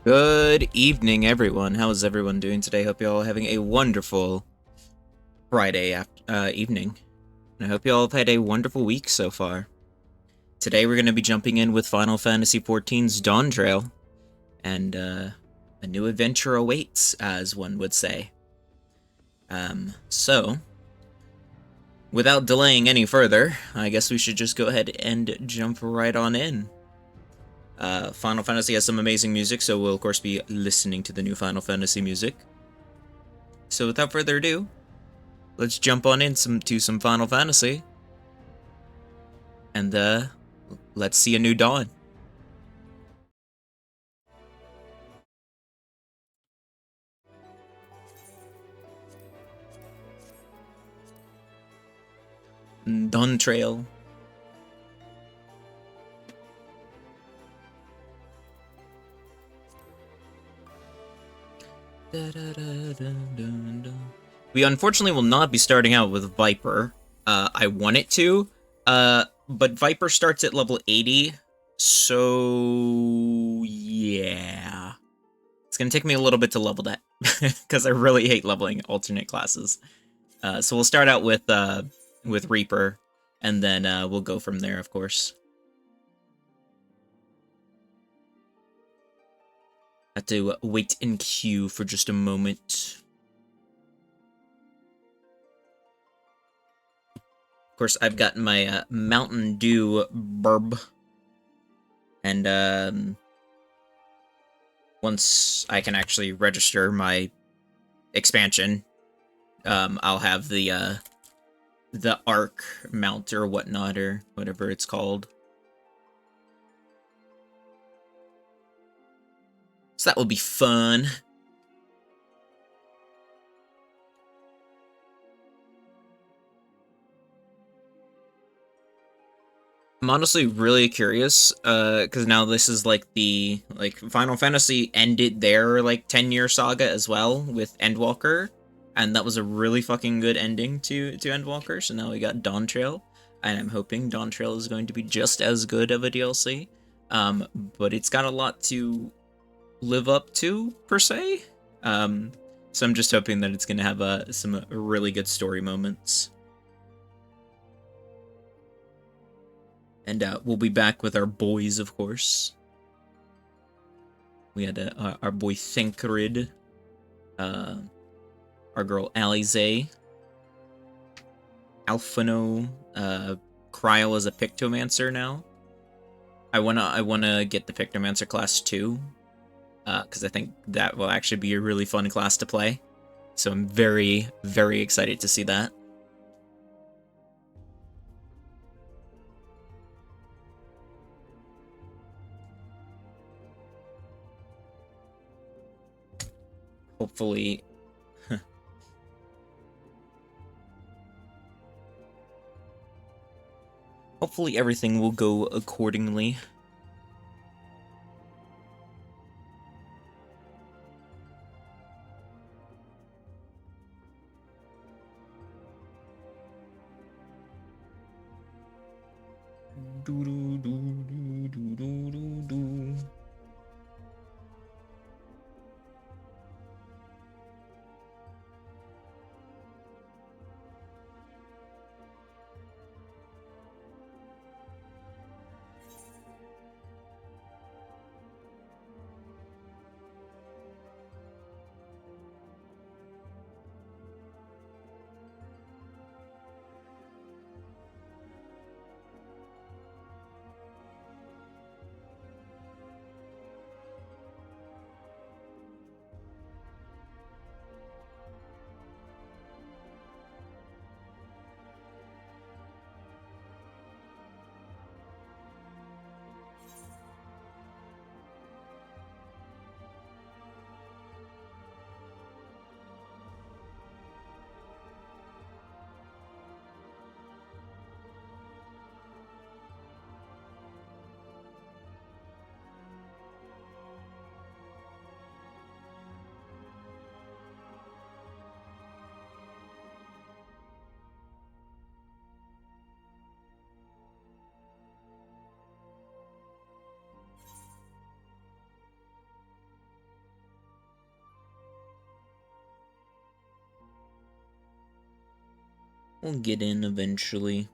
Good evening, everyone. How is everyone doing today? Hope you all having a wonderful evening. And I hope you all have had a wonderful week so far. Today we're going to be jumping in with Final Fantasy XIV's Dawntrail, and a new adventure awaits, as one would say. So, without delaying any further, I guess we should just go ahead and jump right on in. Final Fantasy has some amazing music, so we'll of course be listening to the new Final Fantasy music. So without further ado, let's jump on in to some Final Fantasy, and let's see a new dawn. Dawntrail. We unfortunately will not be starting out with Viper. I want it to, but Viper starts at level 80, so yeah. It's gonna take me a little bit to level that, because I really hate leveling alternate classes. So we'll start out with Reaper, and then we'll go from there, of course. Have to wait in queue for just a moment. Of course, I've got my Mountain Dew burb, and once I can actually register my expansion, I'll have the Arc mount or whatnot, or whatever it's called. So that will be fun. I'm honestly really curious, because now this is like Final Fantasy ended their 10-year saga as well with Endwalker, and that was a really fucking good ending to Endwalker. So now we got Dawntrail, and I'm hoping Dawntrail is going to be just as good of a DLC. But it's got a lot to live up to per se. So I'm just hoping that it's gonna have some really good story moments. And we'll be back with our boys, of course. We had our boy Thancred, our girl Alize, Alphino, Cryle is a Pictomancer now. I wanna get the Pictomancer class too, because I think that will actually be a really fun class to play. So I'm very, very excited to see that. Hopefully, hopefully everything will go accordingly. Do do do do do do do do. We'll get in eventually.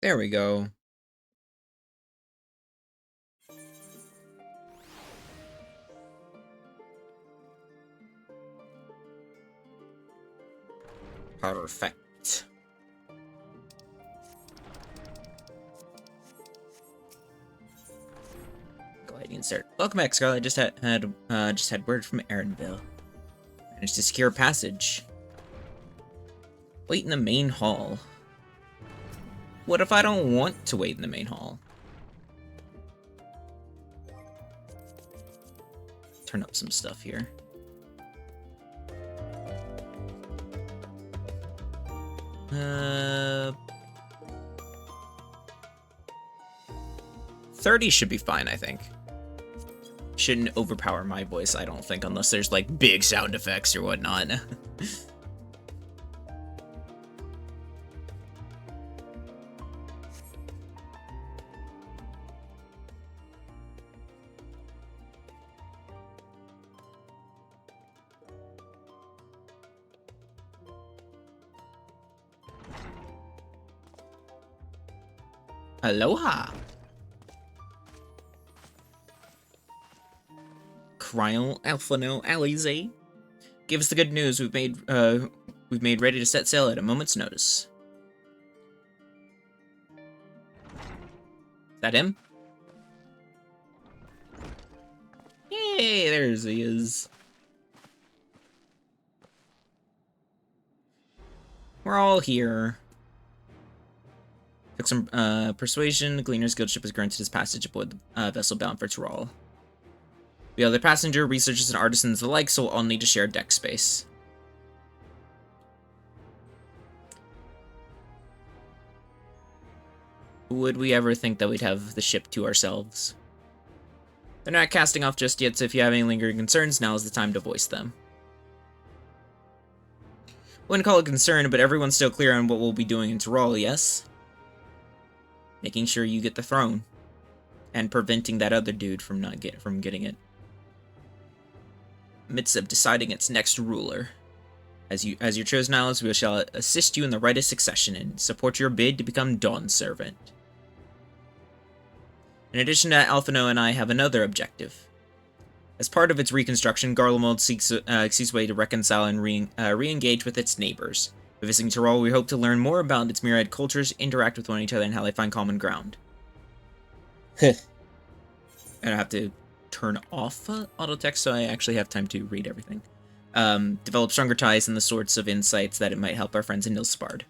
There we go. Perfect. Go ahead and insert. Welcome back, Scarlet. Just had word from Aaronville. Managed to secure a passage. Wait in the main hall. What if I don't want to wait in the main hall? Turn up some stuff here. Uh, 30 should be fine, I think. Shouldn't overpower my voice, I don't think, unless there's like big sound effects or whatnot. Aloha! Kryl, Alphano, Alize. Give us the good news. We've made ready to set sail at a moment's notice. Is that him? Yay, there's he is. We're all here. Took some persuasion. The Gleaner's Guild ship is granted his passage aboard the vessel bound for Tyrol. The other passenger, researchers, and artisans alike, so we'll all need to share deck space. Would we ever think that we'd have the ship to ourselves? They're not casting off just yet, so if you have any lingering concerns, now is the time to voice them. Wouldn't call it concern, but everyone's still clear on what we'll be doing in Tyrol, yes? Making sure you get the throne. And preventing that other dude from getting it. Midst of deciding its next ruler. As your chosen allies, we shall assist you in the right of succession and support your bid to become Dawn Servant. In addition to Alphano and I have another objective. As part of its reconstruction, Garlemald seeks a way to reconcile and re-engage with its neighbors. By visiting Tyrol, we hope to learn more about its myriad cultures, interact with one another, and how they find common ground. And I have to turn off auto text so I actually have time to read everything. Develop stronger ties and the sorts of insights that it might help our friends in Nilsbard.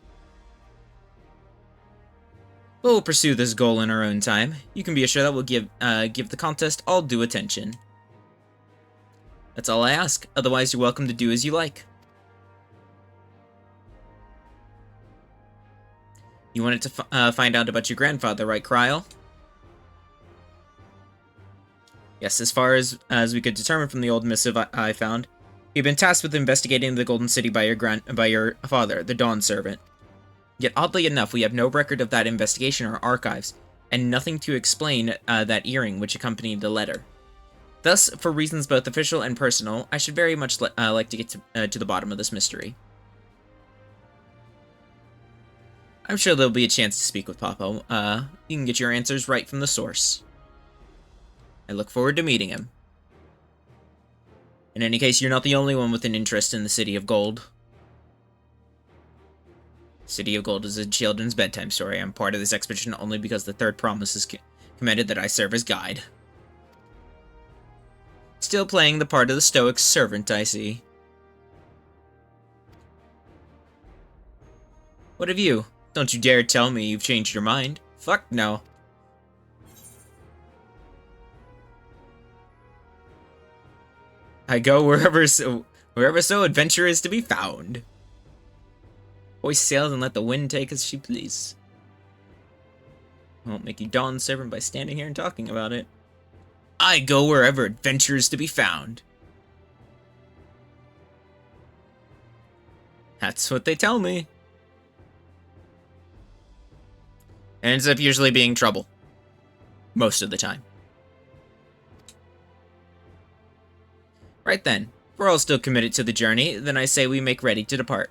We'll pursue this goal in our own time. You can be assured that we'll give the contest all due attention. That's all I ask. Otherwise, you're welcome to do as you like. You wanted to find out about your grandfather, right, Kryl? Yes, as far as we could determine from the old missive I found, you've been tasked with investigating the Golden City by your father, the Dawn Servant. Yet, oddly enough, we have no record of that investigation or archives, and nothing to explain that earring which accompanied the letter. Thus, for reasons both official and personal, I should very much like to get to the bottom of this mystery. I'm sure there'll be a chance to speak with Papa. You can get your answers right from the source. I look forward to meeting him. In any case, you're not the only one with an interest in the City of Gold. City of Gold is a children's bedtime story. I'm part of this expedition only because the Third Promise has commanded that I serve as guide. Still playing the part of the stoic servant, I see. What have you? Don't you dare tell me you've changed your mind. Fuck no. I go wherever so adventure is to be found. Hoist sails and let the wind take as she please. I won't make you Dawn's servant by standing here and talking about it. I go wherever adventure is to be found. That's what they tell me. Ends up usually being trouble. Most of the time. Right then, if we're all still committed to the journey, then I say we make ready to depart.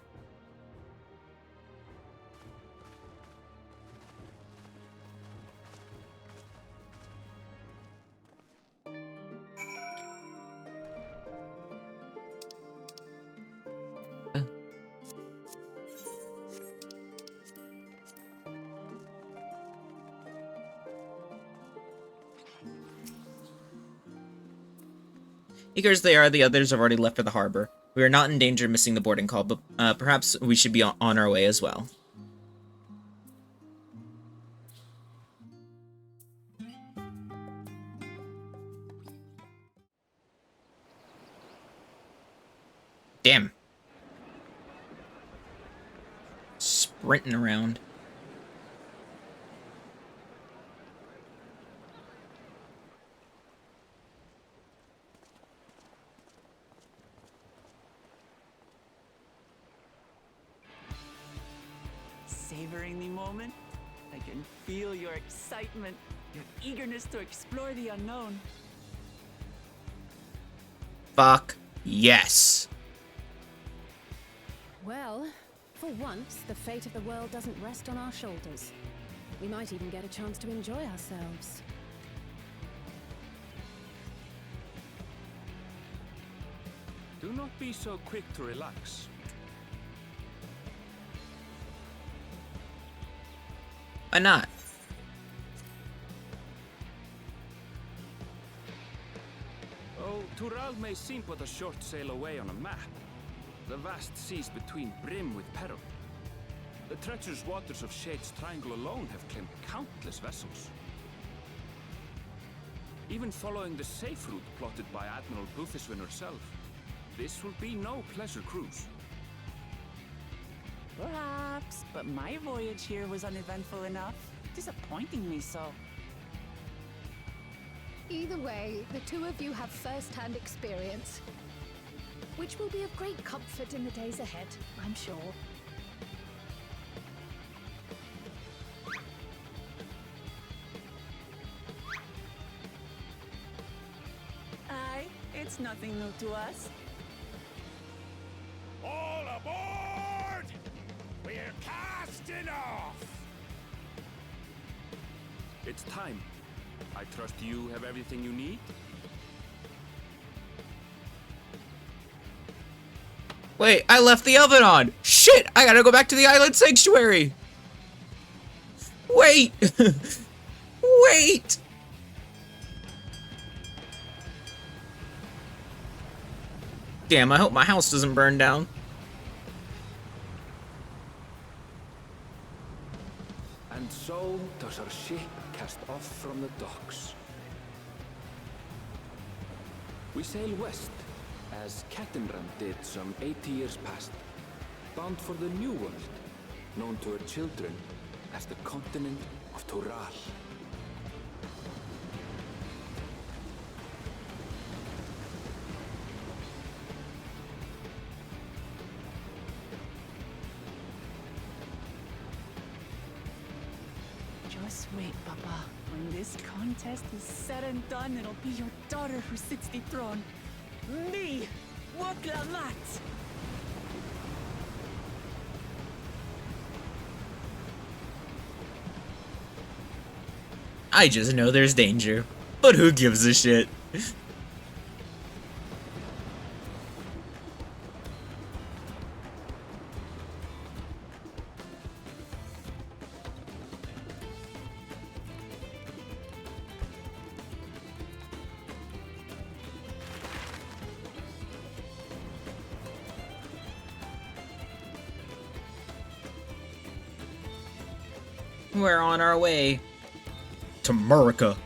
Eager as they are, the others have already left for the harbor. We are not in danger of missing the boarding call, but perhaps we should be on our way as well. Damn. Sprinting around. Savoring the moment? I can feel your excitement, your eagerness to explore the unknown. Fuck yes. Well, for once, the fate of the world doesn't rest on our shoulders. We might even get a chance to enjoy ourselves. Do not be so quick to relax. Why not? Oh, Tural may seem but a short sail away on a map. The vast seas between brim with peril. The treacherous waters of Shade's Triangle alone have claimed countless vessels. Even following the safe route plotted by Admiral Blutheswin herself, this will be no pleasure cruise. Perhaps, but my voyage here was uneventful enough, disappointingly so. Either way, the two of you have first-hand experience, which will be of great comfort in the days ahead, I'm sure. Aye, it's nothing new to us. All aboard! We're casting off! It's time. I trust you have everything you need? Wait, I left the oven on! Shit! I gotta go back to the island sanctuary! Wait! Wait! Damn, I hope my house doesn't burn down. And so does our ship cast off from the docks. We sail west, as Cattenram did some 80 years past, bound for the New World, known to her children as the continent of Tural. Just wait, Papa. When this contest is said and done, it'll be your daughter who sits the throne. Me! Waklamat! I just know there's danger. But who gives a shit? We're on our way to Murica.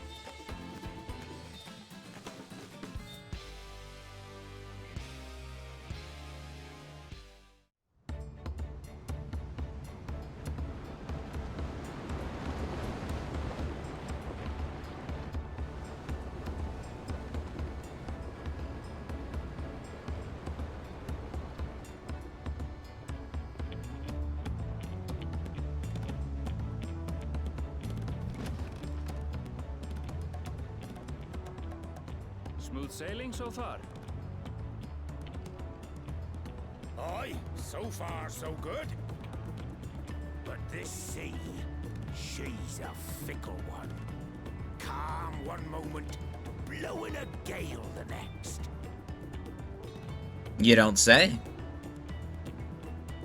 Smooth sailing so far? Aye, so far so good. But this sea, she's a fickle one. Calm one moment, blowing a gale the next. You don't say.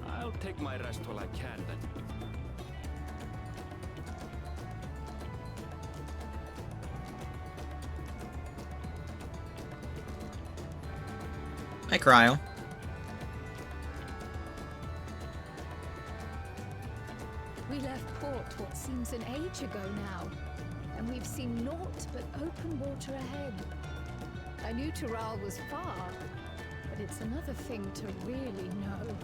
I'll take my rest while I can then. Hi, Cryo. We left port what seems an age ago now, and we've seen naught but open water ahead. I knew Tural was far, but it's another thing to really know.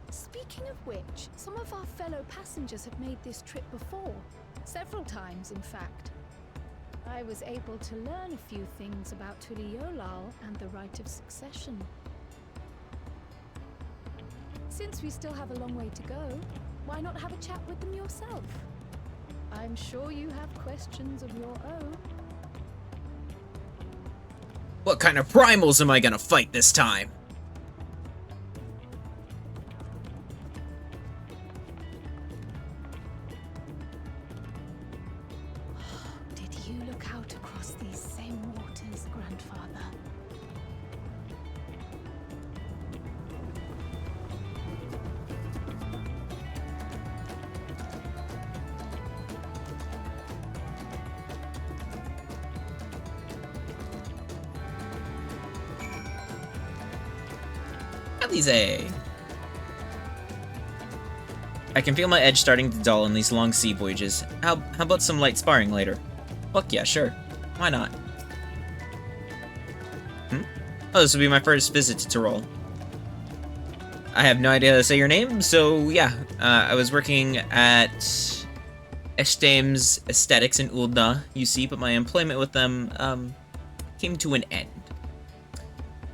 Speaking of which, some of our fellow passengers have made this trip before. Several times, in fact. I was able to learn a few things about Tuliolal and the right of succession. Since we still have a long way to go, why not have a chat with them yourself? I'm sure you have questions of your own. What kind of primals am I gonna fight this time? Did you look out across these same waters, Grandfather? Alize. I can feel my edge starting to dull on these long sea voyages. How about some light sparring later? Fuck yeah, sure. Why not? Oh, this will be my first visit to Tyrol. I have no idea how to say your name, so yeah. I was working at Esteem's Aesthetics in Uldna, you see, but my employment with them, came to an end.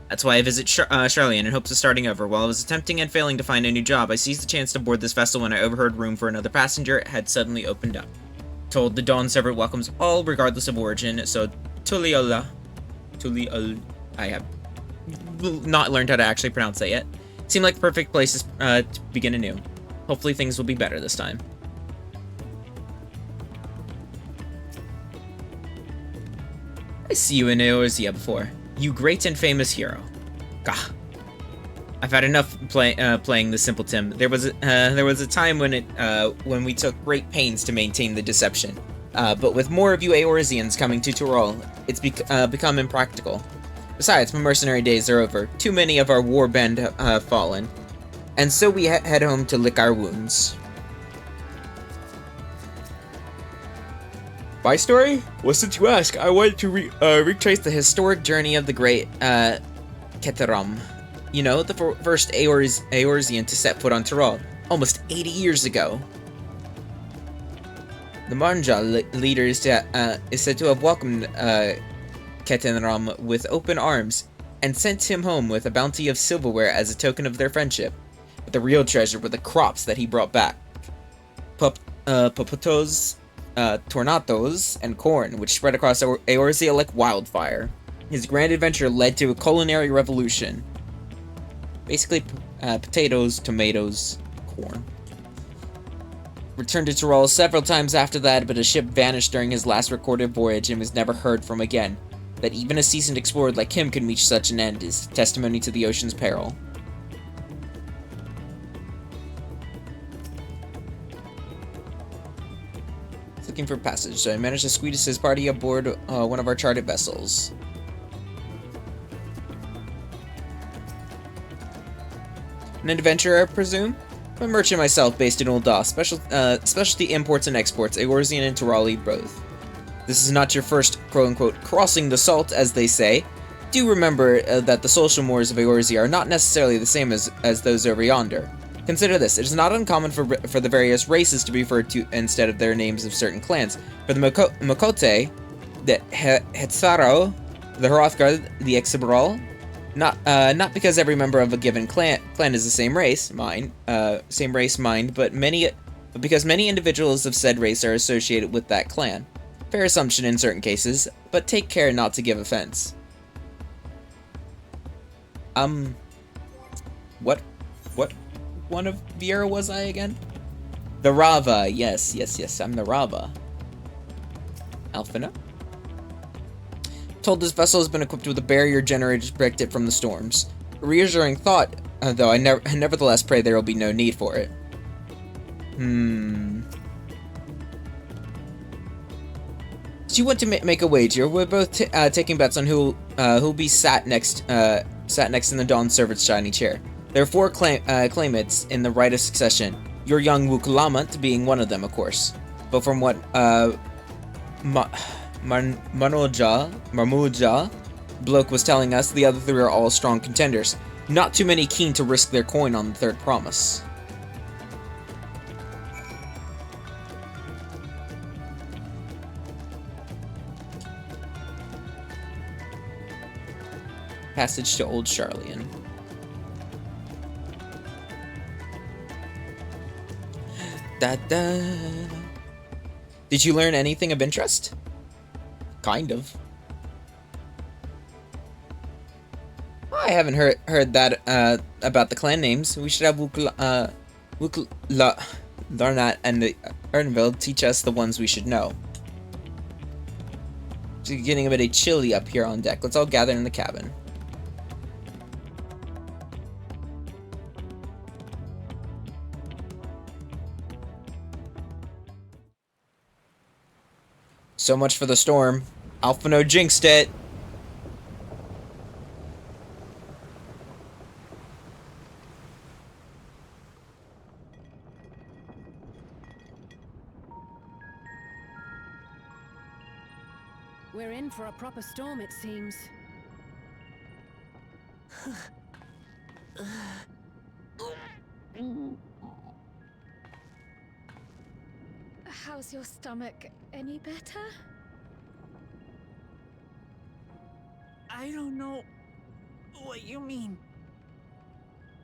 That's why I visit Charlian in hopes of starting over. While I was attempting and failing to find a new job, I seized the chance to board this vessel when I overheard room for another passenger had suddenly opened up. Told the Dawn servant welcomes all regardless of origin, so Tuliol, I have not learned how to actually pronounce that yet. Seemed like the perfect place to begin anew. Hopefully things will be better this time. I see you in Eorzea before. You great and famous hero. Gah. I've had enough playing the simpleton. There was a time when we took great pains to maintain the deception. But with more of you Eorzeans coming to Tyrol, it's become impractical. Besides, my mercenary days are over. Too many of our warband have fallen. And so we head home to lick our wounds. My story? Well, since you ask, I wanted to retrace the historic journey of the great Keteram. You know, the first Eorzean to set foot on Tyrol, almost 80 years ago. The Manja leader is said to have welcomed Keteram with open arms and sent him home with a bounty of silverware as a token of their friendship. But the real treasure were the crops that he brought back. Papotos, tornados, and corn, which spread across Eorzea like wildfire. His grand adventure led to a culinary revolution. Basically, potatoes, tomatoes, corn. Returned to Tyrol several times after that, but a ship vanished during his last recorded voyage and was never heard from again. That even a seasoned explorer like him could reach such an end is testimony to the ocean's peril. Looking for passage, so I managed to squeeze his party aboard one of our chartered vessels. An adventurer, I presume? I'm a merchant myself, based in Ul'dah. Specialty imports and exports, Eorzean and Turali both. This is not your first, quote-unquote, crossing the salt, as they say. Do remember that the social mores of Eorzea are not necessarily the same as those over yonder. Consider this, it is not uncommon for the various races to be referred to instead of their names of certain clans. For the Makote, the Hetzaro, the Hrothgar, the Exibral, not because every member of a given clan is the same race, mind, but because many individuals of said race are associated with that clan. Fair assumption in certain cases, but take care not to give offense. What one of Viera was I again? The Rava, yes, I'm the Rava. Alphina? Told this vessel has been equipped with a barrier generator to protect it from the storms. A reassuring thought, though I nevertheless pray there will be no need for it. So you want to make a wager? We're both taking bets on who'll be sat next in the Dawn Servant's shiny chair. There are 4 claimants in the right of succession. Your young Wukulamant being one of them, of course. But from what Marmuja bloke was telling us, the other 3 are all strong contenders. Not too many keen to risk their coin on the third promise. Passage to Old Charlian. Did you learn anything of interest? Kind of. I haven't heard that about the clan names. We should have Darnat and the Ernville teach us the ones we should know. It's getting a bit chilly up here on deck. Let's all gather in the cabin. So much for the storm. Alphino jinxed it. We're in for a proper storm, it seems. How's your stomach? Any better? I don't know what you mean.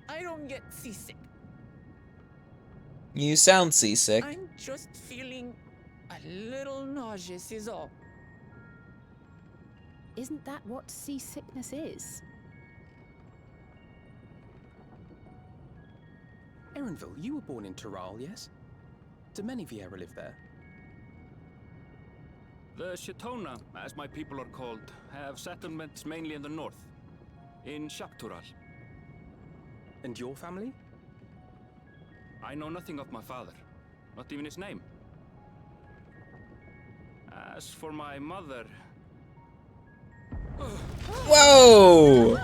I don't get seasick. You sound seasick. I'm just feeling a little nauseous is all. Isn't that what seasickness is? Erenville, you were born in Tural, yes? Do many Viera live there? The Shatona, as my people are called, have settlements mainly in the north, in Shaktural. And your family? I know nothing of my father, not even his name. As for my mother... Whoa!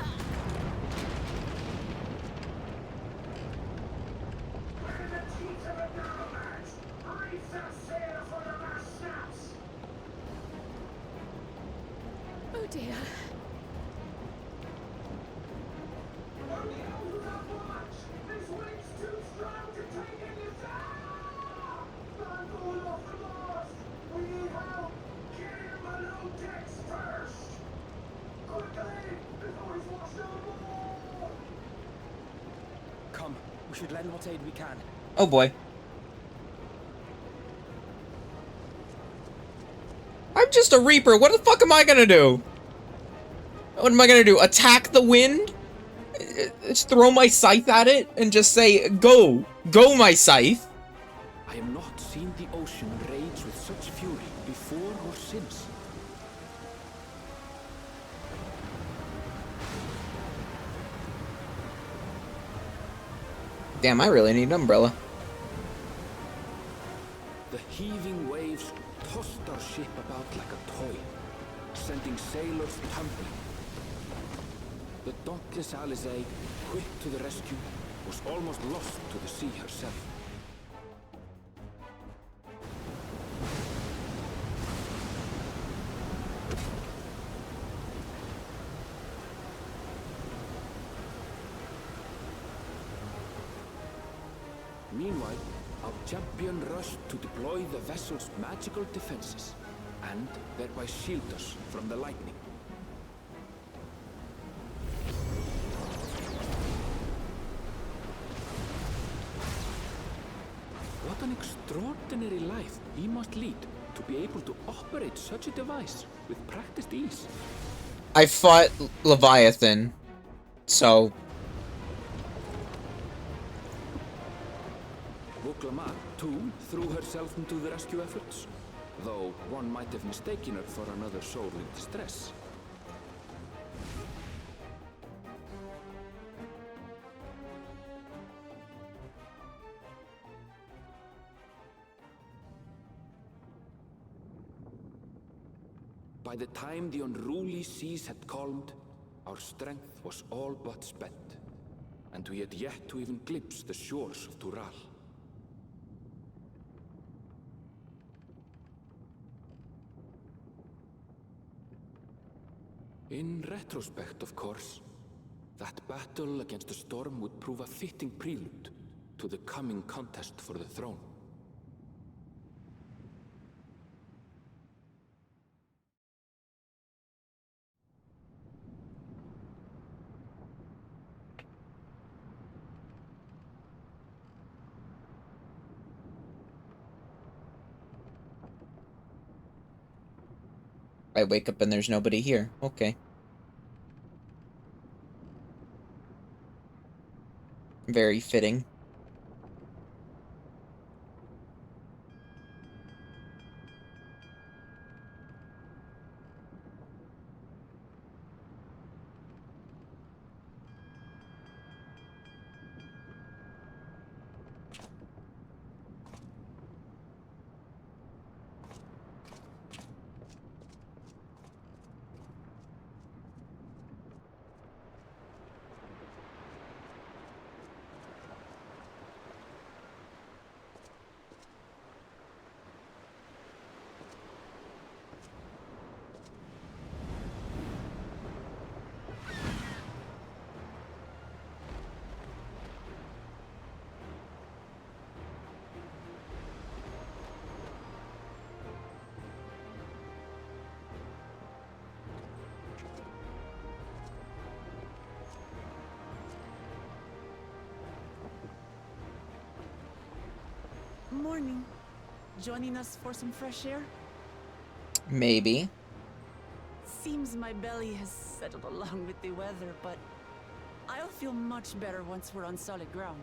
Oh dear. Come, we should lend what aid we can. Oh boy. I'm just a reaper. What the fuck am I gonna do? What am I gonna do? Attack the wind? Just throw my scythe at it and just say, go! Go, my scythe! I have not seen the ocean rage with such fury before or since. Damn, I really need an umbrella. The heaving waves tossed our ship about like a toy, sending sailors tumbling. The dauntless Alizé, quick to the rescue, was almost lost to the sea herself. Meanwhile, our champion rushed to deploy the vessel's magical defenses, and thereby shield us from the lightning. What an extraordinary life he must lead to be able to operate such a device with practiced ease. I fought Leviathan, so... Vuklama, too, threw herself into the rescue efforts, though one might have mistaken her for another soul in distress. By the time the unruly seas had calmed, our strength was all but spent, and we had yet to even glimpse the shores of Tural. In retrospect, of course, that battle against the storm would prove a fitting prelude to the coming contest for the throne. I wake up and there's nobody here. Okay. Very fitting. Morning. Joining us for some fresh air? Maybe. Seems my belly has settled along with the weather, but I'll feel much better once we're on solid ground.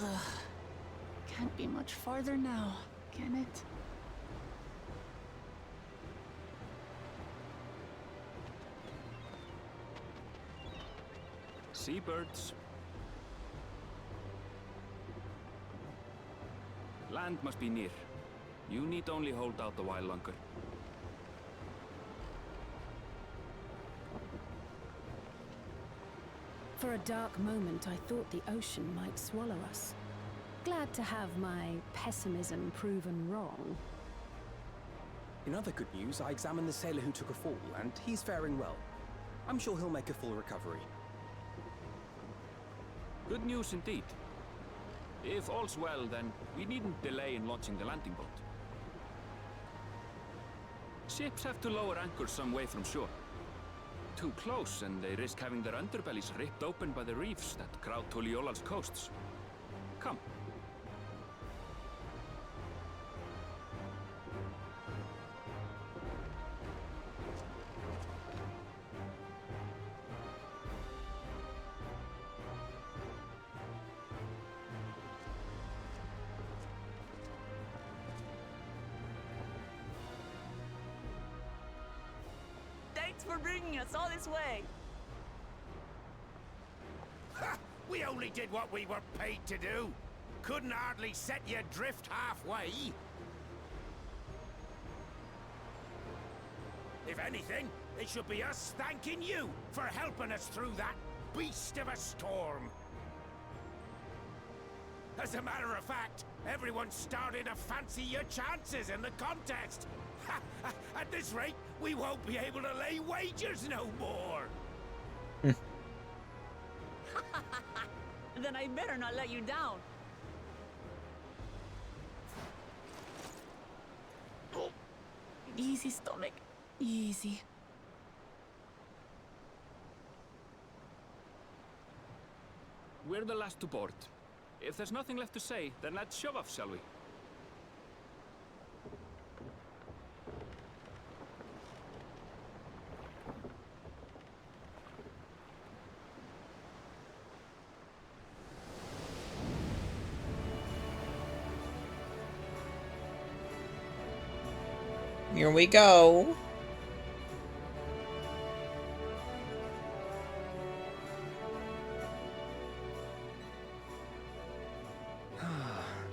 Ugh. Can't be much farther now, can it? Seabirds. Land must be near. You need only hold out a while longer. For a dark moment, I thought the ocean might swallow us. Glad to have my pessimism proven wrong. In other good news, I examined the sailor who took a fall, and he's faring well. I'm sure he'll make a full recovery. Good news indeed. If all's well, then we needn't delay in launching the landing boat. Ships have to lower anchors some way from shore. Too close, and they risk having their underbellies ripped open by the reefs that crowd Tuliola's coasts. Come. Thanks for bringing us all this way. Ha! We only did what we were paid to do. Couldn't hardly set you adrift halfway. If anything, it should be us thanking you for helping us through that beast of a storm. As a matter of fact, everyone's starting to fancy your chances in the contest. At this rate, we won't be able to lay wagers no more. Then I better not let you down. Easy, stomach. Easy. We're the last to board. If there's nothing left to say, then let's shove off, shall we? Here we go.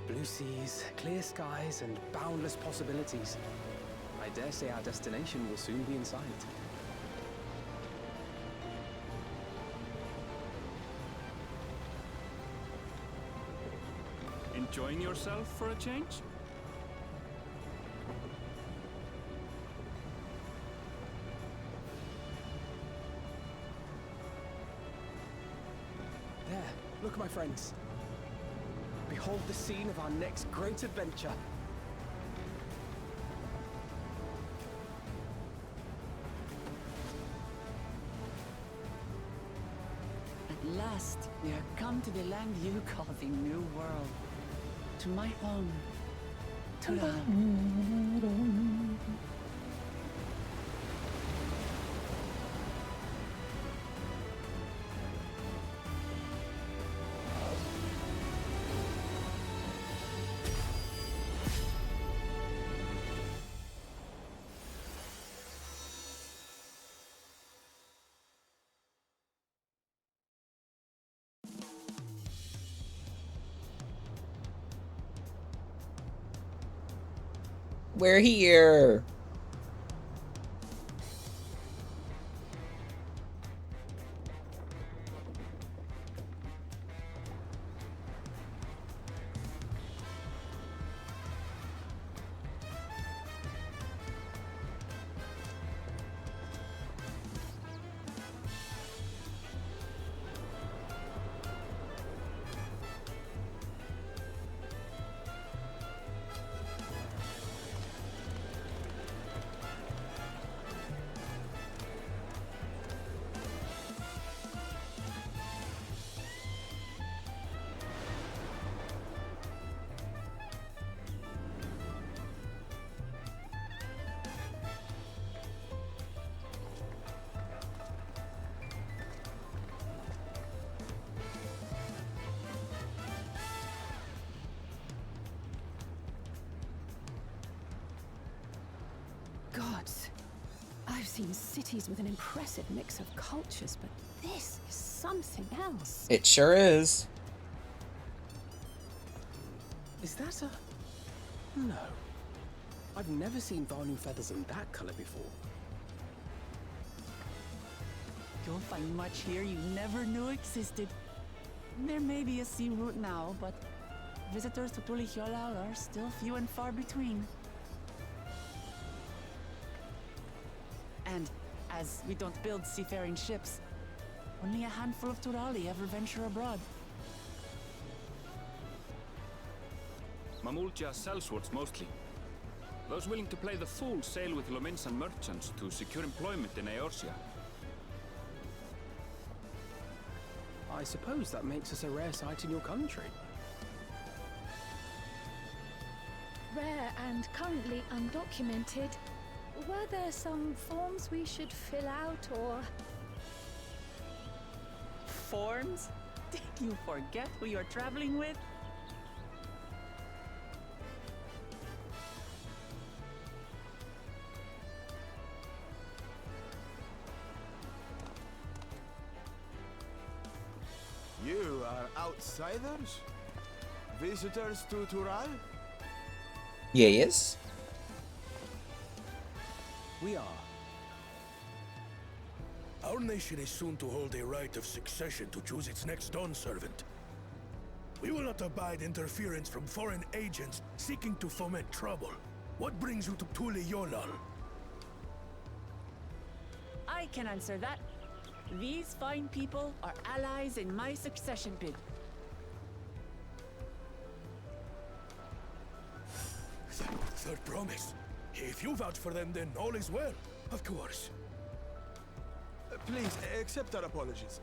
Blue seas, clear skies, and boundless possibilities. I dare say our destination will soon be in sight. Enjoying yourself for a change? There, look, my friends. Behold the scene of our next great adventure. At last, we are come to the land you call the New World. To my home. Tural. We're here. Gods, I've seen cities with an impressive mix of cultures, but this is something else. It sure is. Is that a... No. I've never seen Vanu feathers in that color before. You'll find much here you never knew existed. There may be a sea route now, but visitors to Tulihiola are still few and far between. And as we don't build seafaring ships, only a handful of Turali ever venture abroad. Mamulja sellswords mostly. Those willing to play the fool sail with Lominsan merchants to secure employment in Eorzea. I suppose that makes us a rare sight in your country. Rare and currently undocumented. Were there some forms we should fill out or... Forms? Did you forget who you're traveling with? You are outsiders? Visitors to Tural? Yes. We are. Our nation is soon to hold a right of succession to choose its next Dawn servant. We will not abide interference from foreign agents seeking to foment trouble. What brings you to Tule Yolal? I can answer that. These fine people are allies in my succession bid. Third promise. If you vouch for them, then all is well. Of course. Please, accept our apologies.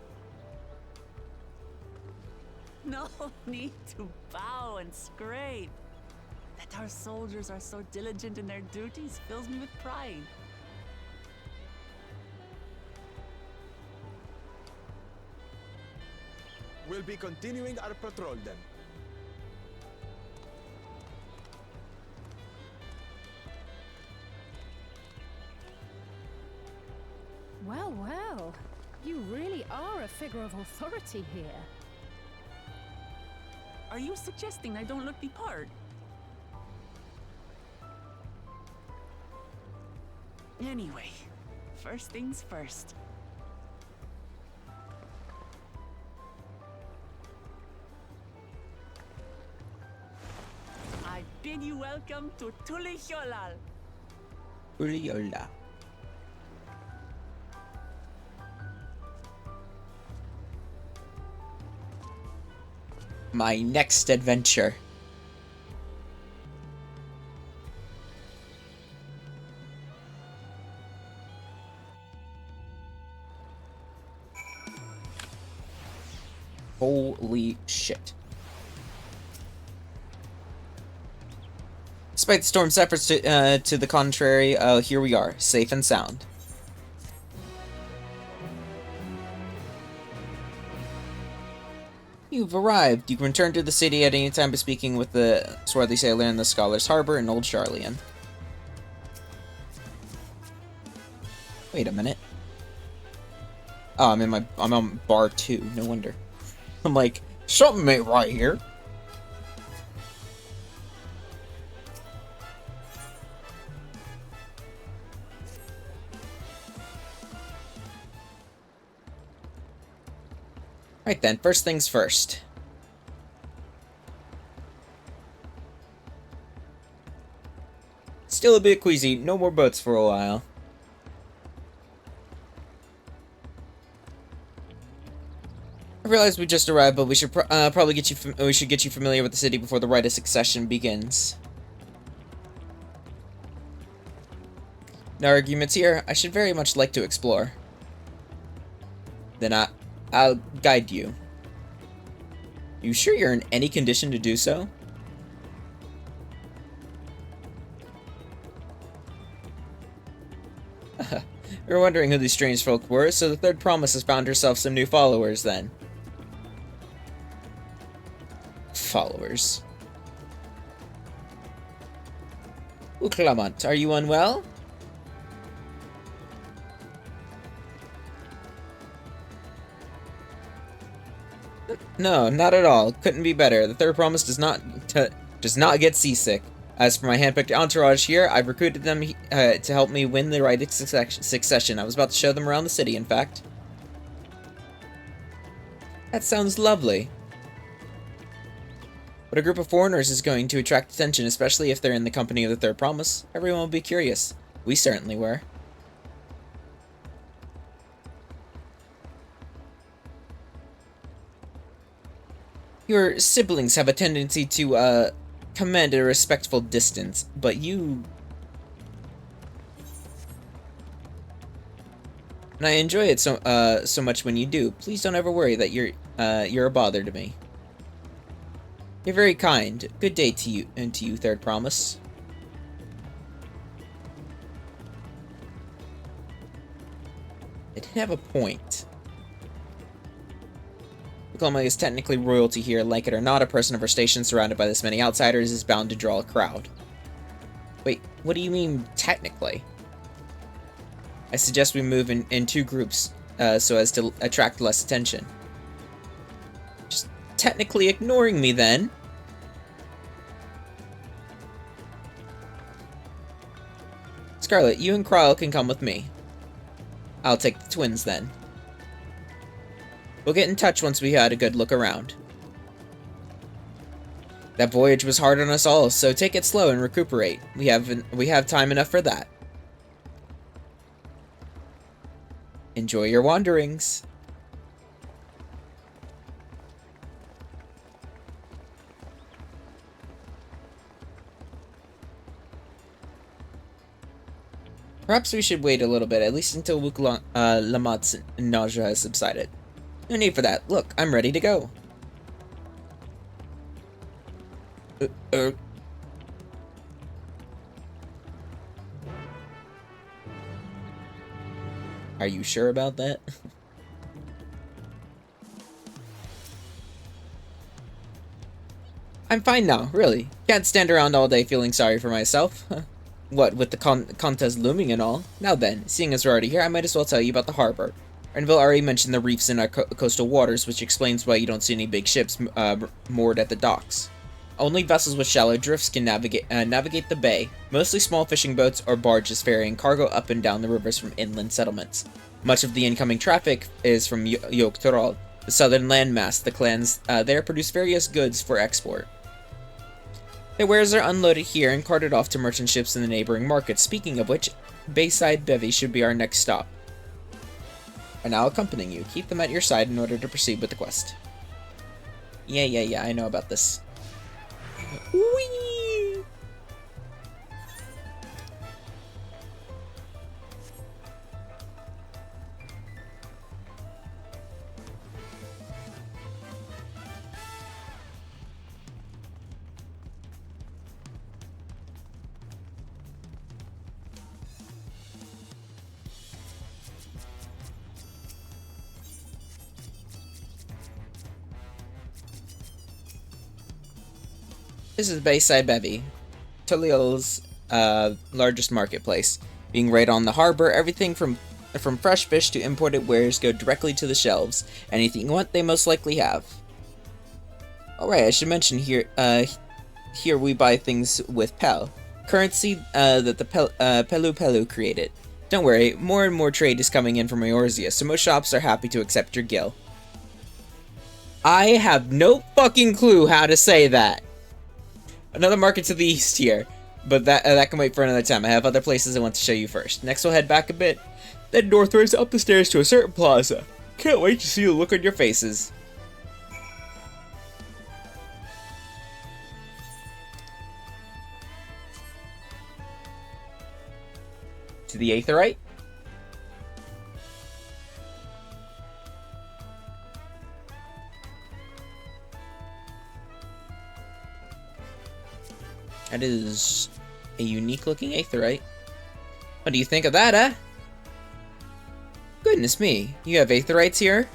No need to bow and scrape. That our soldiers are so diligent in their duties fills me with pride. We'll be continuing our patrol then. Well, well. You really are a figure of authority here. Are you suggesting I don't look the part? Anyway, first things first. I bid you welcome to Tule Yolal. Uriola. My next adventure. Holy shit. Despite the storm's efforts to the contrary, here we are, safe and sound. You've arrived. You can return to the city at any time by speaking with the swarthy sailor in the Scholar's Harbor in Old Charlian. Wait a minute. Oh, I'm on bar 2, no wonder. I'm like, something ain't right here. Right then, first things first. Still a bit queasy, no more boats for a while. I realize we just arrived, but we should probably get you familiar with the city before the rite of succession begins. No arguments here. I should very much like to explore. Then I'll guide you. You sure you're in any condition to do so? You're wondering who these strange folk were, so the Third Promise has found herself some new followers, then. Followers. Clement, are you unwell? No, not at all. Couldn't be better. The Third Promise does not get seasick. As for my handpicked entourage here, I've recruited them to help me win the right of succession. I was about to show them around the city, in fact. That sounds lovely. But a group of foreigners is going to attract attention, especially if they're in the company of the Third Promise. Everyone will be curious. We certainly were. Your siblings have a tendency to, command a respectful distance, but you... And I enjoy it so much when you do. Please don't ever worry that you're a bother to me. You're very kind. Good day to you, and to you, Third Promise. It did have a point. Clement is technically royalty here. Like it or not, a person of her station surrounded by this many outsiders is bound to draw a crowd. Wait, what do you mean, technically? I suggest we move in 2 groups, so as to attract less attention. Just technically ignoring me, then. Scarlet, you and Kryle can come with me. I'll take the twins then. We'll get in touch once we had a good look around. That voyage was hard on us all, so take it slow and recuperate. We have time enough for that. Enjoy your wanderings. Perhaps we should wait a little bit, at least until Lamott's nausea has subsided. No need for that. Look, I'm ready to go. Are you sure about that? I'm fine now, really. Can't stand around all day feeling sorry for myself. What, with the contest looming and all? Now then, seeing as we're already here, I might as well tell you about the harbor. Renville already mentioned the reefs in our coastal waters, which explains why you don't see any big ships moored at the docks. Only vessels with shallow drifts can navigate the bay, mostly small fishing boats or barges ferrying cargo up and down the rivers from inland settlements. Much of the incoming traffic is from Dawntrail, the southern landmass. The clans there produce various goods for export. Their wares are unloaded here and carted off to merchant ships in the neighboring markets. Speaking of which, Bayside Bevy should be our next stop. Are now accompanying you. Keep them at your side in order to proceed with the quest. Yeah, I know about this. Whee! This is Bayside Bevy, Tullial's largest marketplace. Being right on the harbor, everything from fresh fish to imported wares go directly to the shelves. Anything you want, they most likely have. Alright, I should mention here, here we buy things with Pel, currency that the Pelu created. Don't worry, more and more trade is coming in from Eorzea, so most shops are happy to accept your gil. I have no fucking clue how to say that. Another market to the east here, but that can wait for another time. I have other places I want to show you first. Next we'll head back a bit, then northwards up the stairs to a certain plaza. Can't wait to see the look on your faces. To the Aetheryte. That is a unique looking Aetheryte. What do you think of that, eh? Goodness me, you have Aetherites here?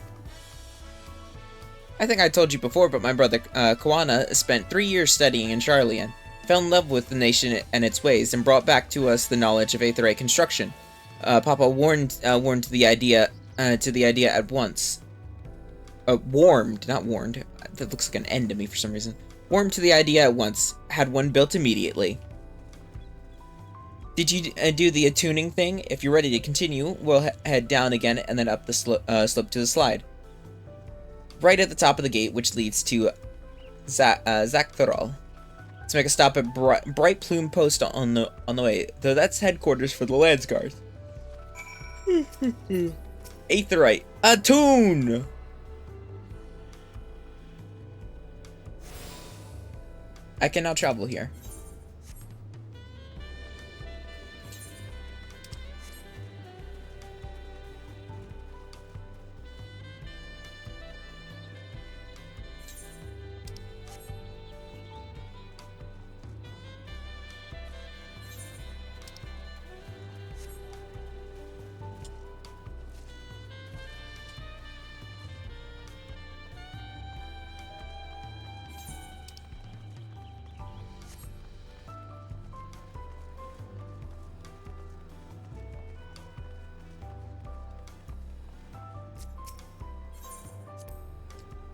I think I told you before, but my brother Kawana spent 3 years studying in Charlian, fell in love with the nation and its ways, and brought back to us the knowledge of Aetherite construction. Papa warmed to the idea at once. Warmed, not warned. That looks like an N to me for some reason. Warmed to the idea at once, had one built immediately. Did you do the attuning thing? If you're ready to continue, we'll head down again and then up the slope to the slide. Right at the top of the gate, which leads to Zaktheral. Let's make a stop at Bright Plume Post on the way, though that's headquarters for the Landsguards. Aetheryte, attune! I can now travel here.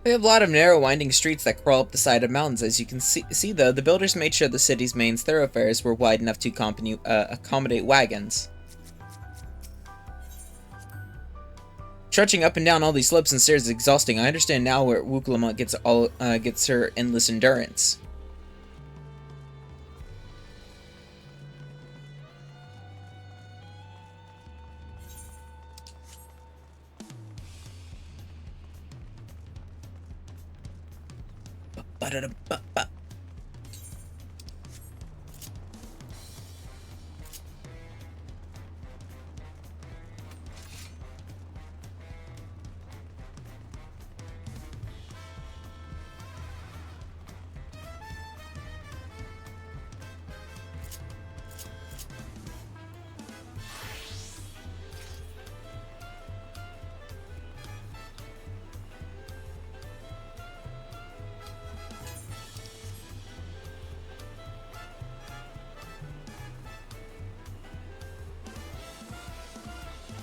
We have a lot of narrow winding streets that crawl up the side of mountains. As you can see though, the builders made sure the city's main thoroughfares were wide enough to accommodate wagons. Trudging up and down all these slopes and stairs is exhausting. I understand now where Wukulamont gets her endless endurance. Ba-da-da-ba-ba.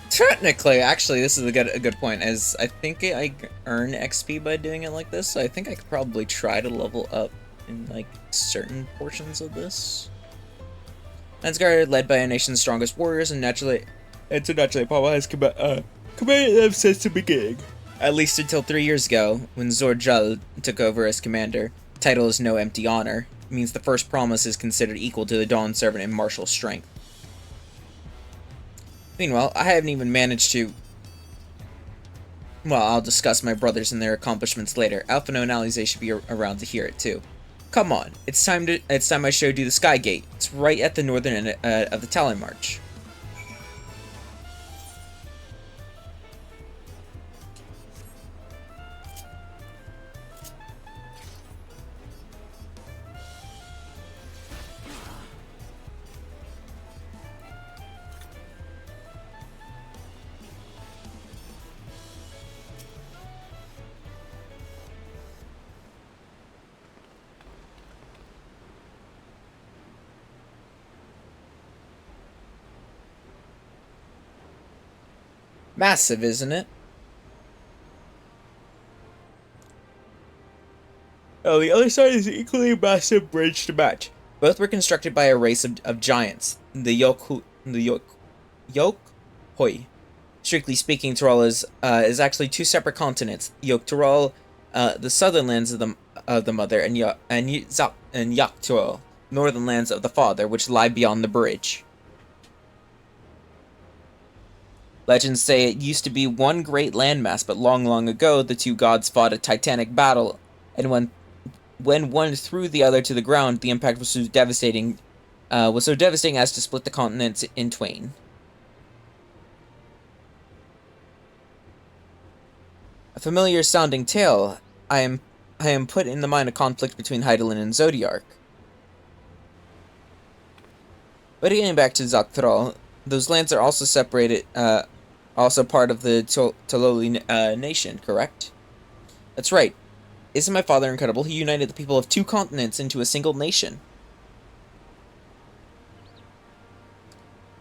Technically, actually, this is a good point, as I think I earn XP by doing it like this, so I think I could probably try to level up in, like, certain portions of this. Landsguard, led by a nation's strongest warriors, and naturally Papa has commanded them since the beginning. At least until 3 years ago, when Zorjal took over as commander. Title is no empty honor. It means the first promise is considered equal to the Dawn Servant in martial strength. Meanwhile, I haven't even managed to... Well, I'll discuss my brothers and their accomplishments later. Alphino and Alize should be around to hear it too. Come on, it's time I showed you the Sky Gate. It's right at the northern end of the Talon March. Massive, isn't it? Oh, the other side is an equally massive bridge to match. Both were constructed by a race of giants, the Yokhoi. Strictly speaking, Tural is actually two separate continents. Yoktural, the southern lands of the mother, and Yaktural, northern lands of the father, which lie beyond the bridge. Legends say it used to be one great landmass, but long, long ago, the two gods fought a titanic battle, and when one threw the other to the ground, the impact was so devastating as to split the continents in twain. A familiar-sounding tale. I am put in the mind a conflict between Hydaelyn and Zodiark. But getting back to Zakthrul, those lands are also separated, also part of the Tololi nation, correct? That's right. Isn't my father incredible? He united the people of two continents into a single nation.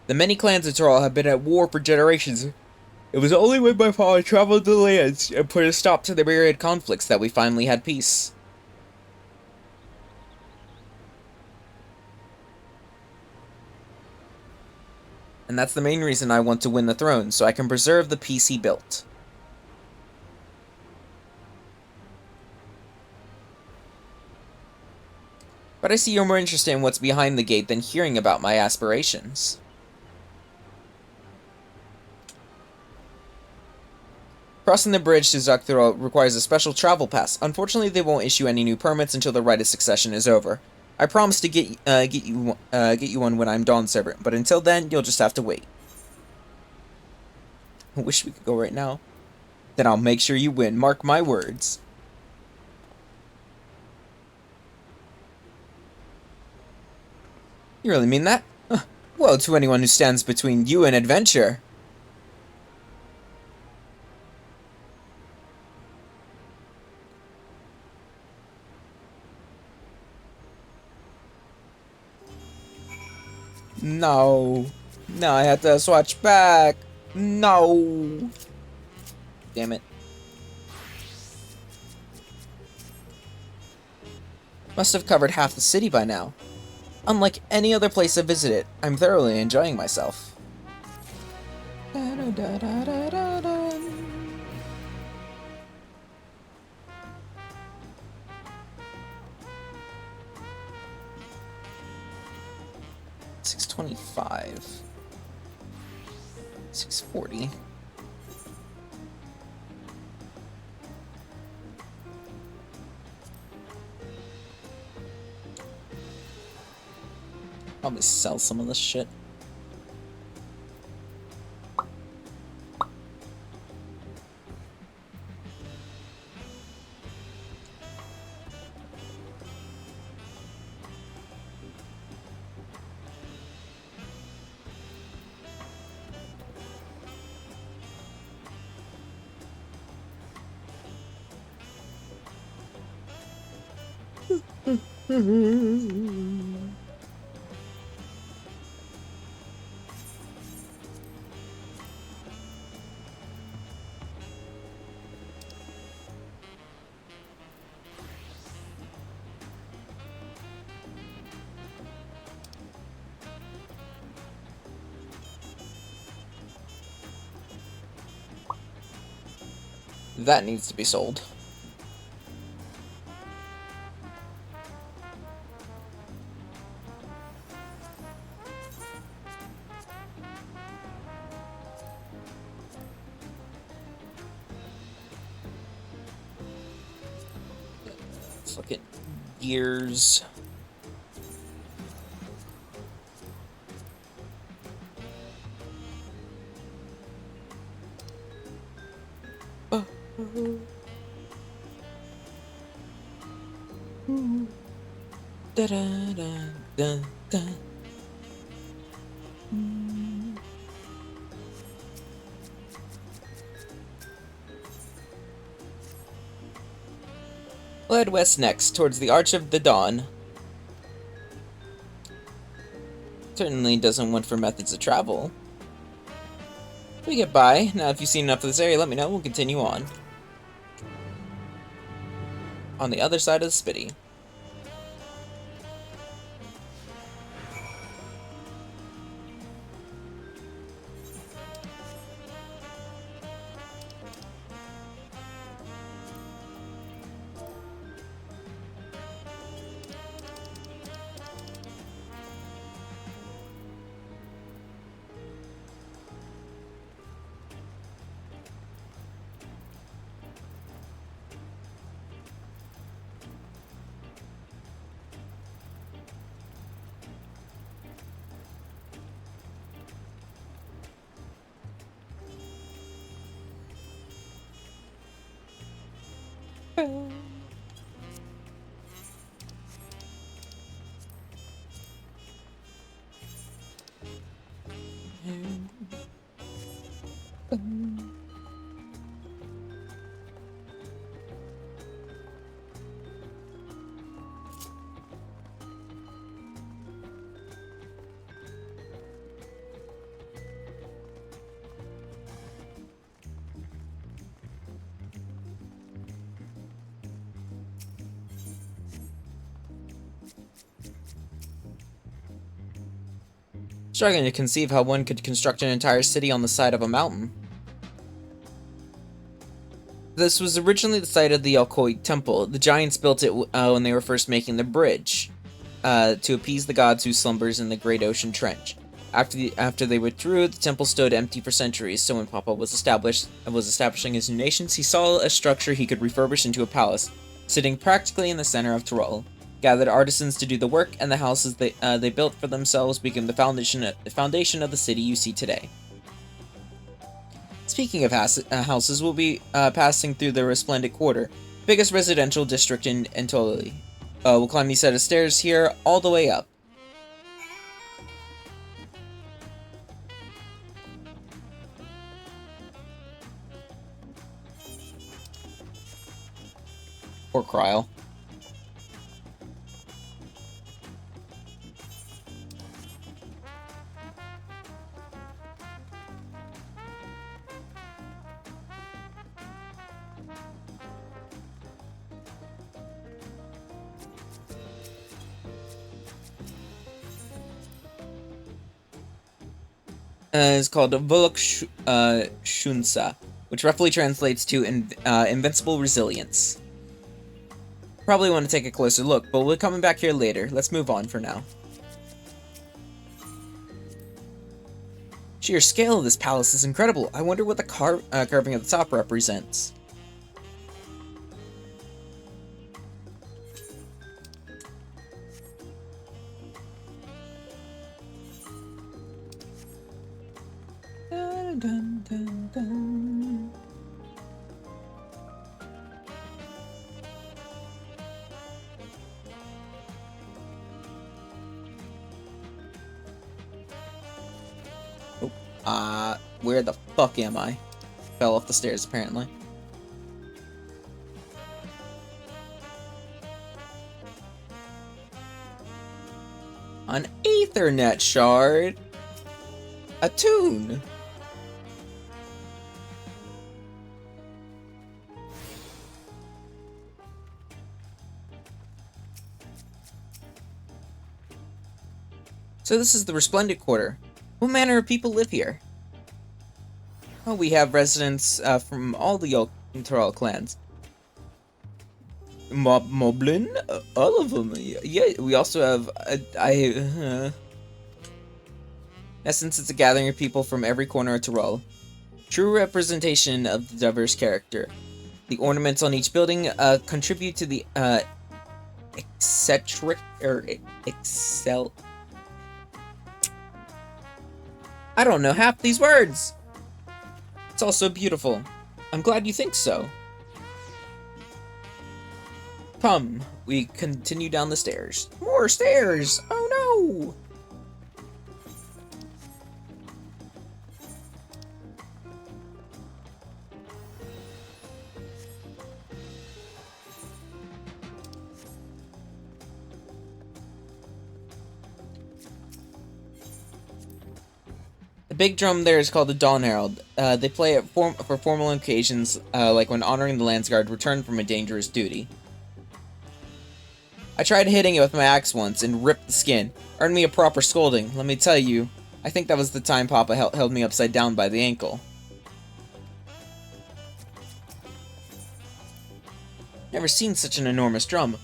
The many clans of Tural have been at war for generations. It was only when my father traveled the lands and put a stop to the myriad conflicts that we finally had peace. And that's the main reason I want to win the throne, so I can preserve the peace he built. But I see you're more interested in what's behind the gate than hearing about my aspirations. Crossing the bridge to Zakthrul requires a special travel pass. Unfortunately, they won't issue any new permits until the Rite of Succession is over. I promise to get you one when I'm Dawn Servant, but until then, you'll just have to wait. I wish we could go right now. Then I'll make sure you win. Mark my words. You really mean that? Well, to anyone who stands between you and adventure. No. No, I have to switch back. No. Damn it. Must have covered half the city by now. Unlike any other place I've visited, I'm thoroughly enjoying myself. 625. 640. Probably sell some of this shit. That needs to be sold. Let's look at gears. Da da da da da. We'll head west next, towards the Arch of the Dawn. Certainly doesn't want for methods of travel. We get by. Now, if you've seen enough of this area, let me know. We'll continue on. On the other side of the Spitty. Struggling to conceive how one could construct an entire city on the side of a mountain. This was originally the site of the Alcoid Temple. The giants built it when they were first making the bridge, to appease the gods who slumbers in the Great Ocean Trench. After they withdrew, the temple stood empty for centuries, so when Papa was establishing his new nations, he saw a structure he could refurbish into a palace, sitting practically in the center of Tyrol. Gathered artisans to do the work, and the houses they built for themselves became the foundation of the city you see today. Speaking of houses, we'll be passing through the Resplendent Quarter, biggest residential district in Antoli. We'll climb these set of stairs here all the way up. Or Kryl. Is called Volok Shunsa, which roughly translates to Invincible Resilience. Probably want to take a closer look, but we'll be coming back here later. Let's move on for now. Sheer scale of this palace is incredible. I wonder what the carving at the top represents. Dun, dun, dun, dun. Where the fuck am I? Fell off the stairs, apparently. An Ethernet shard? A tune? So this is the Resplendent Quarter. What manner of people live here? Oh, we have residents from all the Dawntrail clans. Moblin? All of them. Yeah, we also have... In essence, it's a gathering of people from every corner of Tyrol. True representation of the diverse character. The ornaments on each building contribute to the eccentric... I don't know half these words! It's all so beautiful. I'm glad you think so. Come, we continue down the stairs. More stairs! Oh no! The big drum there is called the Dawn Herald. They play it for formal occasions, like when honoring the Landsguard returned from a dangerous duty. I tried hitting it with my axe once and ripped the skin. Earned me a proper scolding. Let me tell you, I think that was the time Papa held me upside down by the ankle. Never seen such an enormous drum.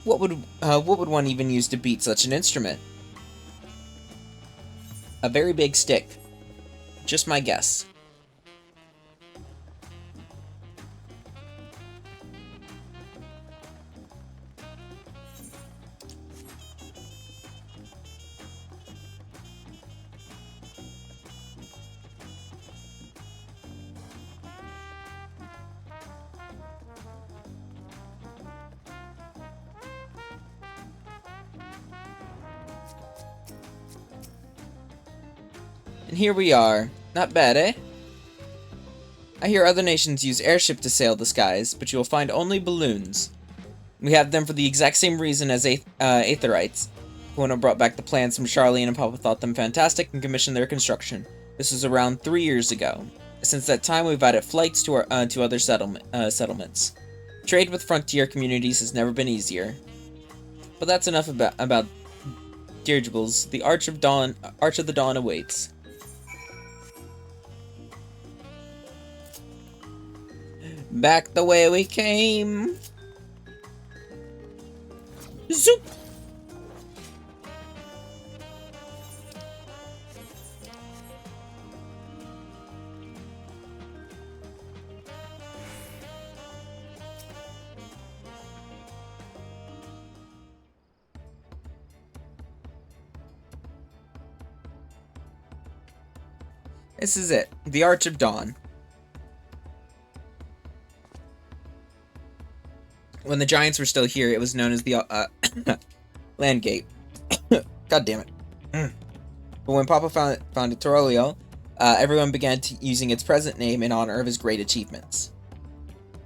What would one even use to beat such an instrument? A very big stick. Just my guess. And here we are. Not bad, eh? I hear other nations use airship to sail the skies, but you will find only balloons. We have them for the exact same reason as Aetherites. Kono brought back the plans from Charlene and Papa thought them fantastic and commissioned their construction. This was around 3 years ago. Since that time, we've added flights to our to other settlements. Trade with frontier communities has never been easier. But that's enough about dirigibles. The Arch of the Dawn awaits. Back the way we came. Zoop. This is it. The Arch of Dawn. When the Giants were still here, it was known as the Landgate. God damn it. But when Papa founded Torolio, everyone began using its present name in honor of his great achievements.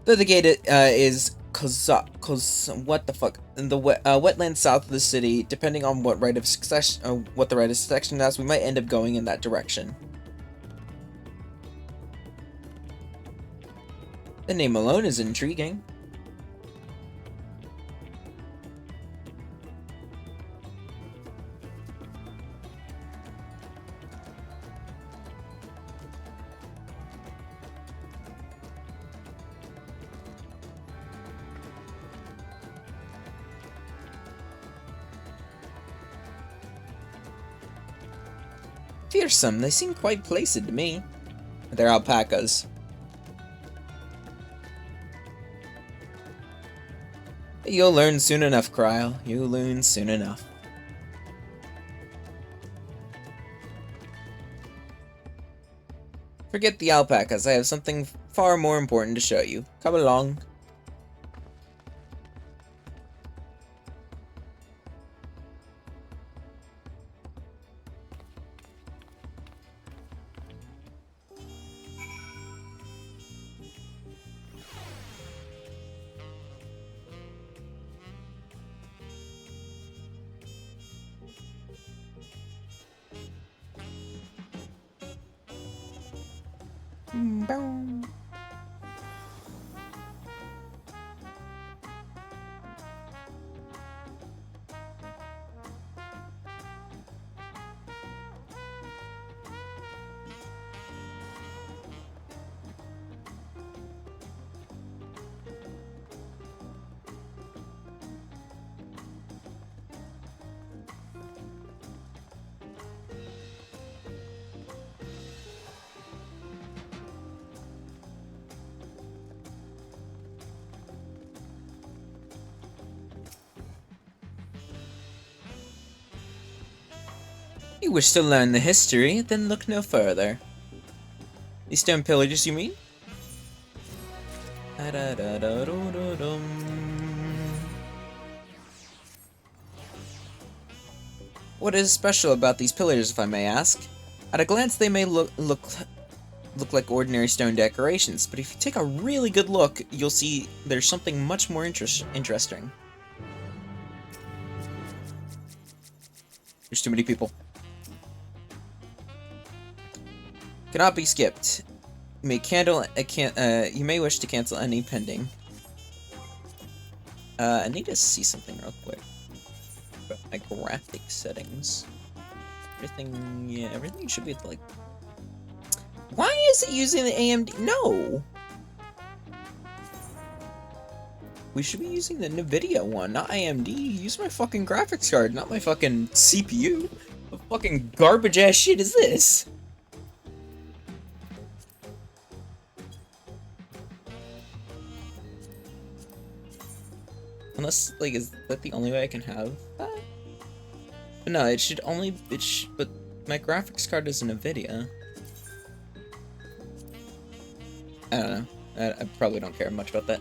Though the gate is what the fuck? In the wetlands south of the city, depending on what right of succession, what the right of succession has, we might end up going in that direction. The name alone is intriguing. Fearsome, they seem quite placid to me. They're alpacas. You'll learn soon enough, Cryle. You'll learn soon enough. Forget the alpacas, I have something far more important to show you. Come along. You wish to learn the history, then look no further. These stone pillagers, you mean? What is special about these pillars, if I may ask? At a glance, they may look like ordinary stone decorations, but if you take a really good look, you'll see there's something much more interesting. There's too many people. Cannot be skipped. You may wish to cancel any pending. I need to see something real quick. About my graphic settings. Everything should be like. Why is it using the AMD? No! We should be using the NVIDIA one, not AMD. Use my fucking graphics card, not my fucking CPU. What fucking garbage ass shit is this? Unless, like, is that the only way I can have that? But no, it should only, but my graphics card is an NVIDIA. I don't know. I probably don't care much about that.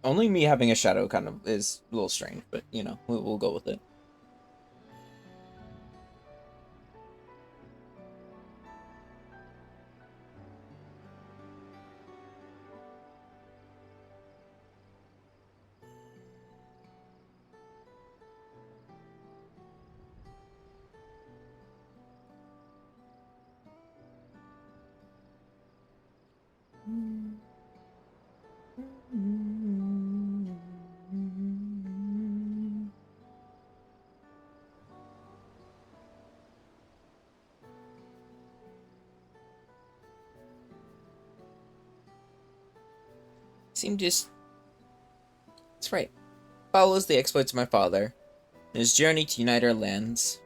Only me having a shadow kind of is a little strange, but you know, we'll go with it. That's right. Follows the exploits of my father, and his journey to unite our lands.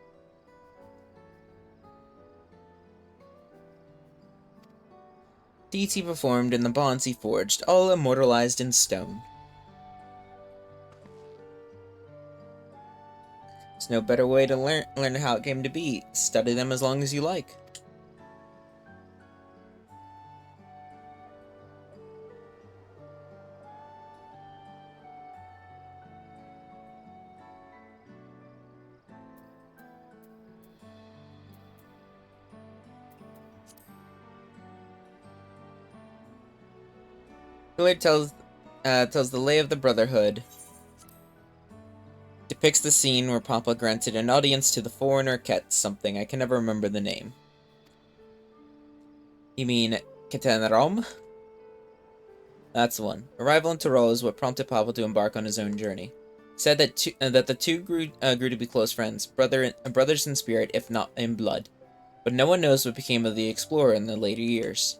Deeds he performed and the bonds he forged, all immortalized in stone. There's no better way to learn how it came to be. Study them as long as you like. Killer tells the lay of the Brotherhood. Depicts the scene where Papa granted an audience to the foreigner Ket something. I can never remember the name. You mean Ketenrom? That's the one. Arrival in Tyrol is what prompted Papa to embark on his own journey. Said that the two grew to be close friends, brothers in spirit, if not in blood. But no one knows what became of the explorer in the later years.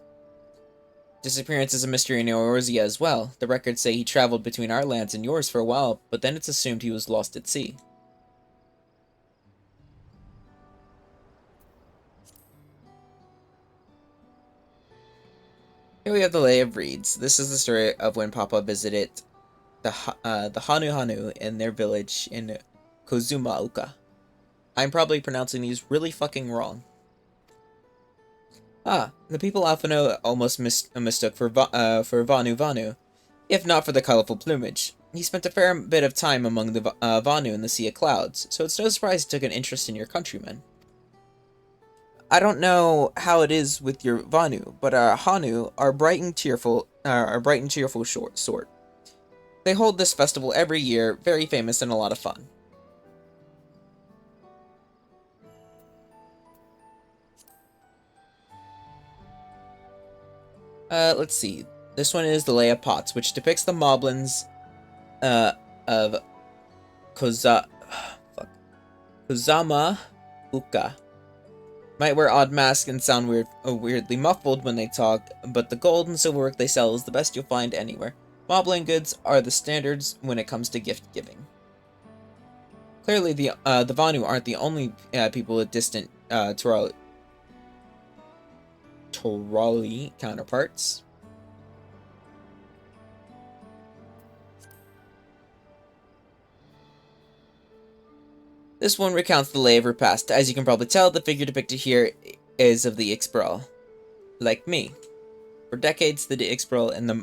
Disappearance is a mystery in Eorzea as well. The records say he traveled between our lands and yours for a while, but then it's assumed he was lost at sea. Here we have the Lay of Reeds. This is the story of when Papa visited the Hanu Hanu in their village in Kozumauka. I'm probably pronouncing these really fucking wrong. The people Alphino almost mistook for Vanu Vanu, if not for the colorful plumage. He spent a fair bit of time among the Vanu in the Sea of Clouds, so it's no surprise he took an interest in your countrymen. I don't know how it is with your Vanu, but our Hanu are bright and cheerful sort. They hold this festival every year, very famous and a lot of fun. Let's see. This one is the Lay of Pots, which depicts the moblins of Kozama Uka. Might wear odd masks and sound weirdly muffled when they talk, but the gold and silverwork they sell is the best you'll find anywhere. Moblin goods are the standards when it comes to gift giving. Clearly, the Vanu aren't the only people with distant Torali counterparts. This one recounts the lay of her past. As you can probably tell, the figure depicted here is of the Ixbrel. Like me. For decades, the Ixbrel and the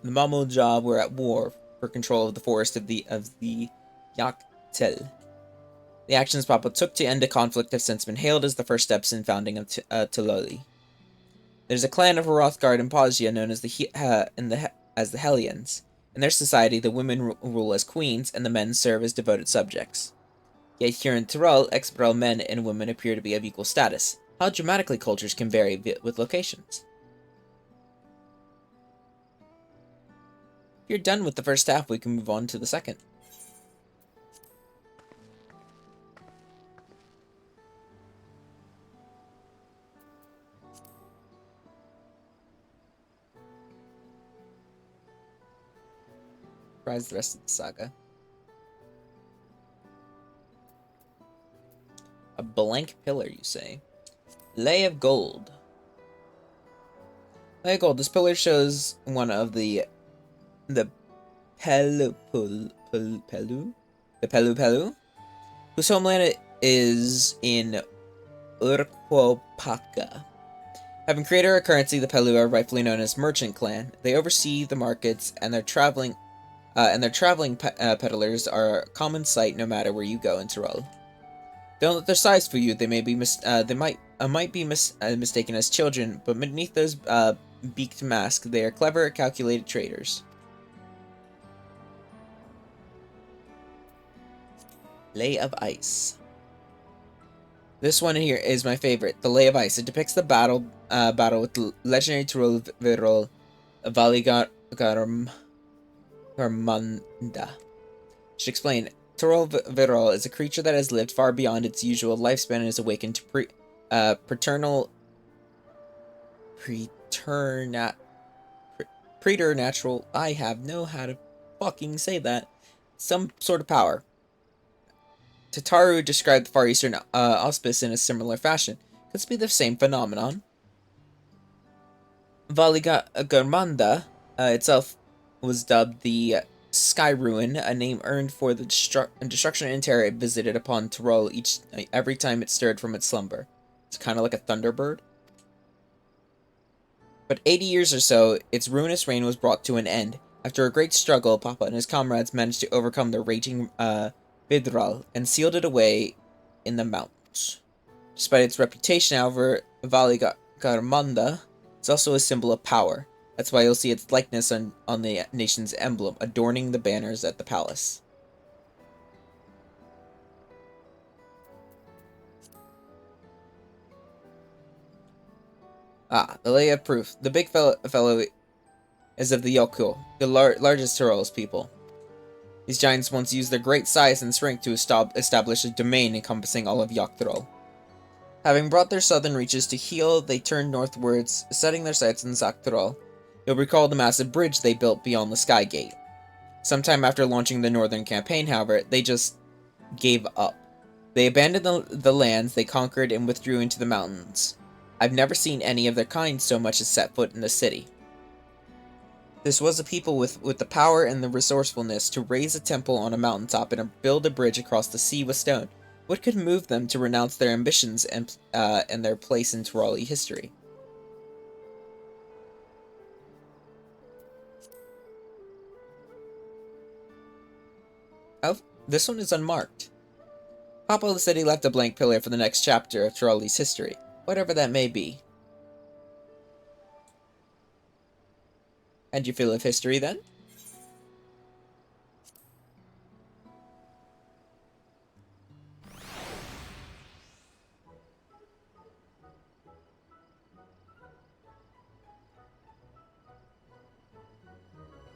Mamuja were at war for control of the forest of the Yaktel. The actions Papa took to end the conflict have since been hailed as the first steps in founding of Tuloli. There's a clan of Hrothgard and Pazia known as the Hellions. In their society, the women rule as queens, and the men serve as devoted subjects. Yet here in Tyrol, Ixbrel men and women appear to be of equal status. How dramatically cultures can vary with locations. If you're done with the first half, we can move on to the second. Surprise the rest of the saga. A blank pillar, you say? Lay of Gold. Lay of Gold. This pillar shows one of the Pelu, whose homeland is in Urquopaka. Having created a currency, the Pelu are rightfully known as Merchant Clan. They oversee the markets, and their traveling peddlers are a common sight no matter where you go in Tyrol. Don't let their size fool you. They might be mistaken as children, but beneath those beaked masks, they are clever, calculated traders. Lay of Ice. This one here is my favorite, the Lay of Ice. It depicts the battle with the legendary Tyrol Virol Valigarmanda. Should explain. Tyrol Virol is a creature that has lived far beyond its usual lifespan and is awakened to preternatural. I have no how to fucking say that. Some sort of power. Tataru described the Far Eastern auspice in a similar fashion. Could this be the same phenomenon? Valigarmanda itself was dubbed the Sky Ruin, a name earned for the destruction and terror it visited upon Tyrol every time it stirred from its slumber. It's kind of like a thunderbird. But 80 years or so, its ruinous reign was brought to an end. After a great struggle, Papa and his comrades managed to overcome the raging Vidral and sealed it away in the mountains. Despite its reputation, however, Valley Garmanda is also a symbol of power. That's why you'll see its likeness on the nation's emblem, adorning the banners at the palace. Ah, the lay of proof. The big fellow is of the Yoko, the largest Tyrol's people. These giants once used their great size and strength to establish a domain encompassing all of Yogg-Thrall. Having brought their southern reaches to heel, they turned northwards, setting their sights on Yogg-Thrall. You'll recall the massive bridge they built beyond the Sky Gate. Sometime after launching the northern campaign, however, they just gave up. They abandoned the lands they conquered and withdrew into the mountains. I've never seen any of their kind so much as set foot in the city. This was a people with the power and the resourcefulness to raise a temple on a mountaintop and build a bridge across the sea with stone. What could move them to renounce their ambitions and their place in Tyroli history? Oh, this one is unmarked. Papa said he left a blank pillar for the next chapter of Tyroli's history, whatever that may be. How'd you feel of history then?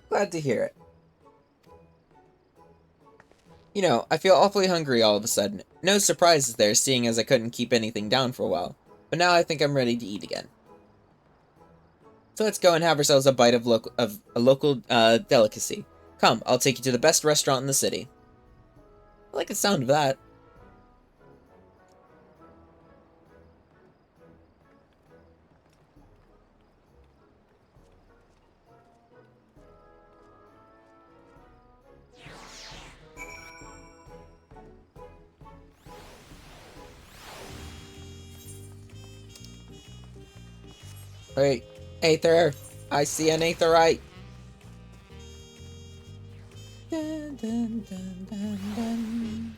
Glad to hear it. You know, I feel awfully hungry all of a sudden. No surprises there, seeing as I couldn't keep anything down for a while. But now I think I'm ready to eat again. So let's go and have ourselves a bite of a local delicacy. Come, I'll take you to the best restaurant in the city. I like the sound of that. Wait, Aether! I see an Aetherite! Dun, dun, dun, dun, dun.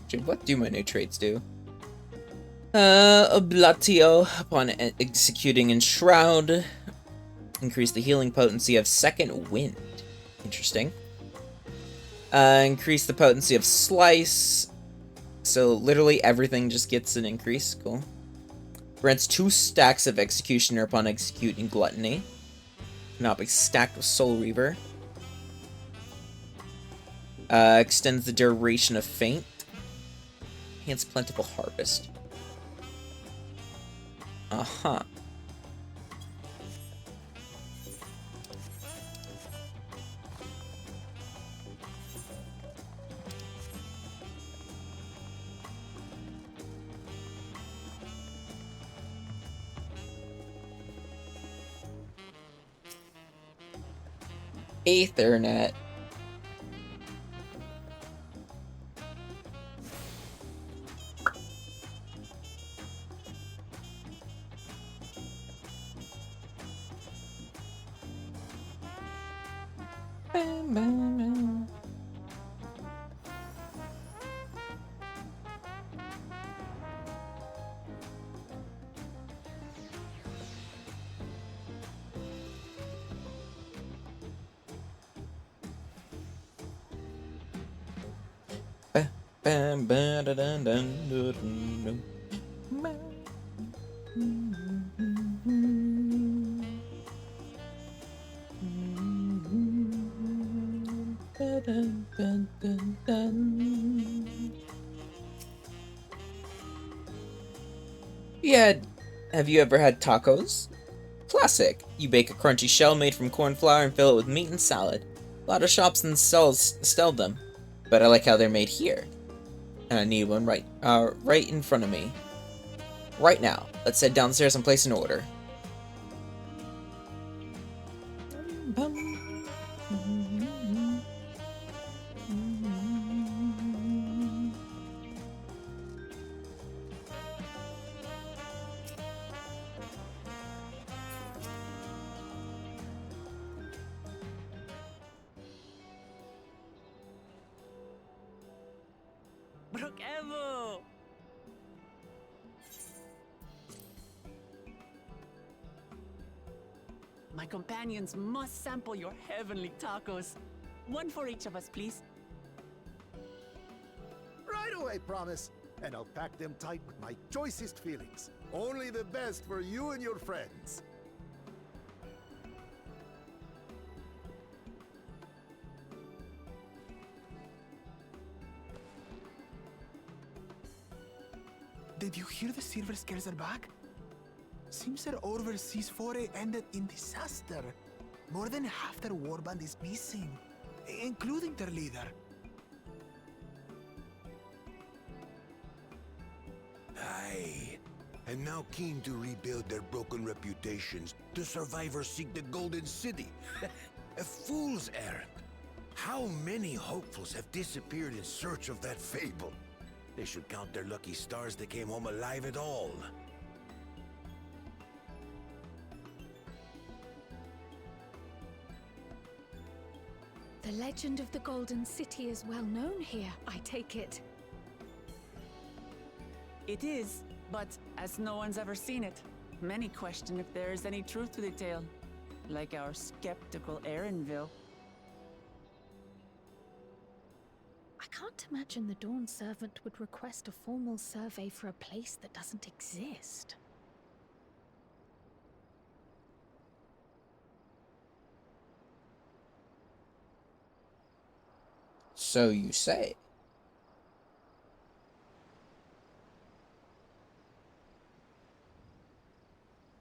Dude, what do my new traits do? Oblatio, upon executing Enshroud, increase the healing potency of Second Wind. Interesting. Increase the potency of Slice. So literally everything just gets an increase. Cool. Grants 2 stacks of Executioner upon executing Gluttony. Cannot be stacked with Soul Reaver. Extends the duration of Faint. Enhance Plentiful Harvest. Uh-huh. Ethernet. Bam, bam, bam. Bam, bam, da, dun, dun, dun, dun, dun. Dun, dun, dun, dun. Yeah, have you ever had tacos? Classic. You bake a crunchy shell made from corn flour and fill it with meat and salad. A lot of shops and stalls sell them, but I like how they're made here. And I need one right in front of me. Right now. Let's head downstairs and place an order. Brook Evo! My companions must sample your heavenly tacos. One for each of us, please. Right away, promise. And I'll pack them tight with my choicest feelings. Only the best for you and your friends. Did you hear the Silver Scares are back? Seems their overseas foray ended in disaster. More than half their warband is missing, including their leader. Aye. And now keen to rebuild their broken reputations, the survivors seek the Golden City. A fool's errand. How many hopefuls have disappeared in search of that fable? They should count their lucky stars they came home alive at all. The legend of the Golden City is well known here, I take it. It is, but as no one's ever seen it, many question if there is any truth to the tale. Like our skeptical Erinville. I can't imagine the Dawn Servant would request a formal survey for a place that doesn't exist. So you say.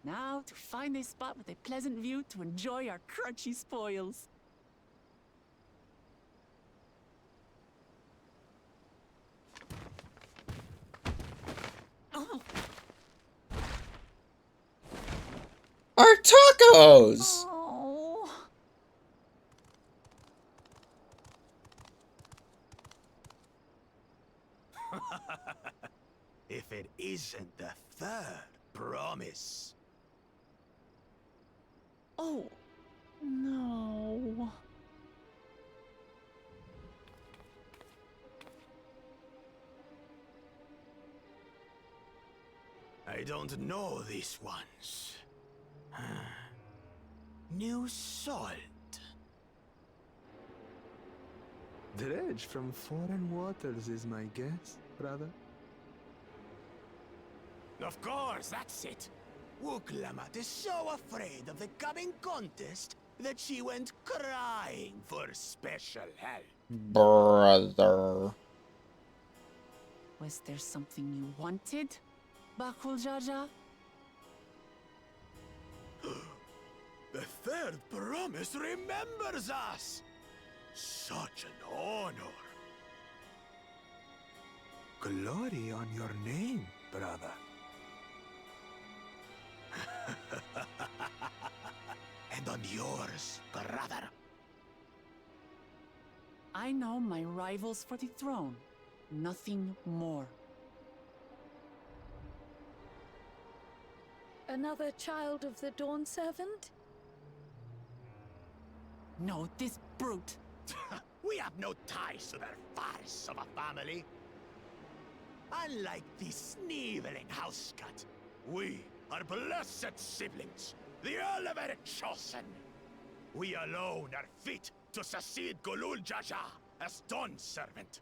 Now to find a spot with a pleasant view to enjoy our crunchy spoils. Oh. Our tacos! Oh. If it isn't the third promise. Oh. No. I don't know these ones. New salt. Dredge from foreign waters is my guess, brother. Of course, that's it. Wuklamat is so afraid of the coming contest that she went crying for special help. Brother. Was there something you wanted, Bakul Jaja? The third promise remembers us! Such an honor! Glory on your name, brother. And on yours, brother. I know my rivals for the throne. Nothing more. Another child of the Dawn Servant? No, this brute. We have no ties to their farce of a family. Unlike the sneevling housecut, we are blessed siblings, the elevated chosen. We alone are fit to succeed Golul Jaja as Dawn Servant.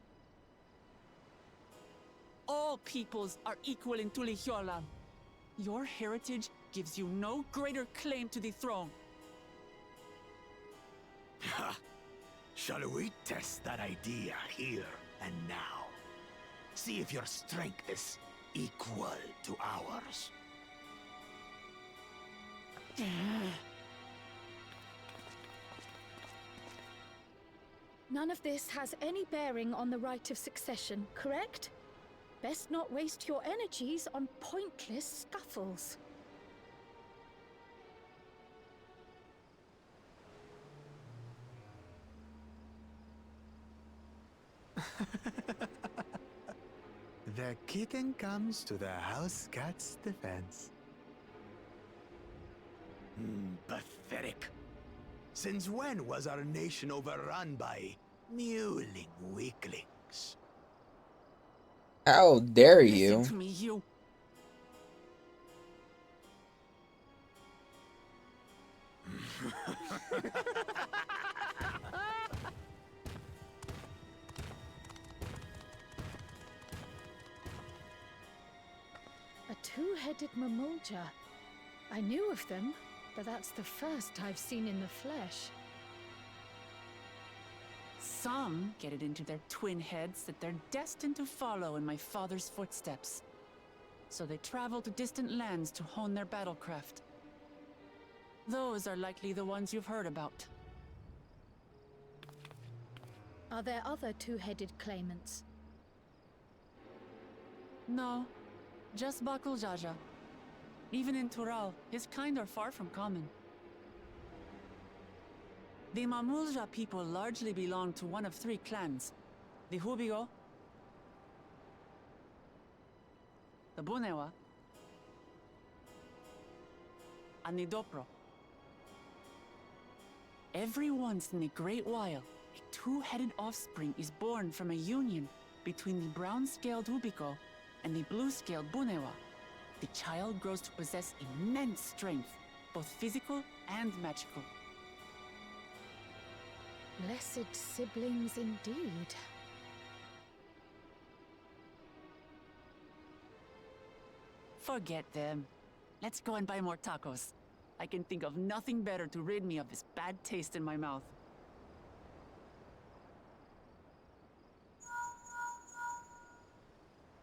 All peoples are equal in Tulihiolan. Your heritage gives you no greater claim to the throne. Ha! Shall we test that idea here and now? See if your strength is equal to ours. None of this has any bearing on the right of succession, correct? Best not waste your energies on pointless scuffles. The kitten comes to the house cat's defense. Pathetic. Since when was our nation overrun by mewling weaklings? How dare Listen you? to me, you. A two-headed mamulja. I knew of them, but that's the first I've seen in the flesh. Some get it into their twin heads that they're destined to follow in my father's footsteps. So they travel to distant lands to hone their battlecraft. Those are likely the ones you've heard about. Are there other two-headed claimants? No, just Bakul Jaja. Even in Tural, his kind are far from common. The Mamulja people largely belong to one of three clans. The Hubigo, the Bunewa, and the Dopro. Every once in a great while, a two-headed offspring is born from a union between the brown-scaled Hubigo and the blue-scaled Bunewa. The child grows to possess immense strength, both physical and magical. Blessed siblings indeed. Forget them. Let's go and buy more tacos. I can think of nothing better to rid me of this bad taste in my mouth.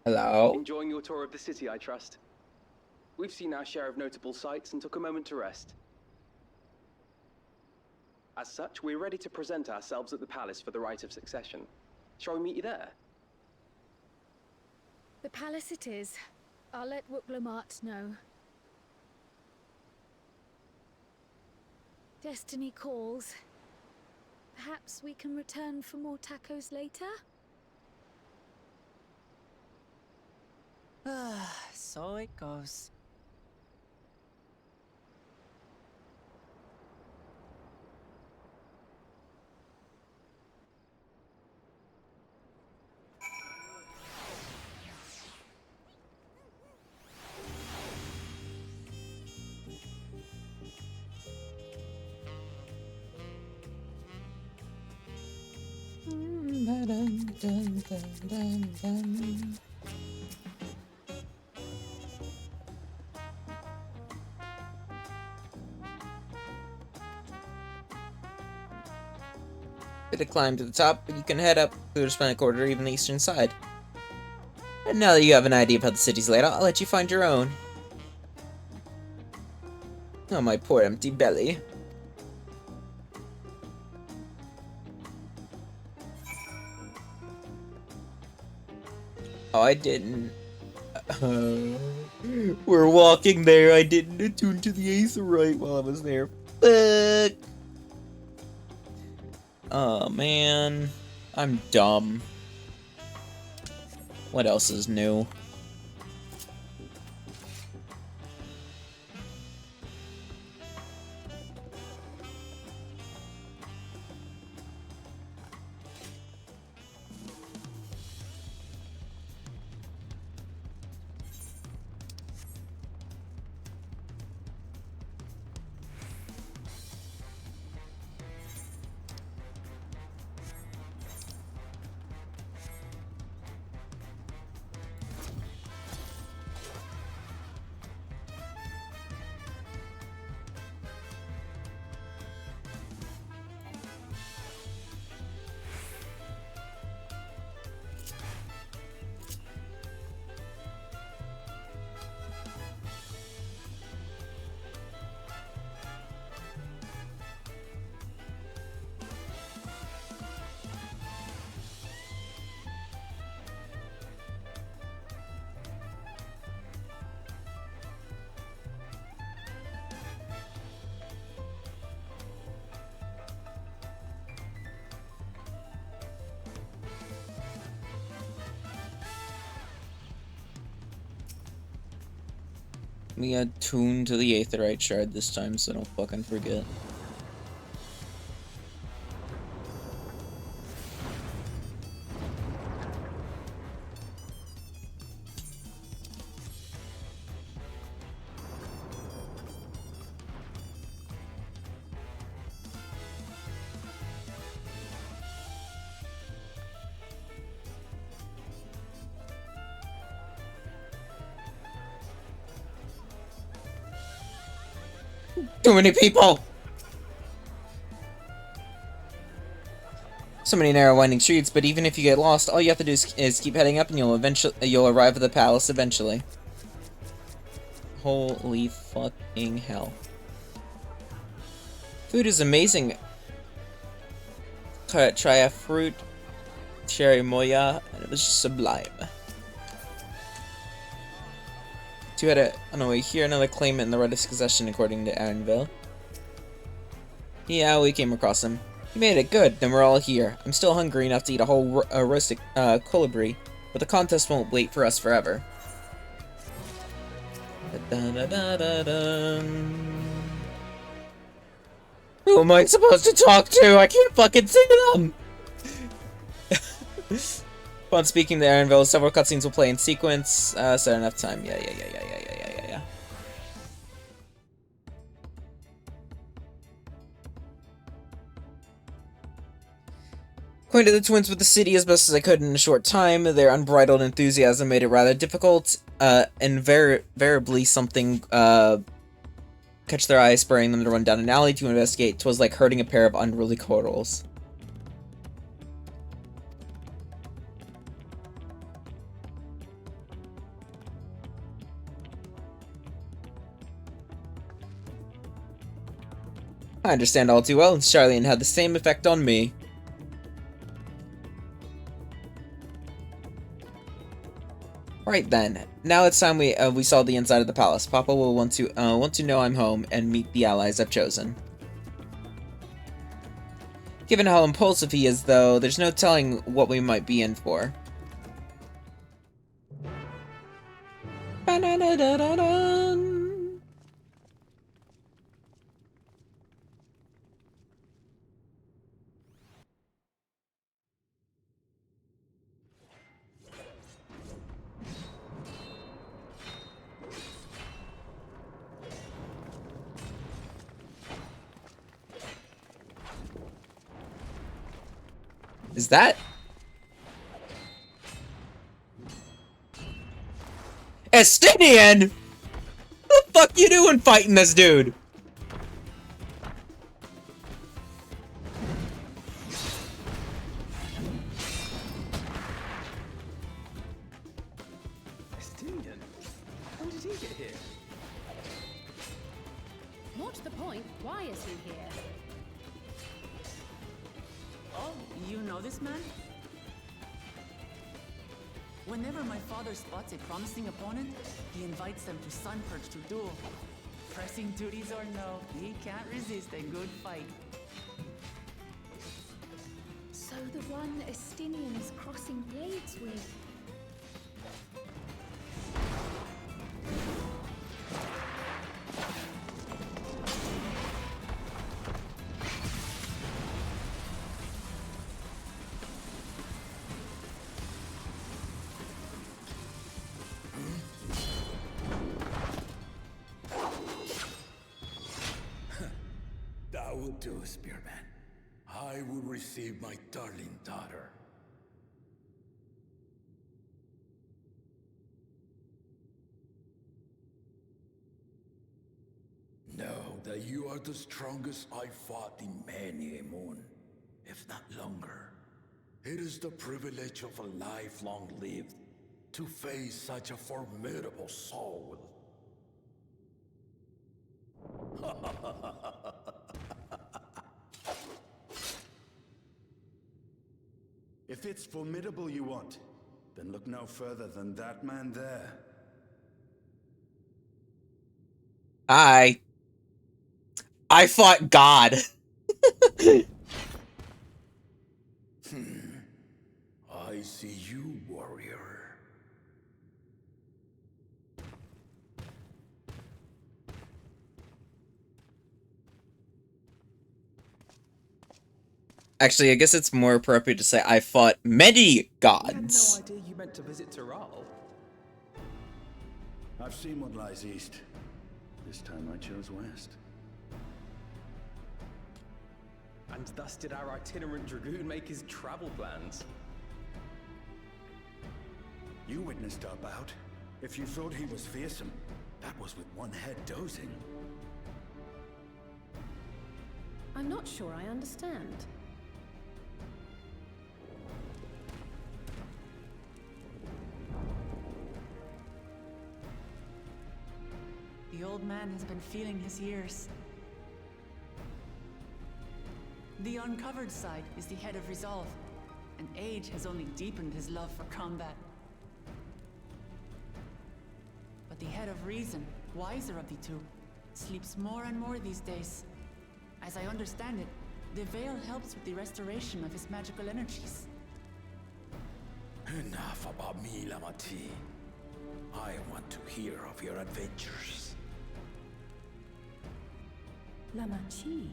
Hello? Enjoying your tour of the city, I trust. We've seen our share of notable sights and took a moment to rest. As such, we're ready to present ourselves at the palace for the rite of succession. Shall we meet you there? The palace it is. I'll let Wuklamart know. Destiny calls. Perhaps we can return for more tacos later? So it goes. Bit of climb to the top, but you can head up through the Spanish Quarter or even the eastern side. And now that you have an idea of how the city's laid out, I'll let you find your own. Oh, my poor empty belly. Oh, I didn't. We're walking there. I didn't attune to the Aetherite while I was there. Fuck. Oh, man. I'm dumb. What else is new? me attune to the Aetheryte Shard this time so I don't fucking forget. Too many people! So many narrow winding streets, but even if you get lost, all you have to do is keep heading up and you'll arrive at the palace eventually. Holy fucking hell. Food is amazing. Try a fruit, cherry moya, and it was just sublime. Two had on the way here, another claimant in the Redis possession according to Aaronville. Yeah, we came across him. He made it good, then we're all here. I'm still hungry enough to eat a whole roasted colibri, but the contest won't wait for us forever. Who am I supposed to talk to? I can't fucking see them! Upon speaking to Aaronville, several cutscenes will play in sequence. So enough time. Yeah. Acquainted the twins with the city as best as I could in a short time. Their unbridled enthusiasm made it rather difficult. Invariably something catch their eye, spurring them to run down an alley to investigate. 'Twas like herding a pair of unruly corals. I understand all too well, and Charlene had the same effect on me. Right then, now it's time we saw the inside of the palace. Papa will want to know I'm home and meet the allies I've chosen. Given how impulsive he is, though, there's no telling what we might be in for. Ba-da-da-da-da-dun. Is that Estinian? What the fuck you doing fighting this dude? Estinian? When did he get here? More to the point, why is he here? Oh, you know this man? Whenever my father spots a promising opponent, he invites them to Sunperch to duel. Pressing duties or no, he can't resist a good fight. So the one Estinian is crossing blades with. That will do, Spearman. I will receive my darling daughter. Know that you are the strongest I fought in many a moon, if not longer. It is the privilege of a life long lived to face such a formidable soul. If it's formidable you want, then look no further than that man there. I fought God. I see you, warrior. Actually, I guess it's more appropriate to say I fought many We had gods. no idea you meant to visit Tural. I've seen what lies east. This time I chose west. And thus did our itinerant dragoon make his travel plans. You witnessed our bout. If you thought he was fearsome, that was with one head dozing. I'm not sure I understand. The old man has been feeling his years. The uncovered side is the head of resolve, and age has only deepened his love for combat. But the head of reason, wiser of the two, sleeps more and more these days. As I understand it, the veil helps with the restoration of his magical energies. Enough about me, Lamati. I want to hear of your adventures. Lamachi.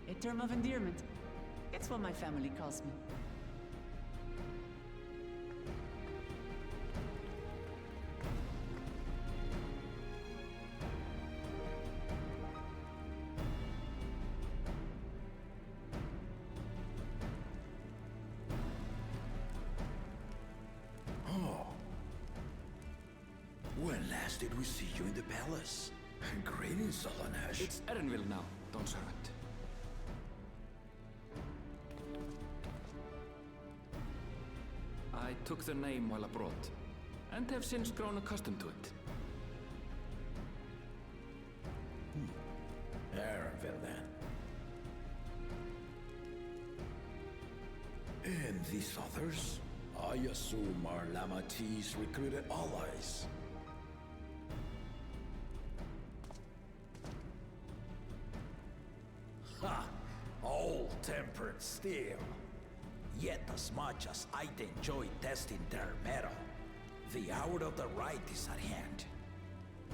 A term of endearment. It's what my family calls me. Oh. When last did we see you in the palace? Greetings, Solonash. It's Erenville now, Dawn Servant. I took the name while abroad, and have since grown accustomed to it. Erenville, then. And these others? I assume are Lamati's recruited allies. Ha! All-tempered steel. Yet as much as I'd enjoy testing their metal, the hour of the right is at hand.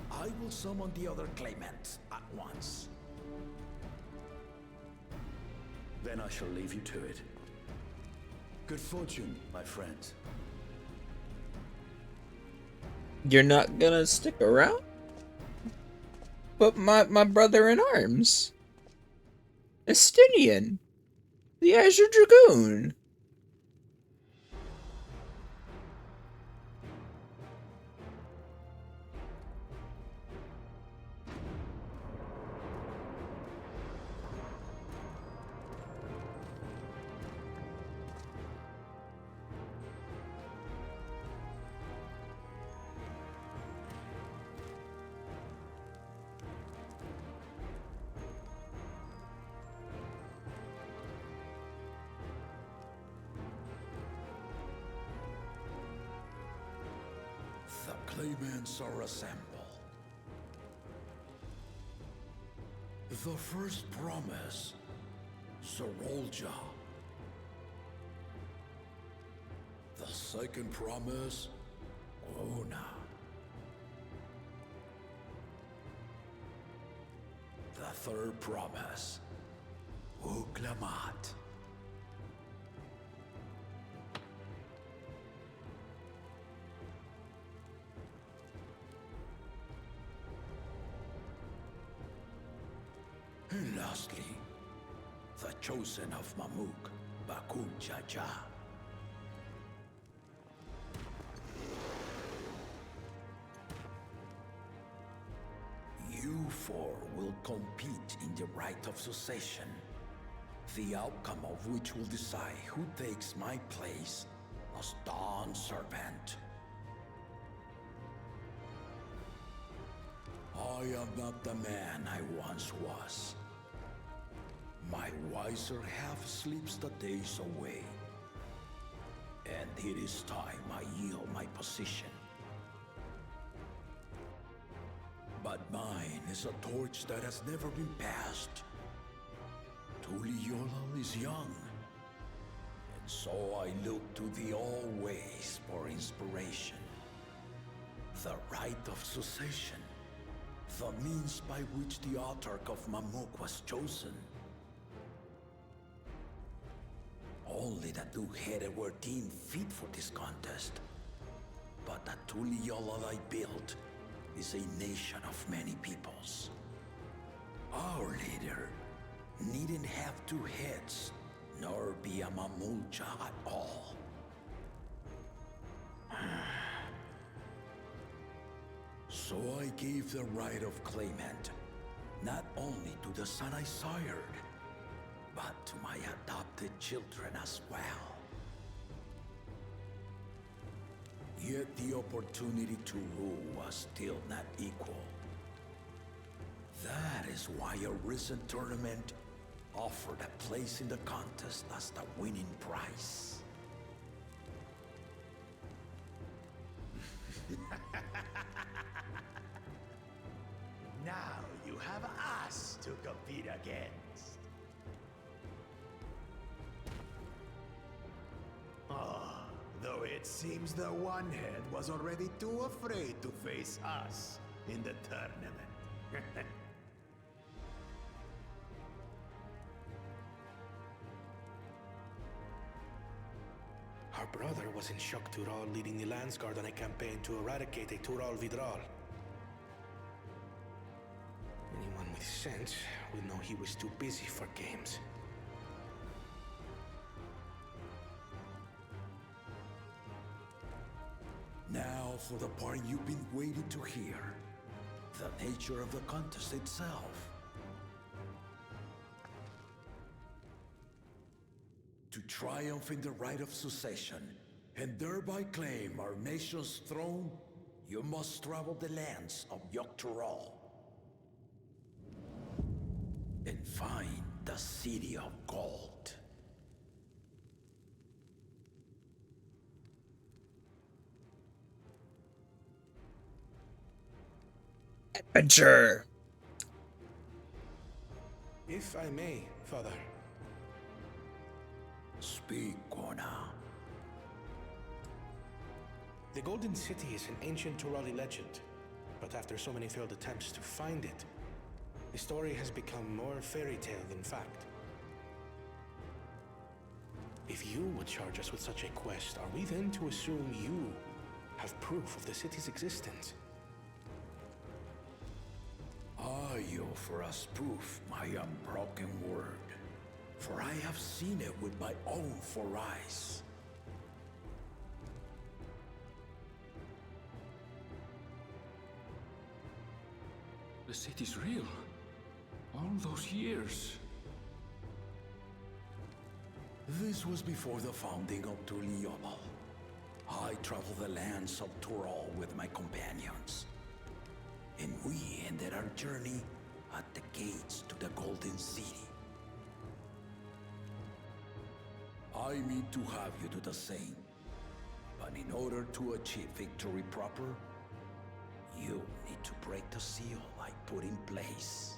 I will summon the other claimants at once. Then I shall leave you to it. Good fortune, my friends. You're not gonna stick around? But my brother in arms. Estinian. The Azure Dragoon. The claimants are assembled. The first promise, Zorolja. The second promise, Ona. The third promise, Uklamat. And lastly, the chosen of Mamuk, Bakun Jaja. You four will compete in the right of succession, the outcome of which will decide who takes my place as Dawn Servant. I am not the man I once was. My wiser half sleeps the days away. And it is time I yield my position. But mine is a torch that has never been passed. Tuliyola is young. And so I look to the always for inspiration. The right of succession. The means by which the autarch of Mamuk was chosen. only the two-headed were deemed fit for this contest, but the Tuliyola I built is a nation of many peoples. Our leader needn't have two heads, nor be a Mamulcha at all. So I gave the right of claimant, not only to the son I sired, but to my adopted children as well. Yet the opportunity to rule was still not equal. That is why a recent tournament offered a place in the contest as the winning prize. Now you have us to compete against. Though it seems the one head was already too afraid to face us in the tournament. Our brother was in Shock Tural leading the Landsguard on a campaign to eradicate a Tural Vidral. Anyone with sense would know he was too busy for games. Now for the part you've been waiting to hear. The nature of the contest itself. To triumph in the right of succession, and thereby claim our nation's throne, you must travel the lands of Yogg-Tural and find the City of Gold. Adventure! If I may, Father. Speak, Kona. The Golden City is an ancient Turali legend, but after so many failed attempts to find it, the story has become more fairy tale than fact. If you would charge us with such a quest, are we then to assume you have proof of the city's existence? I offer as proof my unbroken word, for I have seen it with my own 4 eyes. The city's real. All those years. This was before the founding of Tuliyola. I traveled the lands of Tural with my companions, and we ended our journey at the gates to the Golden City. I mean to have you do the same, but in order to achieve victory proper, you need to break the seal I put in place.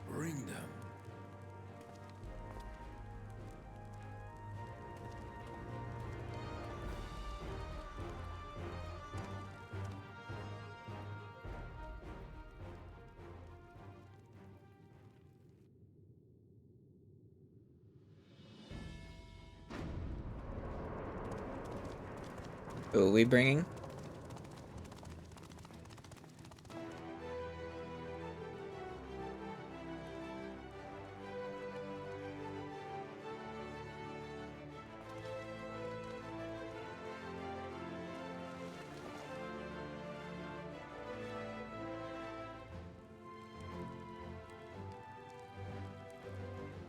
Bring them. Who are we bringing?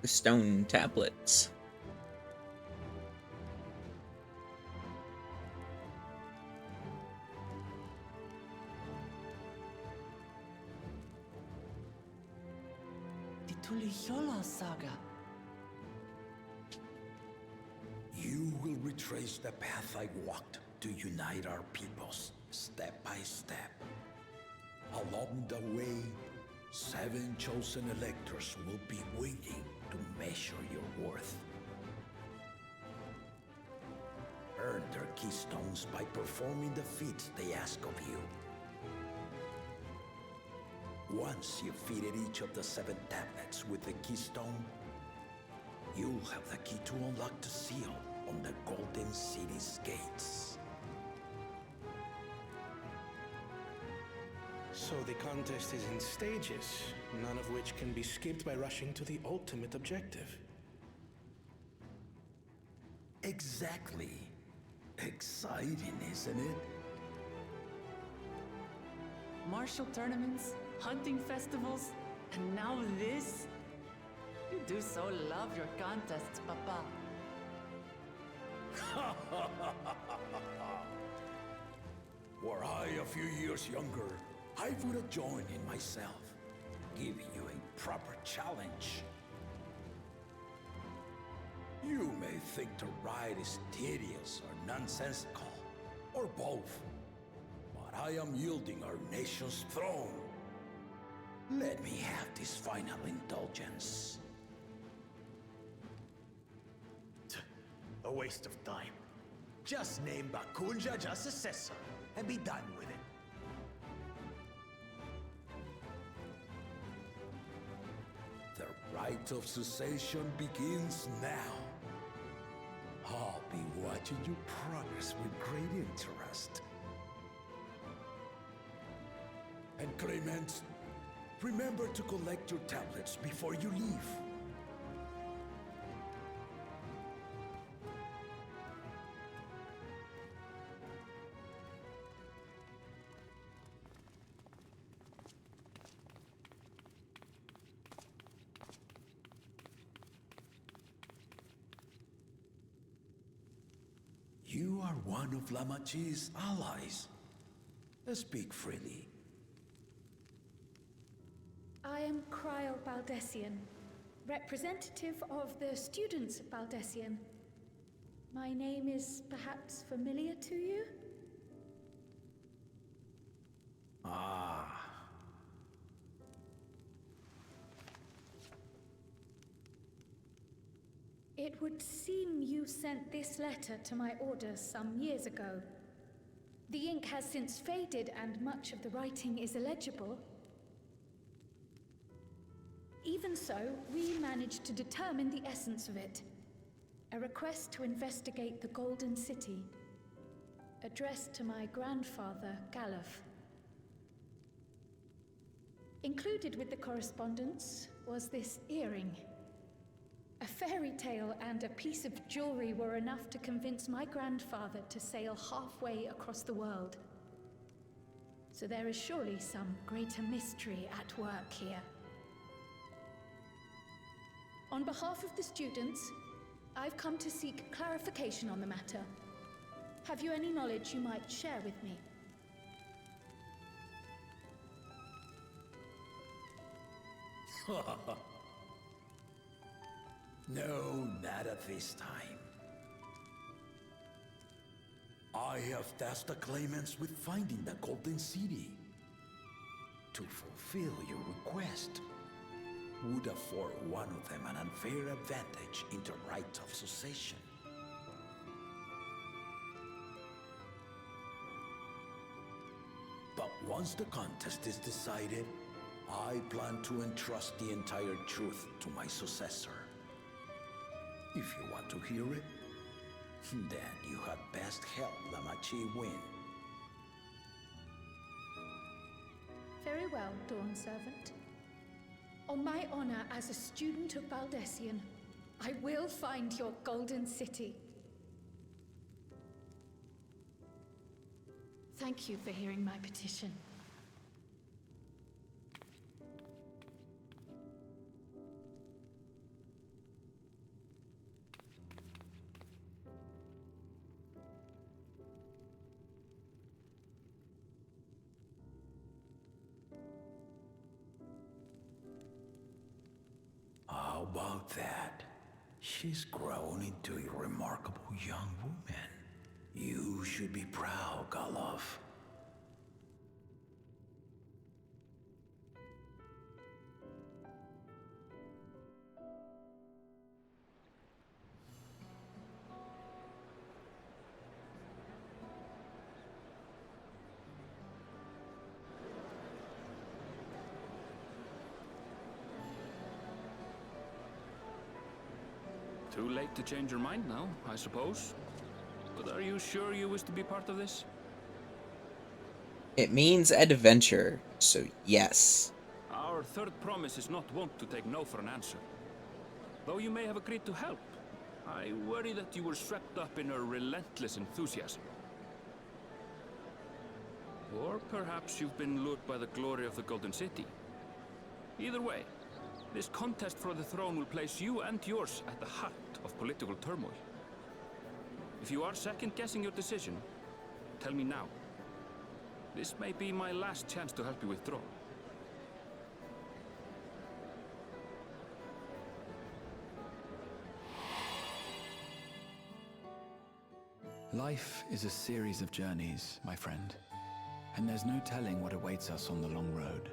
The stone tablets. The Tuliyola saga. You will retrace the path I walked to unite our peoples, step by step. Along the way, 7 chosen electors will be waiting to measure your worth. Earn their keystones by performing the feats they ask of you. Once you've fitted each of the 7 tablets with the keystone, you'll have the key to unlock the seal on the Golden City's gates. So the contest is in stages, none of which can be skipped by rushing to the ultimate objective. Exactly. Exciting, isn't it? Martial tournaments, hunting festivals, and now this? You do so love your contests, Papa. Were I a few years younger, I would have joined in myself, giving you a proper challenge. You may think the ride is tedious or nonsensical, or both, but I am yielding our nation's throne. Let me have this final indulgence. A waste of time. Just name Bakunja just successor and be done with it. The rite of cessation begins now. I'll be watching you progress with great interest. And Clemens, remember to collect your tablets before you leave. You are one of Lamachi's allies. Speak freely. I am Cryle Baldessian, representative of the students of Baldessian. My name is perhaps familiar to you? Ah. It would seem you sent this letter to my orders some years ago. The ink has since faded and much of the writing is illegible. Even so, we managed to determine the essence of it. A request to investigate the Golden City, addressed to my grandfather, Galuf. Included with the correspondence was this earring. A fairy tale and a piece of jewelry were enough to convince my grandfather to sail halfway across the world. So there is surely some greater mystery at work here. On behalf of the students, I've come to seek clarification on the matter. Have you any knowledge you might share with me? No, not at this time. I have tasked the claimants with finding the Golden City. To fulfill your request would afford one of them an unfair advantage in the right of succession. But once the contest is decided, I plan to entrust the entire truth to my successor. If you want to hear it, then you had best help Lamachi win. Very well, Dawn Servant. On my honor as a student of Baldessian, I will find your Golden City. Thank you for hearing my petition. How about that? She's grown into a remarkable young woman. You should be proud, Galuf. Too late to change your mind now, I suppose. But are you sure you wish to be part of this? It means adventure, so yes. Our third promise is not wont to take no for an answer. Though you may have agreed to help, I worry that you were swept up in her relentless enthusiasm. Or perhaps you've been lured by the glory of the Golden City. Either way, this contest for the throne will place you and yours at the heart of political turmoil. If you are second-guessing your decision, tell me now. This may be my last chance to help you withdraw. Life is a series of journeys, my friend, and there's no telling what awaits us on the long road.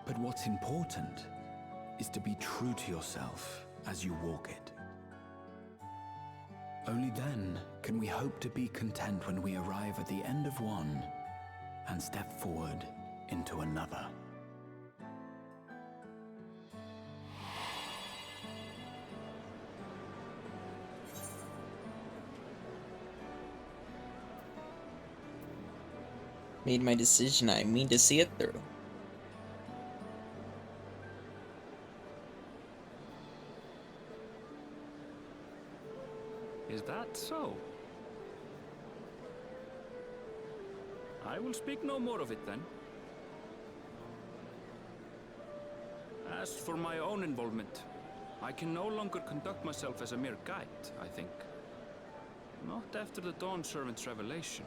But what's important is to be true to yourself as you walk it. Only then can we hope to be content when we arrive at the end of one and step forward into another. Made my decision, I mean to see it through. Is that so? I will speak no more of it then. As for my own involvement, I can no longer conduct myself as a mere guide, I think. Not after the Dawn Servant's revelation.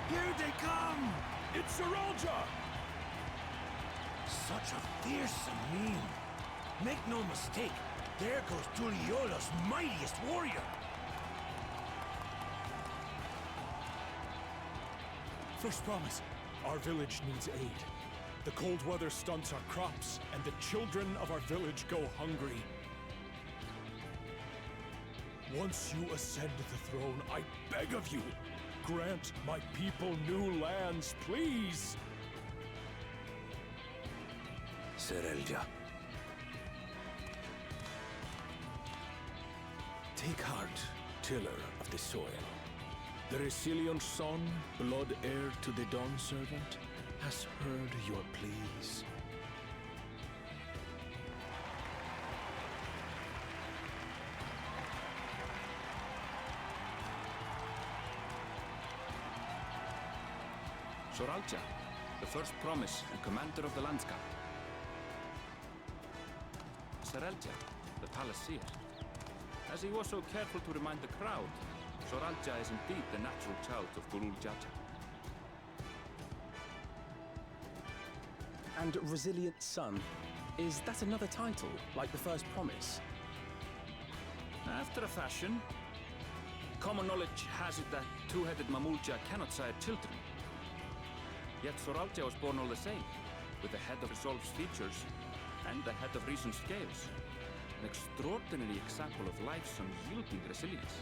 Here they come! It's Saralja! Such a fearsome mien. Make no mistake, there goes Tuliola's mightiest warrior. First promise, our village needs aid. The cold weather stunts our crops, and the children of our village go hungry. Once you ascend the throne, I beg of you, grant my people new lands, please! Saralja. Take heart, tiller of the soil. The Resilion's son, blood heir to the Dawn Servant, has heard your pleas. Saralja, the first promise and commander of the landscape. Saralja, the palaceer. As he was so careful to remind the crowd, Saralja is indeed the natural child of Gurul Jaja. And Resilient Son, is that another title, like the first promise? After a fashion, common knowledge has it that two-headed Mamulja cannot sire children. Yet Saralja was born all the same, with the head of Resolve's features and the head of Reason's scales. An extraordinary example of life's unyielding resilience.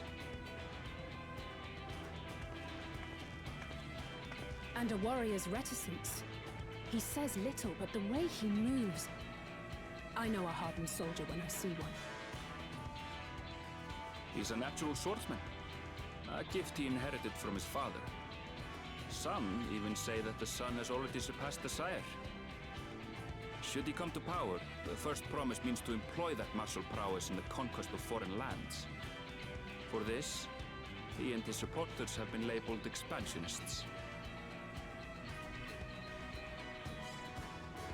And a warrior's reticence. He says little, but the way he moves... I know a hardened soldier when I see one. He's a natural swordsman, a gift he inherited from his father. Some even say that the son has already surpassed the sire. Should he come to power, the first promise means to employ that martial prowess in the conquest of foreign lands. For this, he and his supporters have been labeled expansionists.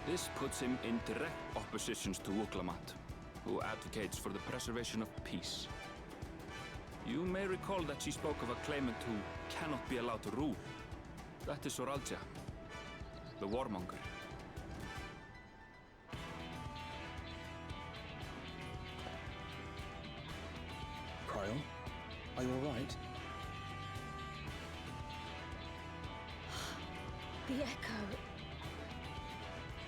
This puts him in direct opposition to Uklamat, who advocates for the preservation of peace. You may recall that she spoke of a claimant who cannot be allowed to rule. That is Saralja, the warmonger. Cryle, are you alright? The echo.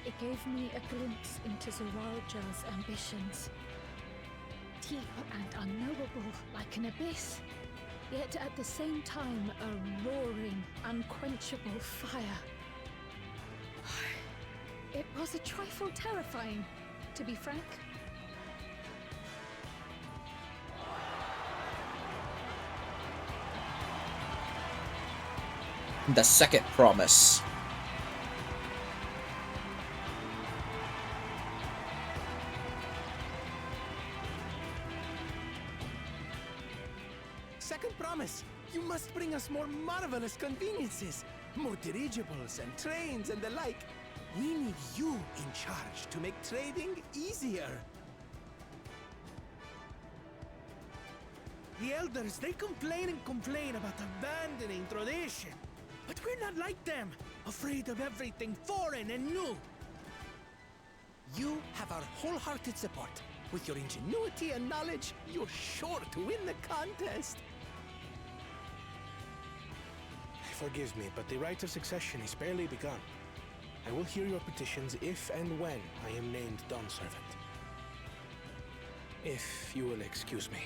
It gave me a glimpse into Zaralja's ambitions. deep and unknowable, like an abyss. Yet at the same time, a roaring, unquenchable fire. It was a trifle terrifying, to be frank. The second promise. Second promise, you must bring us more marvelous conveniences, more dirigibles and trains and the like. We need you in charge to make trading easier. The elders, they complain and complain about abandoning tradition. But we're not like them, afraid of everything foreign and new. You have our wholehearted support. With your ingenuity and knowledge, you're sure to win the contest. Forgive me, but the rite of succession is barely begun. I will hear your petitions if and when I am named Dawn Servant. If you will excuse me.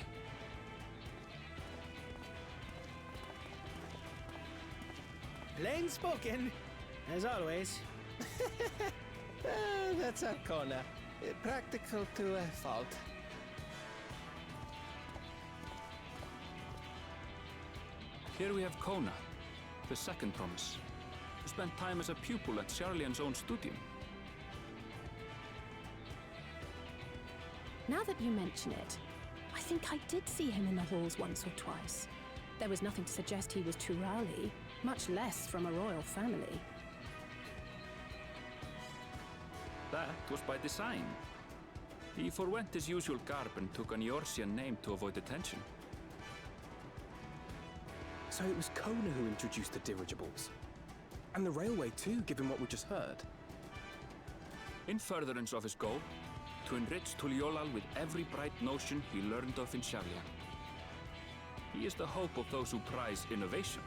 Plain spoken, as always. That's Arcona. Practical to a fault. Here we have Kona, the second promise, who spent time as a pupil at Charlian's own studio. Now that you mention it, I think I did see him in the halls once or twice. There was nothing to suggest he was Turali, much less from a royal family. That was by design. He forwent his usual garb and took an Eorzean name to avoid attention. So it was Kona who introduced the dirigibles. And the railway too, given what we just heard. In furtherance of his goal, to enrich Tuliolal with every bright notion he learned of in Charlian. He is the hope of those who prize innovation.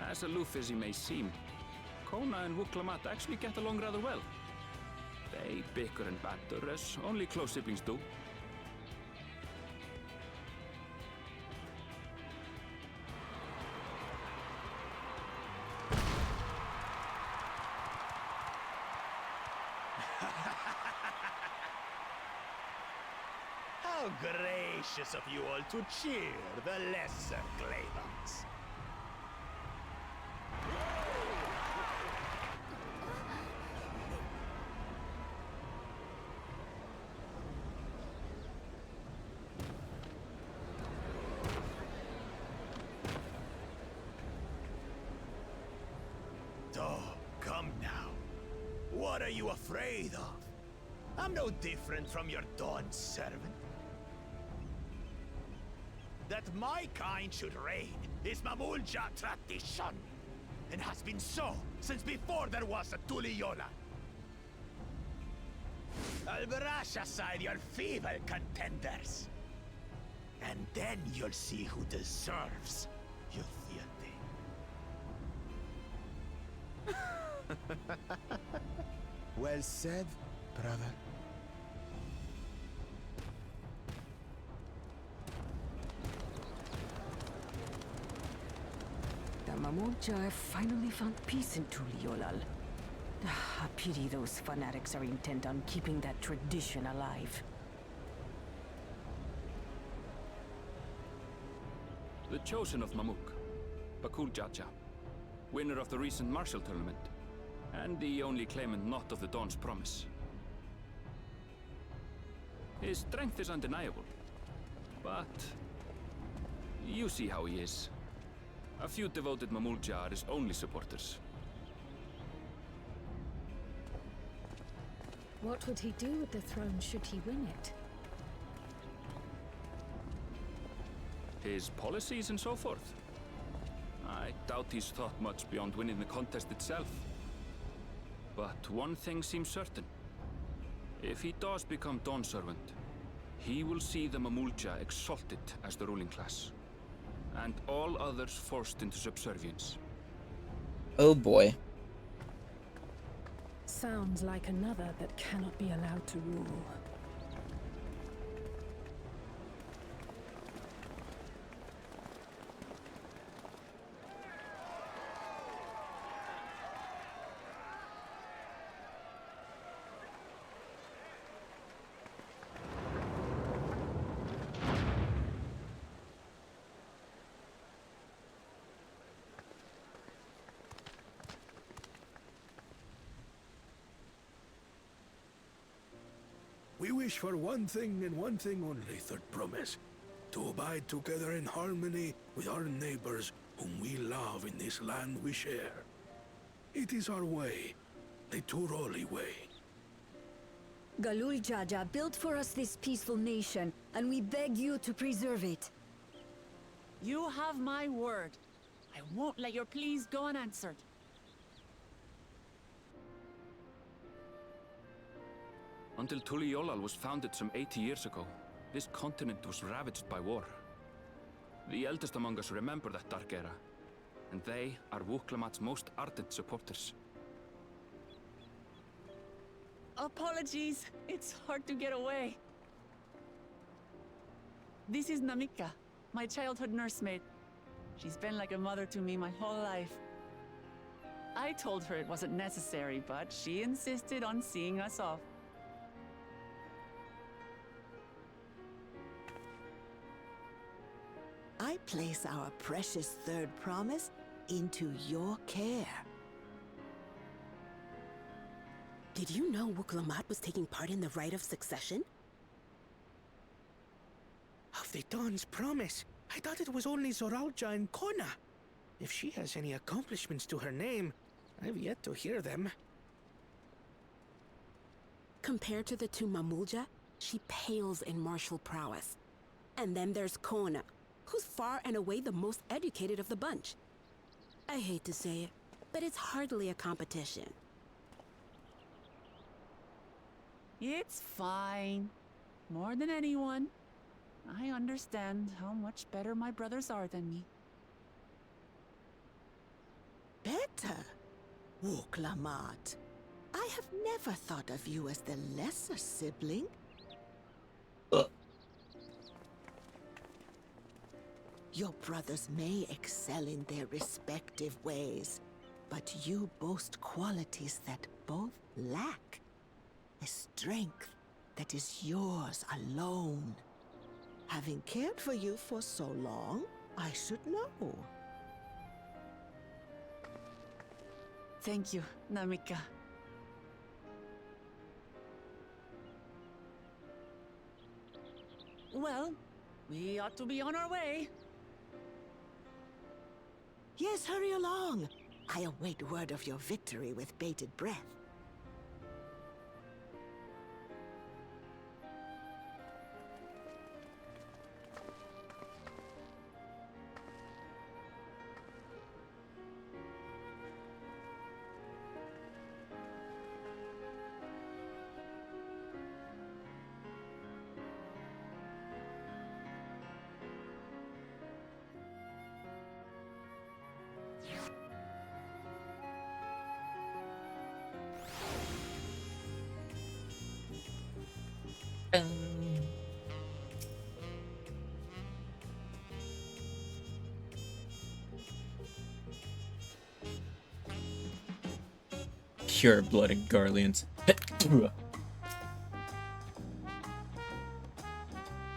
As aloof as he may seem, Kona and Wuklamat actually get along rather well. They bicker and banter as only close siblings do. How gracious of you all to cheer the lesser Claymans. Oh, come now. What are you afraid of? I'm no different from your Dawn servant. That my kind should reign is Mamulja tradition, and has been so since before there was a Tuliola. I'll brush aside your feeble contenders, and then you'll see who deserves your fealty. Well said, brother. The Mamulja have finally found peace in Tuliolal. A pity those fanatics are intent on keeping that tradition alive. The chosen of Mamuk, Bakul Jaja, winner of the recent martial tournament, and the only claimant not of the Dawn's promise. His strength is undeniable, but you see how he is. A few devoted Mamulja are his only supporters. What would he do with the throne should he win it? His policies and so forth. I doubt he's thought much beyond winning the contest itself. But one thing seems certain. If he does become Dawn Servant, he will see the Mamulja exalted as the ruling class, and all others forced into subservience. Oh boy. Sounds like another that cannot be allowed to rule. wish for one thing and one thing only, Third Promise. To abide together in harmony with our neighbors whom we love in this land we share. It is our way, the Turoli way. Galul Jaja built for us this peaceful nation, and we beg you to preserve it. You have my word. I won't let your pleas go unanswered. Until Tuliolal was founded some 80 years ago, this continent was ravaged by war. The eldest among us remember that dark era, and they are Wuklamat's most ardent supporters. Apologies, it's hard to get away. This is Namika, my childhood nursemaid. She's been like a mother to me my whole life. I told her it wasn't necessary, but she insisted on seeing us off. I place our precious Third Promise into your care. Did you know Wuklamat was taking part in the rite of succession? Of the Dawn's Promise? I thought it was only Zoralja and Kona. If she has any accomplishments to her name, I've yet to hear them. Compared to the two Mamulja, she pales in martial prowess. And then there's Kona, who's far and away the most educated of the bunch. I hate to say it, but it's hardly a competition. It's fine. More than anyone, I understand how much better my brothers are than me. Better? Wuklamat. I have never thought of you as the lesser sibling. Your brothers may excel in their respective ways, but you boast qualities that both lack. A strength that is yours alone. Having cared for you for so long, I should know. Thank you, Namika. Well, we ought to be on our way. Yes, hurry along. I await word of your victory with bated breath. Pure-blooded Garleans.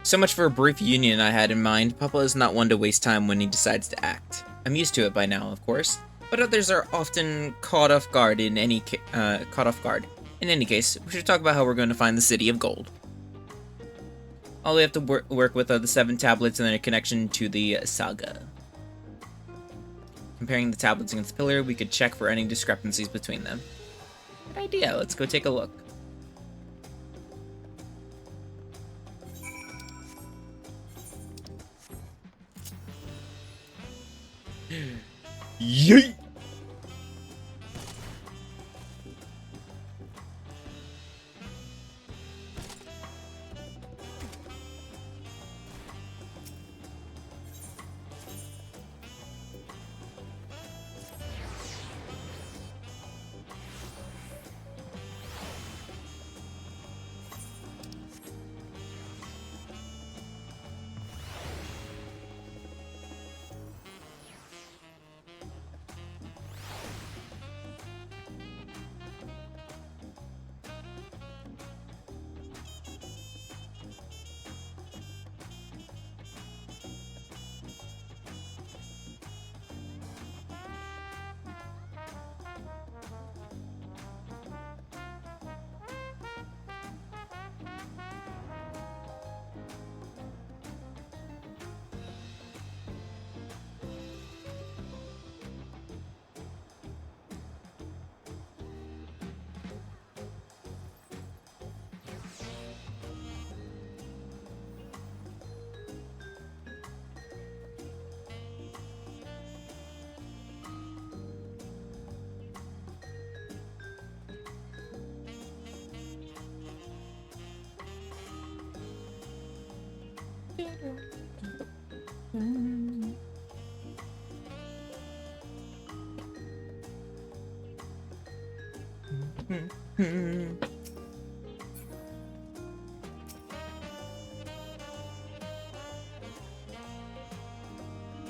So much for a brief union I had in mind. Papa is not one to waste time when he decides to act. I'm used to it by now, of course, but others are often caught off guard. In any case, we should talk about how we're going to find the City of Gold. All we have to work with are the 7 tablets and their connection to the saga. Comparing the tablets against the pillar, we could check for any discrepancies between them. Good idea, let's go take a look. Yeet!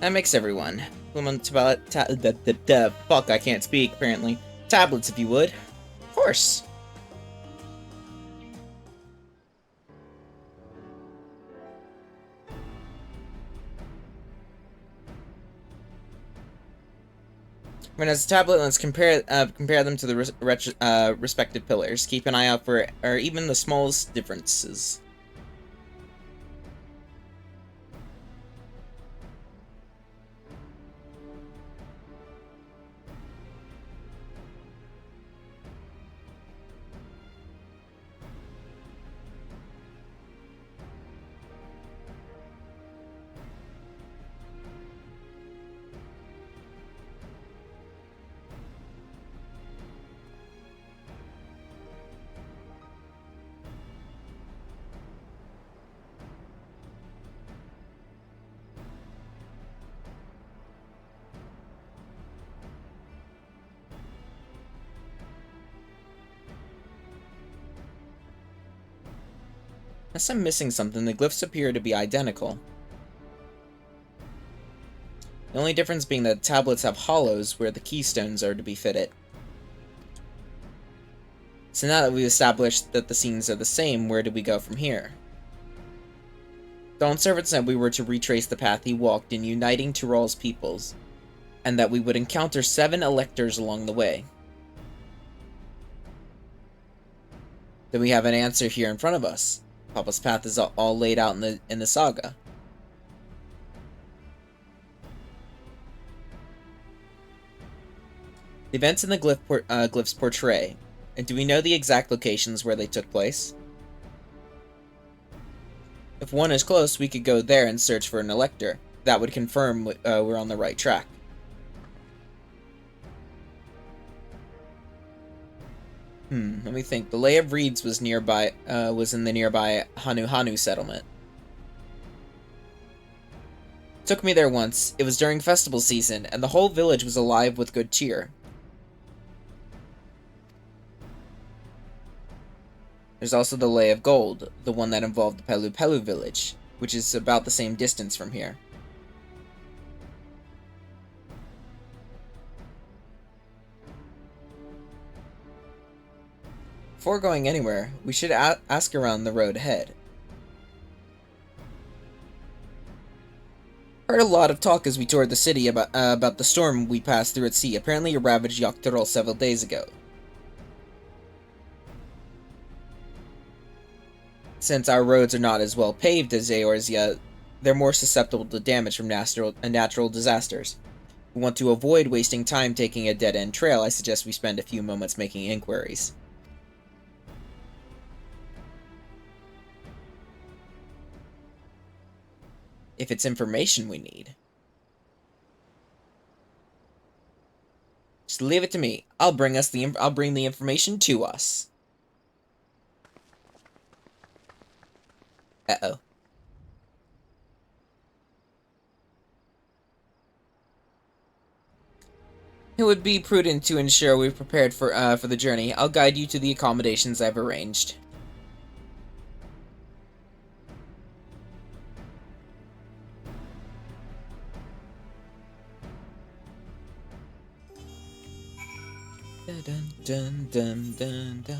That makes everyone. Fuck, I can't speak, apparently. Tablets, if you would. Of course. When as a tablet, let's compare them to the respective pillars. Keep an eye out for or even the smallest differences. Unless I'm missing something, the glyphs appear to be identical. The only difference being that tablets have hollows where the keystones are to be fitted. So now that we've established that the scenes are the same, where do we go from here? Dawn Servant said we were to retrace the path he walked in uniting Tyrol's peoples, and that we would encounter 7 electors along the way. Then we have an answer here in front of us. Papa's path is all laid out in the saga. The events in the glyphs portray. And do we know the exact locations where they took place? If one is close, we could go there and search for an elector. That would confirm we're on the right track. Let me think. The Lay of Reeds was nearby. Was in the nearby Hanu settlement. Took me there once. It was during festival season, and the whole village was alive with good cheer. There's also the Lay of Gold, the one that involved the Pelu village, which is about the same distance from here. Before going anywhere, we should ask around the road ahead. Heard a lot of talk as we toured the city about the storm we passed through at sea. Apparently it ravaged Yoctorol several days ago. Since our roads are not as well paved as Eorzea, they're more susceptible to damage from natural disasters. If we want to avoid wasting time taking a dead-end trail, I suggest we spend a few moments making inquiries. If it's information we need. Just leave it to me. I'll bring the information to us. Uh-oh. It would be prudent to ensure we're prepared for the journey. I'll guide you to the accommodations I've arranged. Dun dun dun dun dun.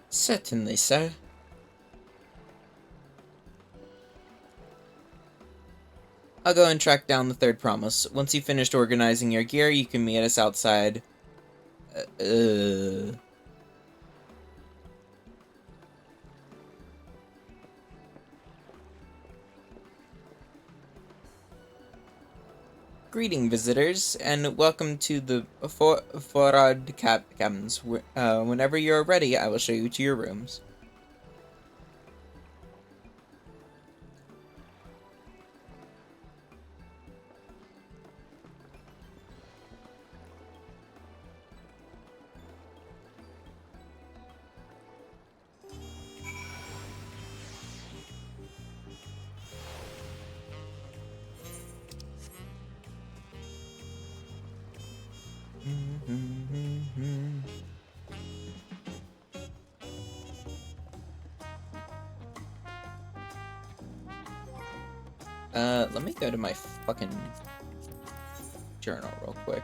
Certainly, sir. I'll go and track down the third promise. Once you've finished organizing your gear, you can meet us outside. Greeting, visitors, and welcome to the Forad Cabins. Whenever you're ready, I will show you to your rooms. Let me go to my fucking journal real quick.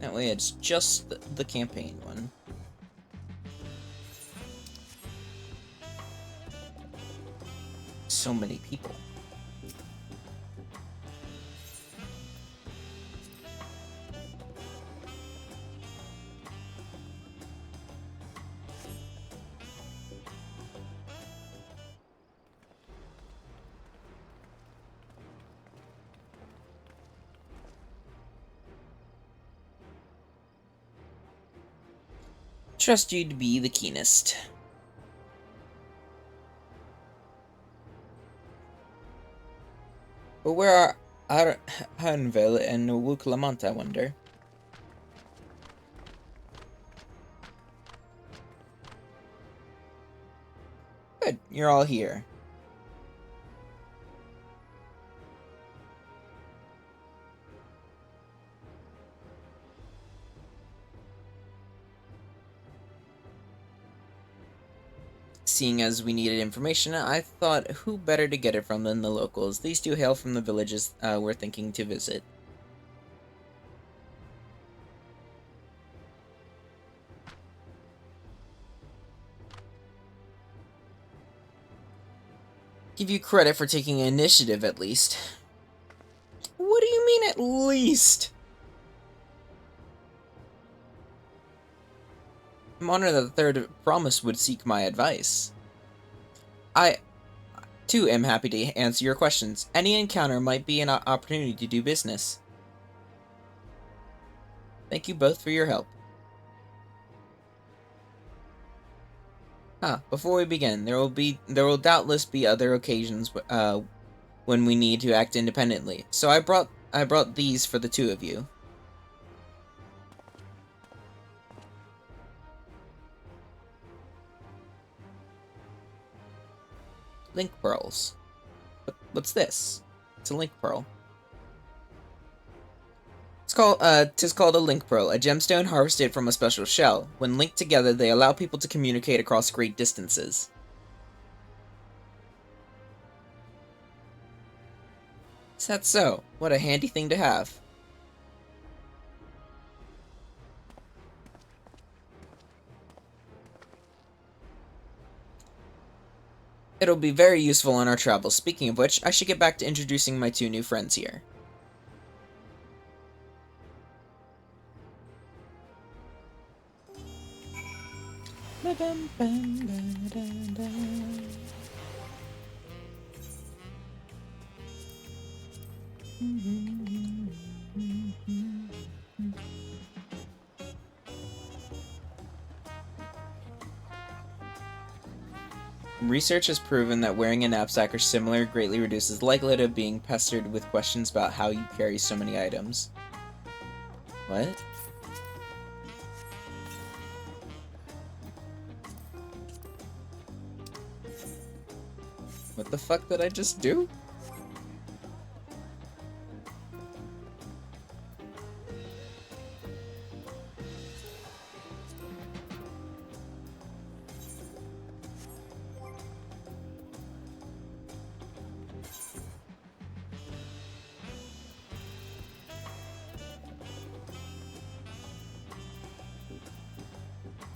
That way it's just the campaign one. So many people. Trust you to be the keenest. But where are Hanville and Wuklamont, I wonder? Good, you're all here. Seeing as we needed information, I thought who better to get it from than the locals. These two hail from the villages we're thinking to visit. Give you credit for taking initiative, at least. What do you mean, at least? I'm honored that the Third Promise would seek my advice. I, too, am happy to answer your questions. Any encounter might be an opportunity to do business. Thank you both for your help. Before we begin, there will doubtless be other occasions when we need to act independently. So I brought these for the two of you. Link pearls. What's this? It's a link pearl. Tis called a link pearl, a gemstone harvested from a special shell. When linked together, they allow people to communicate across great distances. Is that so? What a handy thing to have. It'll be very useful on our travels. Speaking of which, I should get back to introducing my two new friends here. Research has proven that wearing a knapsack or similar greatly reduces the likelihood of being pestered with questions about how you carry so many items. What? What the fuck did I just do?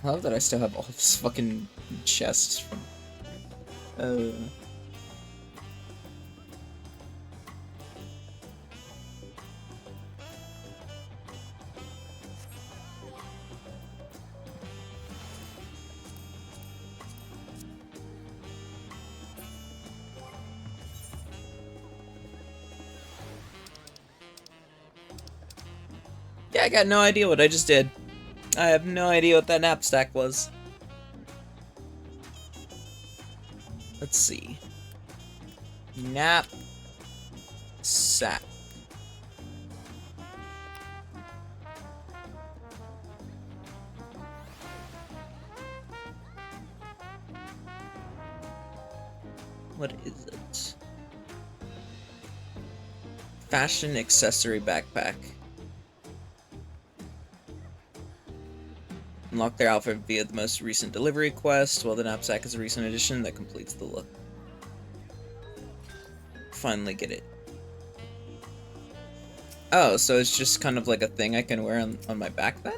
I love that I still have all this fucking chests from... Yeah, I got no idea what I just did. I have no idea what that knapsack was. Let's see. Knapsack. What is it? Fashion accessory backpack. Unlock their outfit via the most recent delivery quest, while the knapsack is a recent addition that completes the look. Finally get it. Oh, so it's just kind of like a thing I can wear on my back then?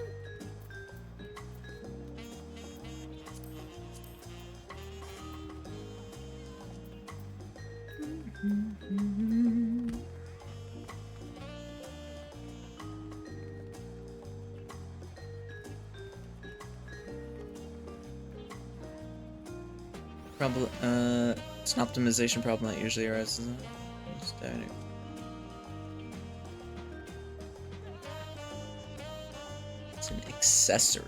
Problem, it's an optimization problem that usually arises. It's an accessory.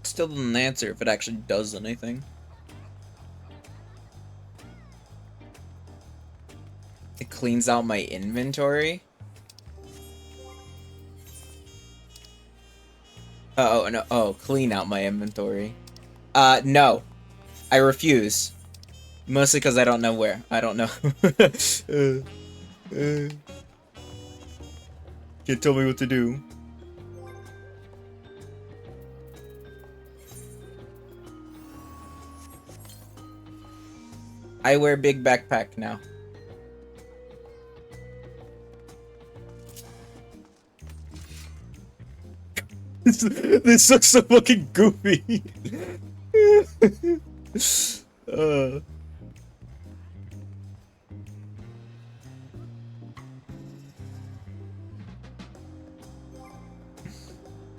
Still doesn't answer if it actually does anything. It cleans out my inventory. Oh no! Oh, clean out my inventory. No, I refuse. Mostly because I don't know where. I don't know. Can't tell me what to do. I wear big backpack now. This looks so fucking goofy.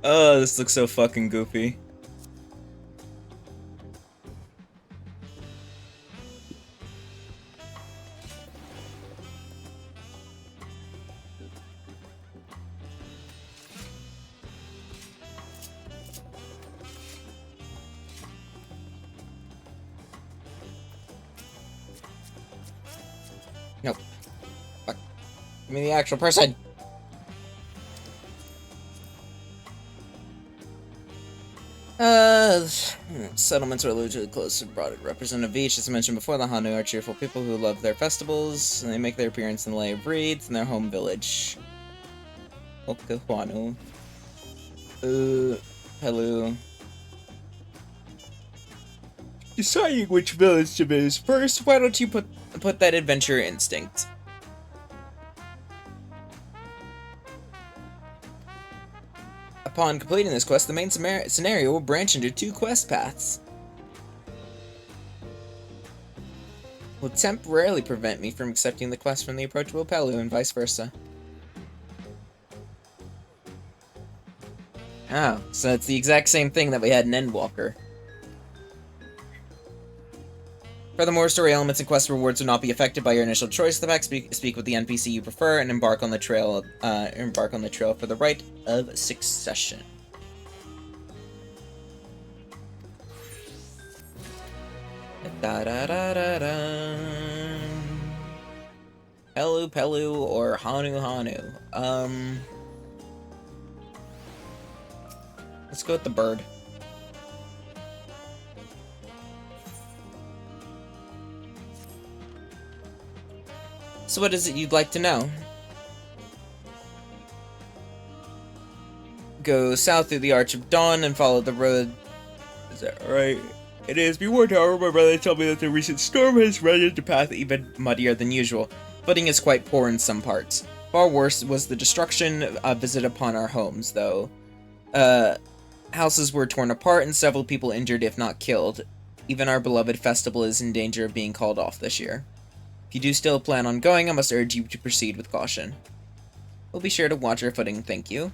Oh, this looks so fucking goofy. Nope. Fuck. Give me the actual person. Settlements are loosely close to broad representative of each. As I mentioned before, the Hanu are cheerful people who love their festivals, and they make their appearance in the Lay of Reeds in their home village. Okahuanu. Pelu. Deciding which village to visit first, why don't you put that adventure instinct? Upon completing this quest, the main scenario will branch into 2 quest paths. Will temporarily prevent me from accepting the quest from the approachable Pelu and vice versa. Oh, so it's the exact same thing that we had in Endwalker. Furthermore, story elements and quest rewards will not be affected by your initial choice of the pack. Speak with the NPC you prefer and embark on the trail for the rite of succession. Pelu or Hanu. Let's go with the bird. So what is it you'd like to know? Go south through the Arch of Dawn and follow the road. Is that right? It is. Be warned, however, my brother told me that the recent storm has rendered the path even muddier than usual. Footing is quite poor in some parts. Far worse was the destruction visited upon our homes, though. Houses were torn apart and several people injured, if not killed. Even our beloved festival is in danger of being called off this year. If you do still plan on going, I must urge you to proceed with caution. We'll be sure to watch our footing, thank you.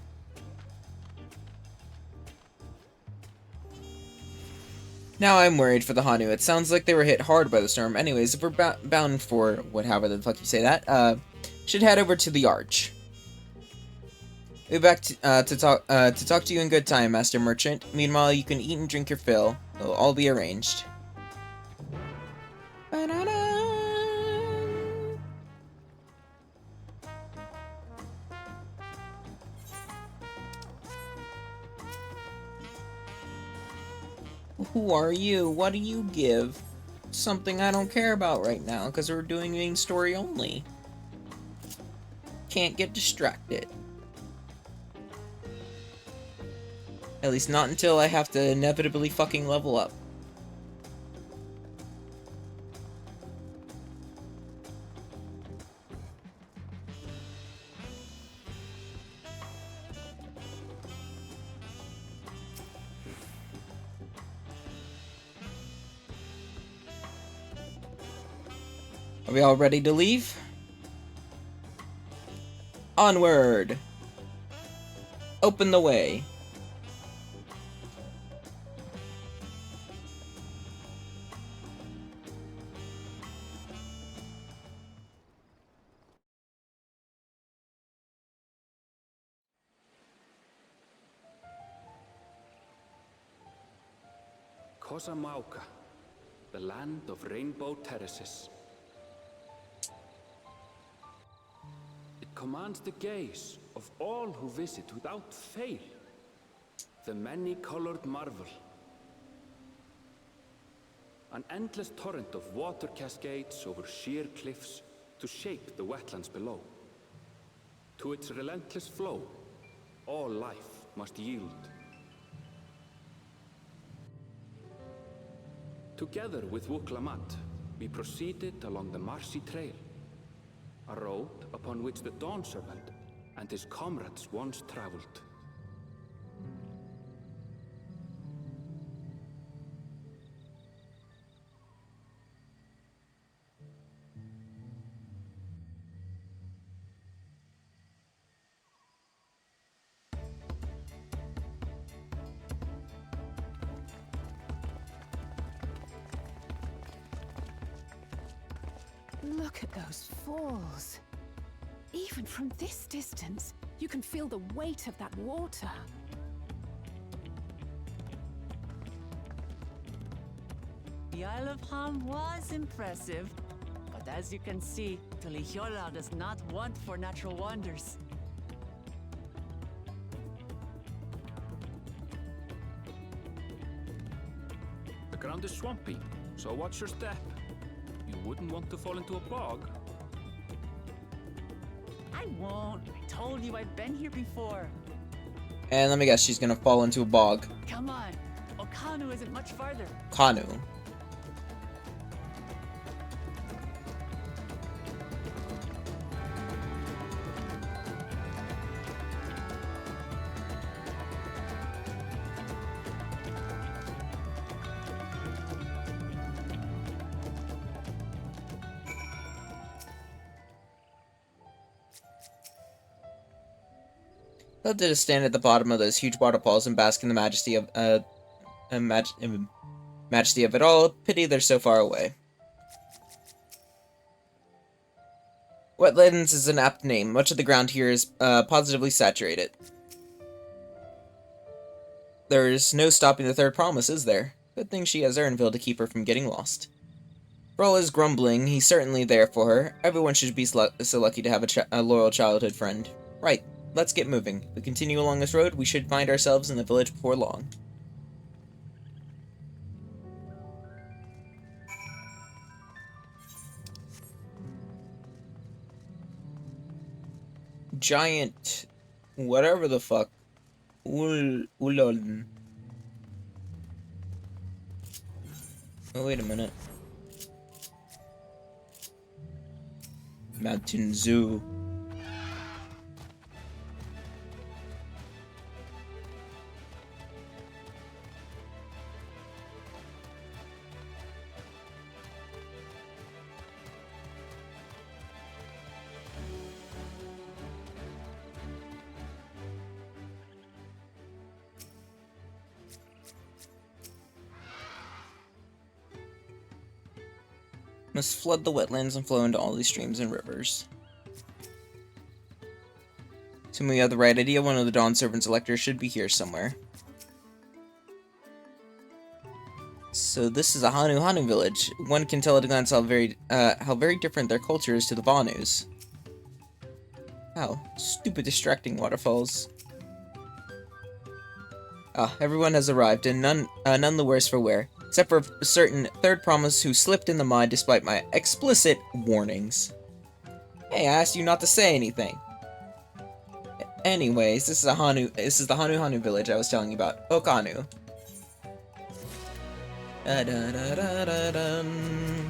Now I'm worried for the Hanu. It sounds like they were hit hard by the storm. Anyways, if we're bound for whatever the fuck you say that, should head over to the Arch. We'll be back to talk to you in good time, Master Merchant. Meanwhile, you can eat and drink your fill. It'll all be arranged. Who are you? What do you give? Something I don't care about right now, because we're doing main story only. Can't get distracted. At least not until I have to inevitably fucking level up. Are we all ready to leave? Onward! Open the way. Kosamauka, the land of rainbow terraces. It commands the gaze of all who visit without fail. The many-colored marvel. An endless torrent of water cascades over sheer cliffs to shape the wetlands below. To its relentless flow, all life must yield. Together with Wuklamat, we proceeded along the Marcy Trail, a road upon which the Dawn Servant and his comrades once traveled. Look at those falls. Even from this distance, you can feel the weight of that water. The Isle of Ham was impressive, but as you can see, Tulihiola does not want for natural wonders. The ground is swampy, so watch your step. You wouldn't want to fall into a bog. I won't. I told you I've been here before. And let me guess, she's gonna fall into a bog. Come on. Okanu isn't much farther. Kanu. Love to just stand at the bottom of those huge waterfalls and bask in the majesty of majesty of it all. Pity they're so far away. Wetlands is an apt name. Much of the ground here is positively saturated. There's no stopping the third promise, is there? Good thing she has Ernville to keep her from getting lost. For all his grumbling, he's certainly there for her. Everyone should be so lucky to have a loyal childhood friend. Right. Let's get moving. If we continue along this road, we should find ourselves in the village before long. giant whatever the fuck. Ulon. Oh, wait a minute. Mountain Zoo. Must flood the wetlands and flow into all these streams and rivers. So we have the right idea. One of the Dawn Servant's electors should be here somewhere. So this is a Hanu village. One can tell at a glance how very different their culture is to the Vanus. Wow, stupid distracting waterfalls. Ah, everyone has arrived, and none the worse for wear. Except for a certain third promise who slipped in the mud despite my explicit warnings. Hey, I asked you not to say anything. Anyways, this is the Hanu village I was telling you about. Okanu. Da da da da da dum.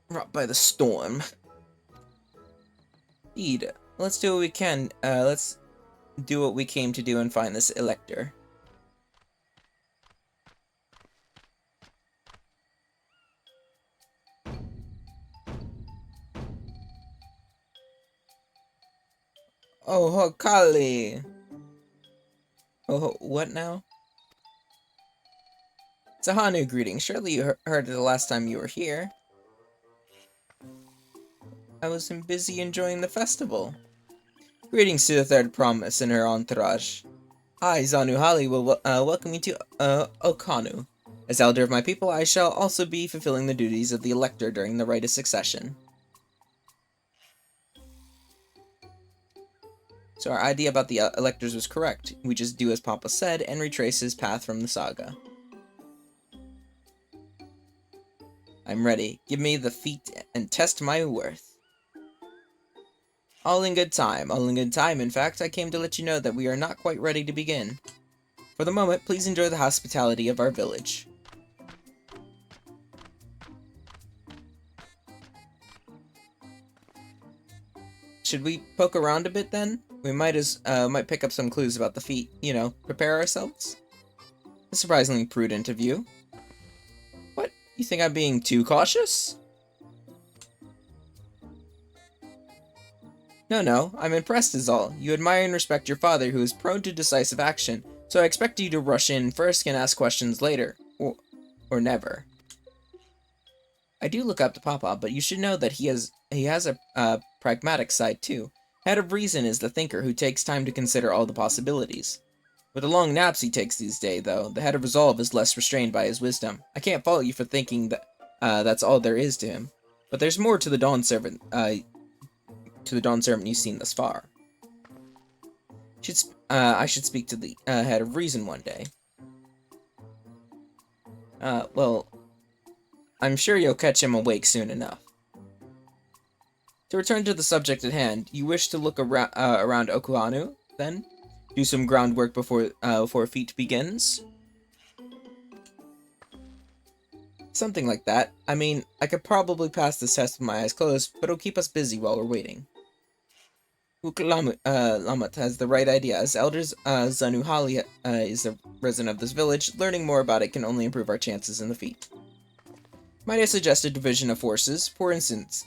Brought by the storm. Indeed. Let's do what we can. Let's do what we came to do and find this elector. Oh, Kali. Oh, what now? It's a Hanu greeting. Surely you heard it the last time you were here. I was busy enjoying the festival. Greetings to the third promise and her entourage. I, Zanuhali, will welcome you to Okanu. As elder of my people, I shall also be fulfilling the duties of the elector during the rite of succession. So our idea about the electors was correct. We just do as Papa said and retrace his path from the saga. I'm ready. Give me the feat and test my worth. All in good time. All in good time. In fact, I came to let you know that we are not quite ready to begin. For the moment, please enjoy the hospitality of our village. Should we poke around a bit then? We might pick up some clues about the feat. You know, prepare ourselves. A surprisingly prudent of you. What? You think I'm being too cautious? No, I'm impressed is all. You admire and respect your father, who is prone to decisive action, so I expect you to rush in first and ask questions later. Or never. I do look up to Papa, but you should know that he has a pragmatic side too. Head of reason is the thinker who takes time to consider all the possibilities. With the long naps he takes these days, though, the head of resolve is less restrained by his wisdom. I can't fault you for thinking that that's all there is to him. But there's more to the Dawn Servant, you've seen thus far. I should speak to the head of reason one day. Well, I'm sure you'll catch him awake soon enough. To return to the subject at hand, you wish to look around Okuanu, then? Do some groundwork before a feat begins? Something like that. I mean, I could probably pass this test with my eyes closed, but it'll keep us busy while we're waiting. Lamat has the right idea. As elders, Zanuhali is a resident of this village. Learning more about it can only improve our chances in the feat. Might I suggest a division of forces? For instance,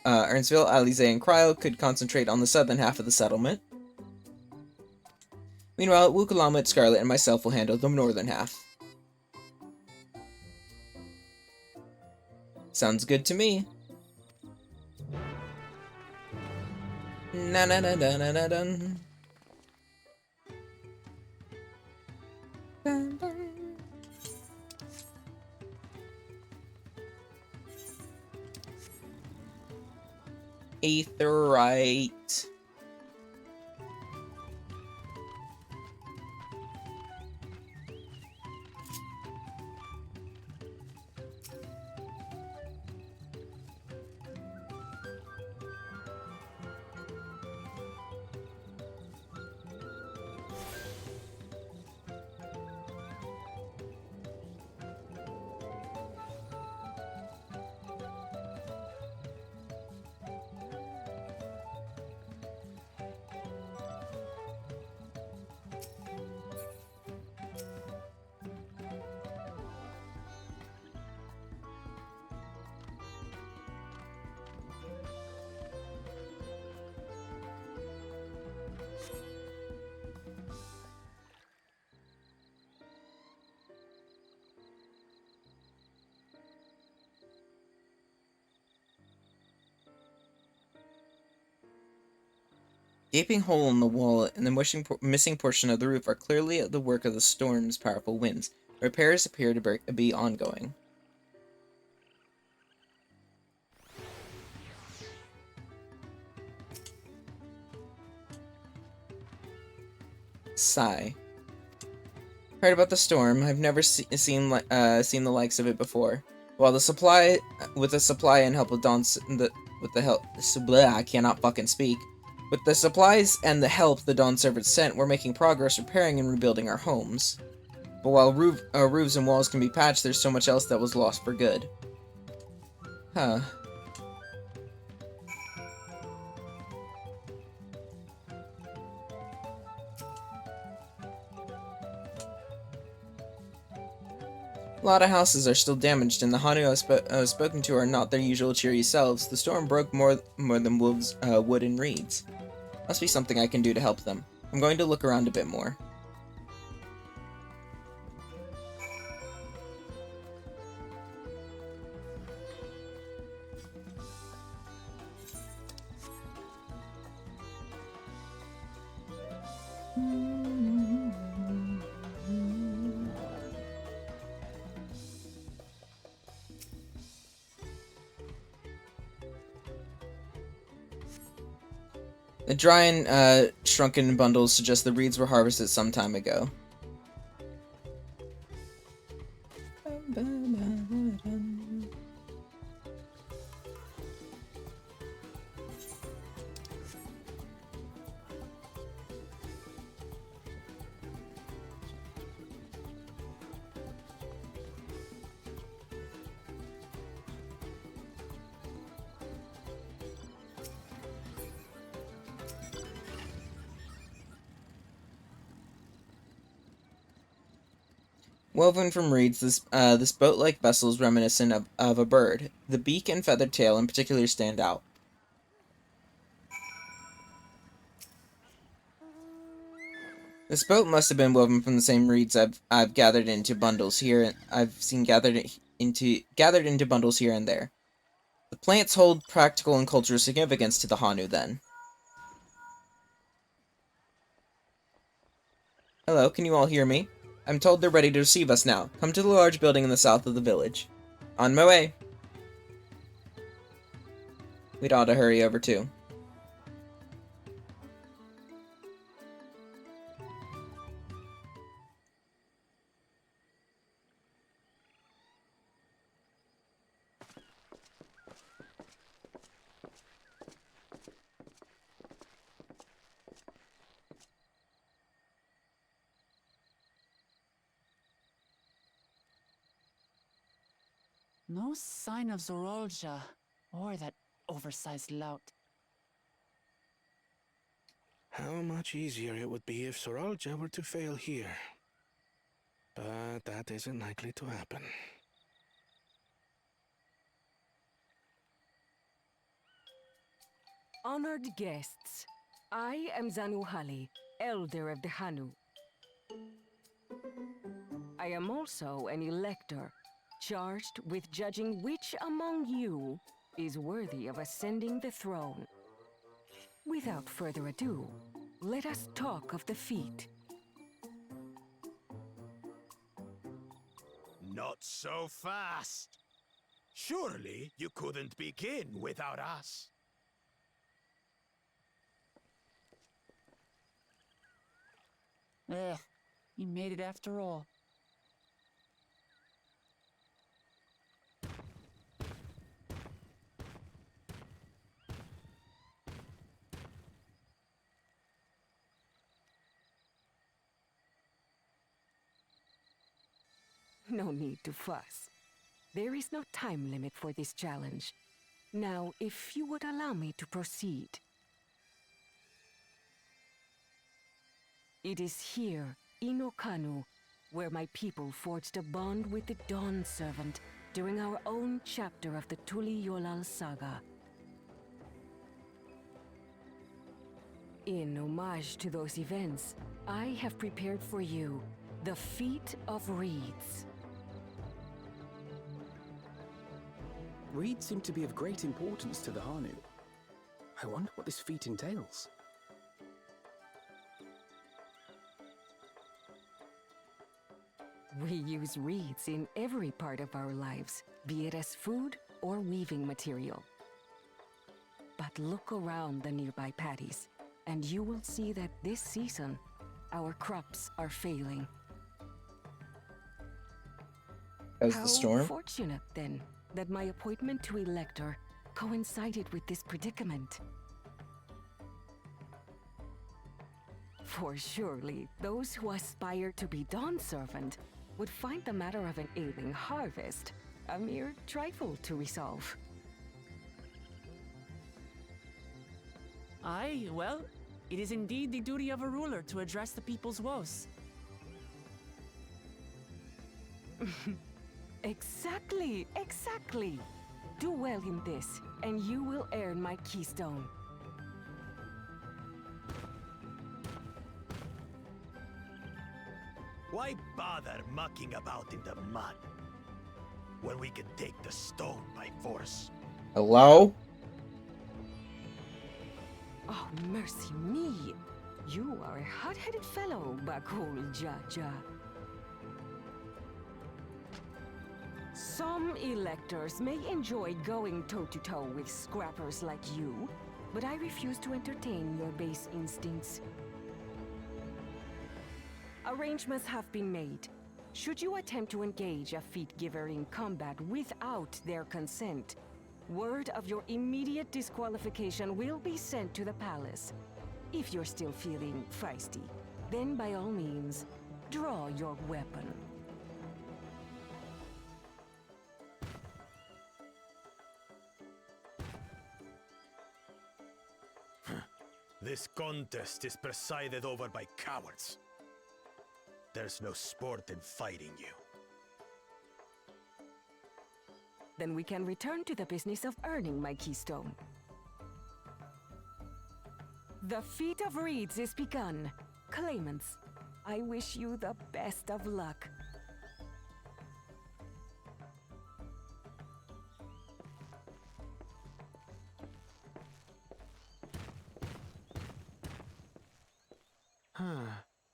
Ernstville, Alize, and Cryo could concentrate on the southern half of the settlement. Meanwhile, Wukalamat, Scarlet, and myself will handle the northern half. Sounds good to me. Na na na na na na dun. Dun, dun. Aetheryte. Gaping hole in the wall and the missing portion of the roof are clearly the work of the storm's powerful winds. Repairs appear to be ongoing. Sigh. Heard about the storm. I've never seen the likes of it before. While the supply and help of I cannot fucking speak. With the supplies and the help the Dawn servants sent, we're making progress repairing and rebuilding our homes. But while roofs and walls can be patched, there's so much else that was lost for good. Huh. A lot of houses are still damaged, and the Hanu I've spoken to are not their usual cheery selves. The storm broke more than wood and reeds. Must be something I can do to help them. I'm going to look around a bit more. The dry and shrunken bundles suggest the reeds were harvested some time ago. Woven from reeds, this boat-like vessel is reminiscent of a bird. The beak and feathered tail in particular stand out. This boat must have been woven from the same reeds I've gathered into bundles here. I've seen gathered into bundles here and there. The plants hold practical and cultural significance to the Hanu, then. Hello, can you all hear me? I'm told they're ready to receive us now. Come to the large building in the south of the village. On my way. We'd ought to hurry over too. No sign of Zorolja, or that oversized lout. How much easier it would be if Soralja were to fail here. But that isn't likely to happen. Honored guests, I am Zanuhali, Elder of the Hanu. I am also an elector, charged with judging which among you is worthy of ascending the throne. Without further ado, let us talk of the feat. Not so fast. Surely you couldn't begin without us. He made it after all. No need to fuss. There is no time limit for this challenge. Now, if you would allow me to proceed. It is here, in Okanu, where my people forged a bond with the Dawn Servant during our own chapter of the Tuli Yolal saga. In homage to those events, I have prepared for you the Feat of Reeds. Reeds seem to be of great importance to the Hanu. I wonder what this feat entails. We use reeds in every part of our lives, be it as food or weaving material. But look around the nearby paddies, and you will see that this season, our crops are failing. How's How the storm? fortunate, then, that my appointment to Elector coincided with this predicament. For surely, those who aspire to be Dawn Servant would find the matter of an ailing harvest a mere trifle to resolve. Aye, well, it is indeed the duty of a ruler to address the people's woes. Exactly, exactly. Do well in this, and you will earn my keystone. Why bother mucking about in the mud when we can take the stone by force? Hello? Oh, mercy me! You are a hot-headed fellow, Bakul Jaja. Some electors may enjoy going toe-to-toe with scrappers like you, but I refuse to entertain your base instincts. Arrangements have been made. Should you attempt to engage a feat giver in combat without their consent, word of your immediate disqualification will be sent to the palace. If you're still feeling feisty, then by all means, draw your weapon. This contest is presided over by cowards. There's no sport in fighting you. Then we can return to the business of earning my keystone. The Feat of Reeds is begun. Claimants, I wish you the best of luck.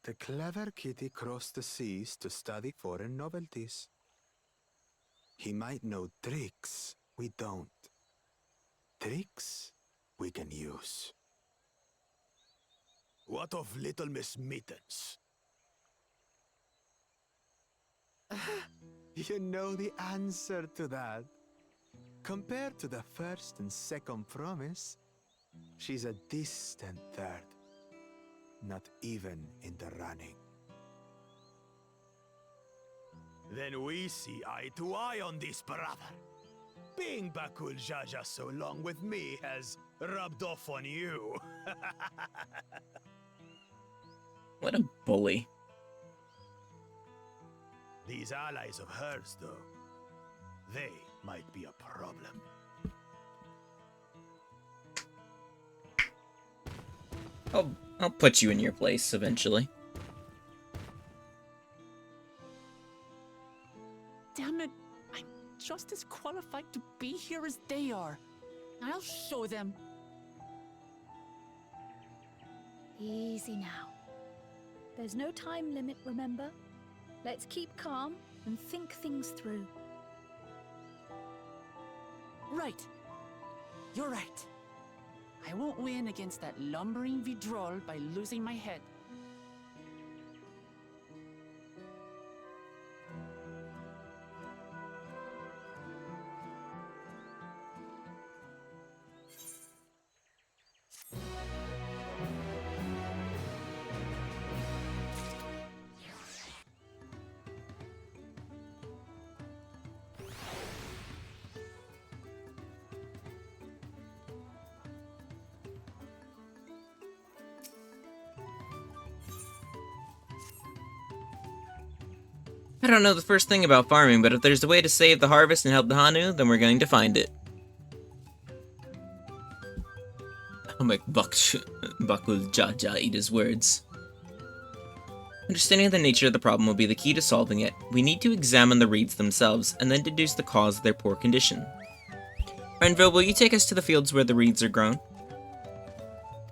The clever kitty crossed the seas to study foreign novelties. He might know tricks we don't. Tricks we can use. What of Little Miss Mittens? You know the answer to that. Compared to the first and second promise, she's a distant third. Not even in the running. Then we see eye to eye on this, brother. Being Bakul Jaja so long with me has rubbed off on you. What a bully. These allies of hers, though, they might be a problem. I'll put you in your place eventually. Damn it! I'm just as qualified to be here as they are. I'll show them. Easy now. There's no time limit, remember? Let's keep calm and think things through. Right. You're right. I won't win against that lumbering Vidrol by losing my head. I don't know the first thing about farming, but if there's a way to save the harvest and help the Hanu, then we're going to find it. I'll make Buck will Jaja eat his words. Understanding the nature of the problem will be the key to solving it. We need to examine the reeds themselves, and then deduce the cause of their poor condition. Renville, will you take us to the fields where the reeds are grown?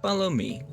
Follow me.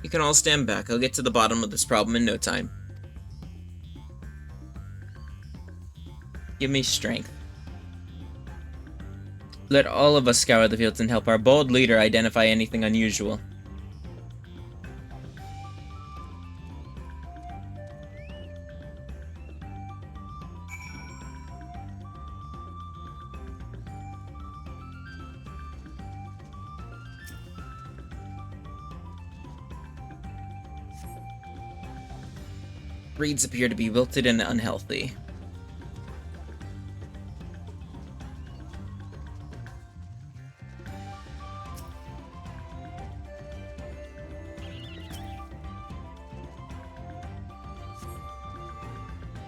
You can all stand back. I'll get to the bottom of this problem in no time. Give me strength. Let all of us scour the fields and help our bold leader identify anything unusual. Reeds appear to be wilted and unhealthy.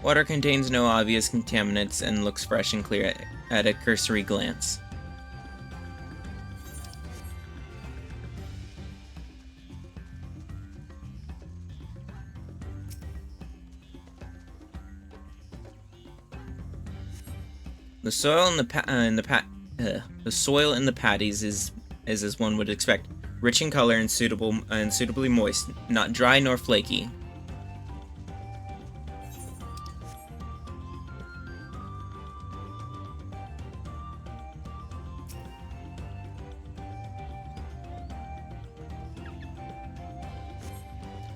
Water contains no obvious contaminants and looks fresh and clear at a cursory glance. The soil the soil in the paddies is as one would expect, rich in color and suitably moist, not dry nor flaky.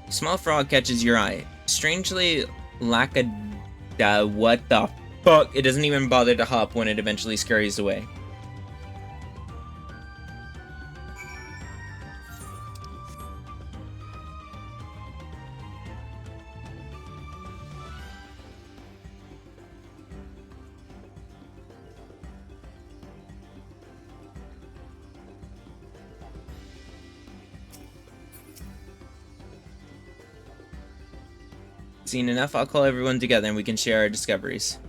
A small frog catches your eye. Strangely what the fuck? It doesn't even bother to hop when it eventually scurries away. Seen enough? I'll call everyone together and we can share our discoveries.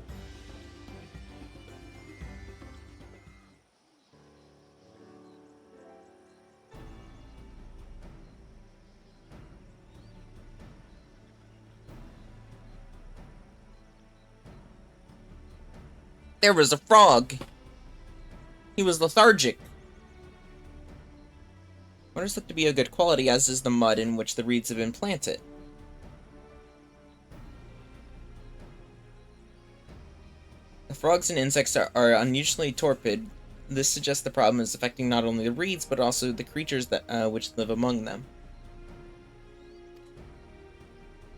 There was a frog! He was lethargic. Waters look to be of good quality, as is the mud in which the reeds have been planted. The frogs and insects are unusually torpid. This suggests the problem is affecting not only the reeds, but also the creatures that which live among them.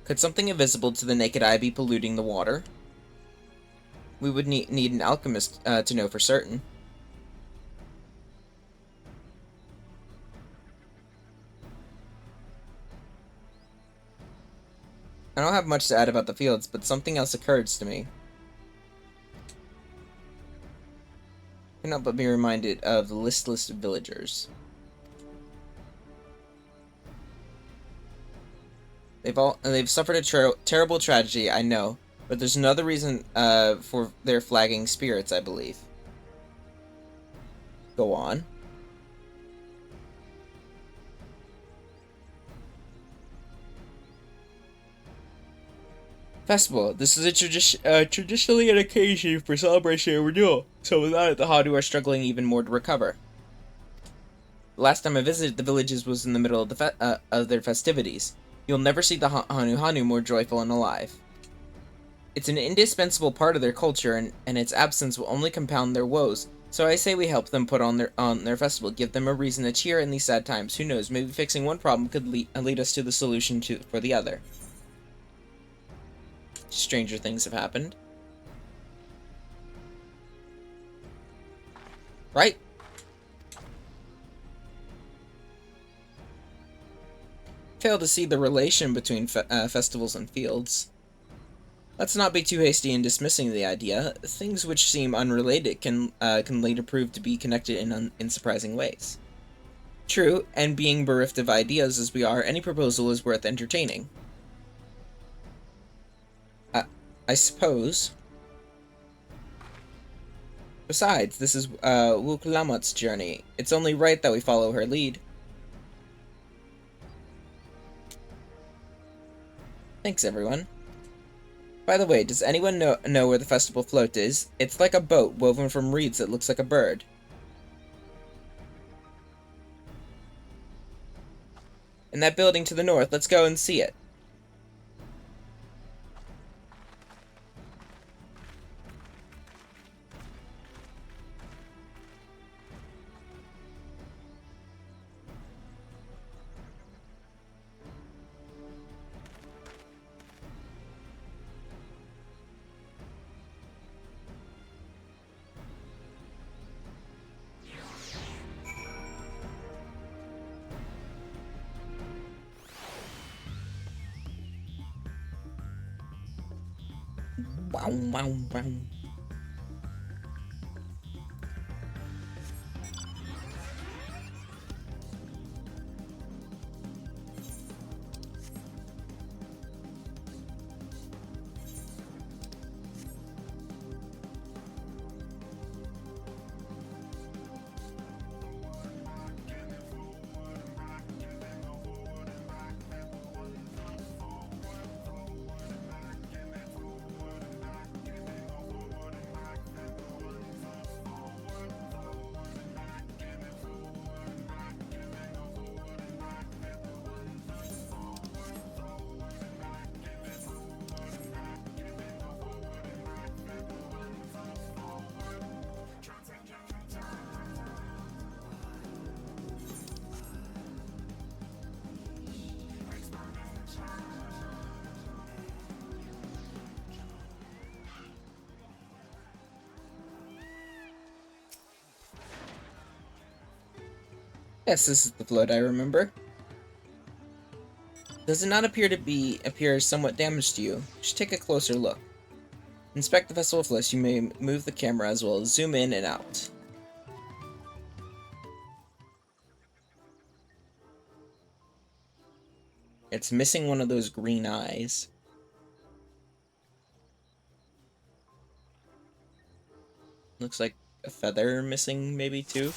Could something invisible to the naked eye be polluting the water? We would need an alchemist to know for certain. I don't have much to add about the fields, but something else occurs to me. I cannot but be reminded of the listless villagers. They've suffered a terrible tragedy, I know, but there's another reason for their flagging spirits, I believe. Go on. Festival. This is traditionally an occasion for celebration and renewal, so without it, the Hadu are struggling even more to recover. The last time I visited the villages was in the middle of their festivities. You'll never see the Hanu more joyful and alive. It's an indispensable part of their culture, and its absence will only compound their woes, So I say we help them put on their festival, give them a reason to cheer in these sad times. Who knows, maybe fixing one problem could lead us to the solution for the other. Stranger things have happened. Right? Fail to see the relation between festivals and fields. Let's not be too hasty in dismissing the idea. Things which seem unrelated can later prove to be connected in surprising ways. True, and being bereft of ideas as we are, any proposal is worth entertaining. I suppose. Besides, this is Wuklamot's journey. It's only right that we follow her lead. Thanks, everyone. By the way, does anyone know where the festival float is? It's like a boat woven from reeds that looks like a bird. In that building to the north, let's go and see it. Wow, wow, wow. Yes, this is the float I remember. Does it not appear somewhat damaged to you? Just take a closer look. Inspect the festival float. You may move the camera as well as zoom in and out. It's missing one of those green eyes. Looks like a feather missing, maybe, too.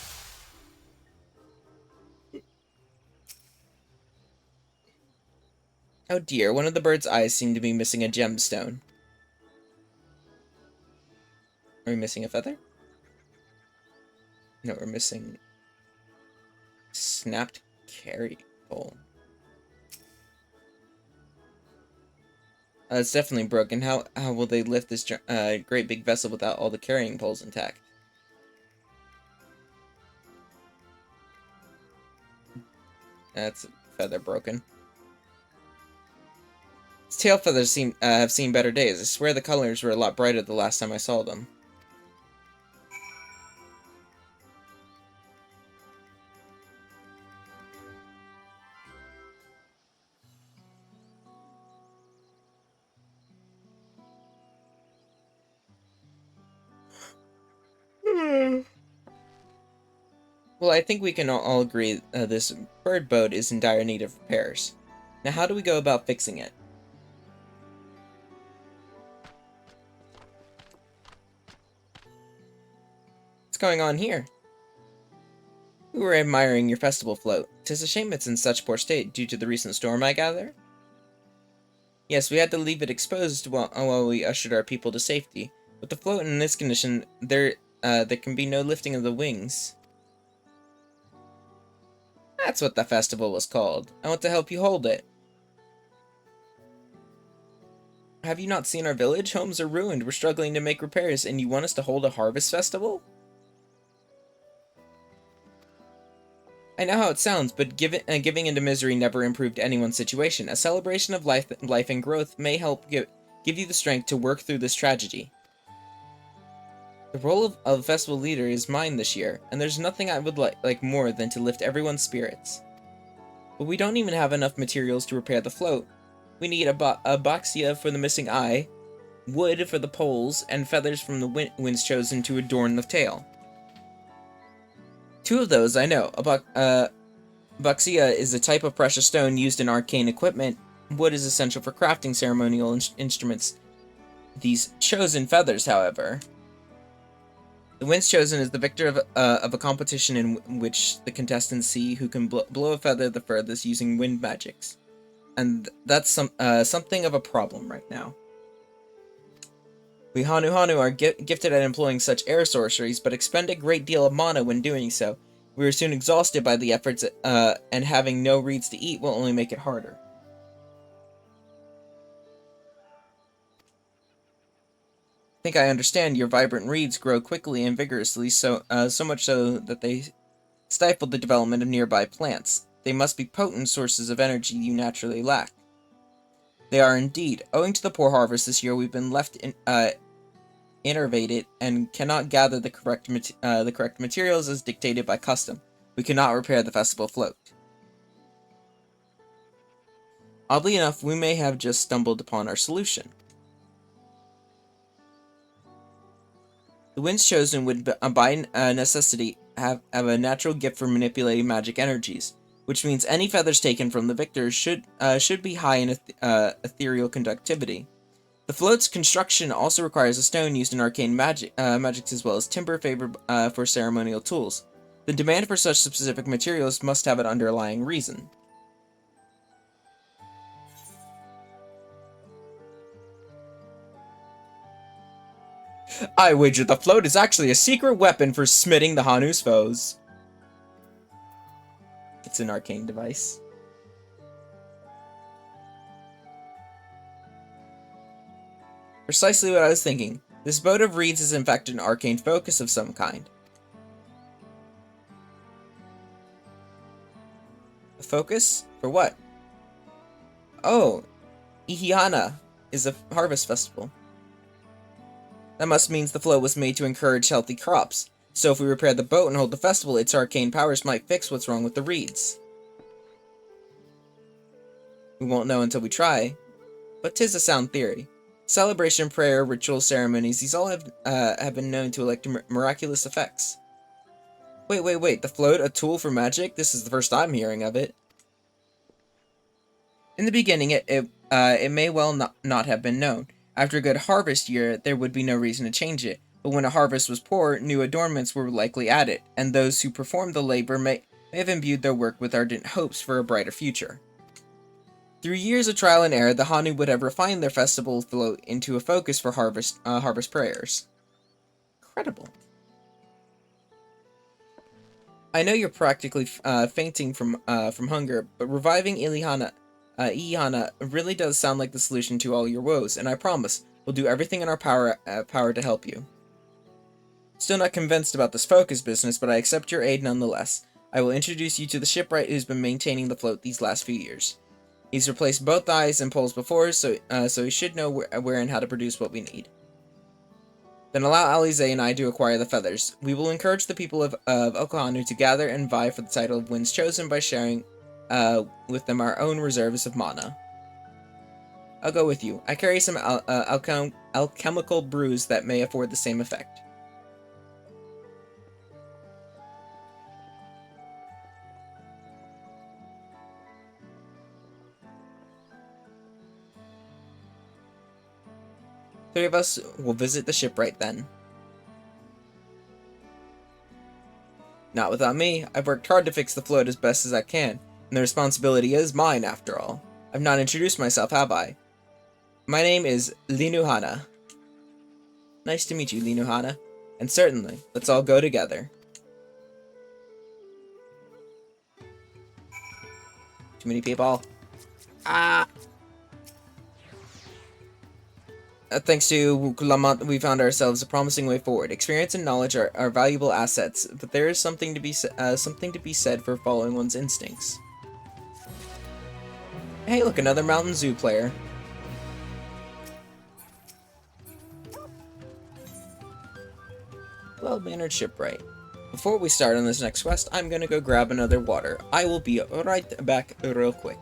Oh dear, one of the bird's eyes seem to be missing a gemstone. Are we missing a feather? No, we're missing... snapped carry pole. It's definitely broken. How will they lift this great big vessel without all the carrying poles intact? That's a feather broken. Its tail feathers have seen better days. I swear the colors were a lot brighter the last time I saw them. Well, I think we can all agree this bird boat is in dire need of repairs. Now, how do we go about fixing it? What's going on here? We were admiring your festival float. 'Tis a shame it's in such poor state due to the recent storm, I gather? Yes, we had to leave it exposed while we ushered our people to safety. With the float in this condition, there can be no lifting of the wings. That's what the festival was called. I want to help you hold it. Have you not seen our village? Homes are ruined. We're struggling to make repairs, and you want us to hold a harvest festival? I know how it sounds, but giving into misery never improved anyone's situation. A celebration of life and growth may help give you the strength to work through this tragedy. The role of festival leader is mine this year, and there's nothing I would like more than to lift everyone's spirits. But we don't even have enough materials to repair the float. We need a boxia for the missing eye, wood for the poles, and feathers from the winds chosen to adorn the tail. 2 of those I know. Boxia is a type of precious stone used in arcane equipment. Wood is essential for crafting ceremonial instruments. These chosen feathers, however. The winds chosen is the victor of a competition in which the contestants see who can blow a feather the furthest using wind magics. And that's something of a problem right now. We Hanu are gifted at employing such air sorceries, but expend a great deal of mana when doing so. We are soon exhausted by the efforts, and having no reeds to eat will only make it harder. I think I understand your vibrant reeds grow quickly and vigorously, so much so that they stifle the development of nearby plants. They must be potent sources of energy you naturally lack. They are indeed. Owing to the poor harvest this year, we've been left innervated and cannot gather the correct materials as dictated by custom. We cannot repair the festival float. Oddly enough, we may have just stumbled upon our solution. The winds chosen would, by necessity, have a natural gift for manipulating magic energies, which means any feathers taken from the victors should be high in ethereal conductivity. The float's construction also requires a stone used in arcane magics as well as timber favored for ceremonial tools. The demand for such specific materials must have an underlying reason. I wager the float is actually a secret weapon for smiting the Hanu's foes. It's an arcane device. Precisely what I was thinking. This boat of reeds is in fact an arcane focus of some kind. A focus? For what? Oh, Ihihana is a harvest festival. That must mean the float was made to encourage healthy crops. So if we repair the boat and hold the festival, its arcane powers might fix what's wrong with the reeds. We won't know until we try, but 'tis a sound theory. Celebration, prayer, ritual ceremonies, these all have been known to elect miraculous effects. Wait, the float, a tool for magic? This is the first I'm hearing of it. In the beginning, it may well not have been known. After a good harvest year, there would be no reason to change it, but when a harvest was poor, new adornments were likely added, and those who performed the labor may have imbued their work with ardent hopes for a brighter future. Through years of trial and error, the Hanu would have refined their festival float into a focus for harvest prayers. Incredible. I know you're practically fainting from hunger, but reviving Ihihana really does sound like the solution to all your woes, and I promise we'll do everything in our power to help you. Still not convinced about this focus business, but I accept your aid nonetheless. I will introduce you to the shipwright who's been maintaining the float these last few years. He's replaced both eyes and poles before, so he should know where and how to produce what we need. Then allow Alize and I to acquire the feathers. We will encourage the people of Okohanu to gather and vie for the title of Winds Chosen by sharing with them our own reserves of mana. I'll go with you. I carry some alchemical brews that may afford the same effect. Three of us will visit the shipwright then. Not without me. I've worked hard to fix the float as best as I can, and the responsibility is mine after all. I've not introduced myself, have I? My name is Linuhana. Nice to meet you, Linuhana. And certainly, let's all go together. Too many people. Ah! Thanks to Lamont, we found ourselves a promising way forward. Experience and knowledge are valuable assets, but there is something to be said for following one's instincts. Hey, look, another Mountain Zoo player. Well-mannered shipwright. Before we start on this next quest, I'm gonna go grab another water. I will be right back real quick.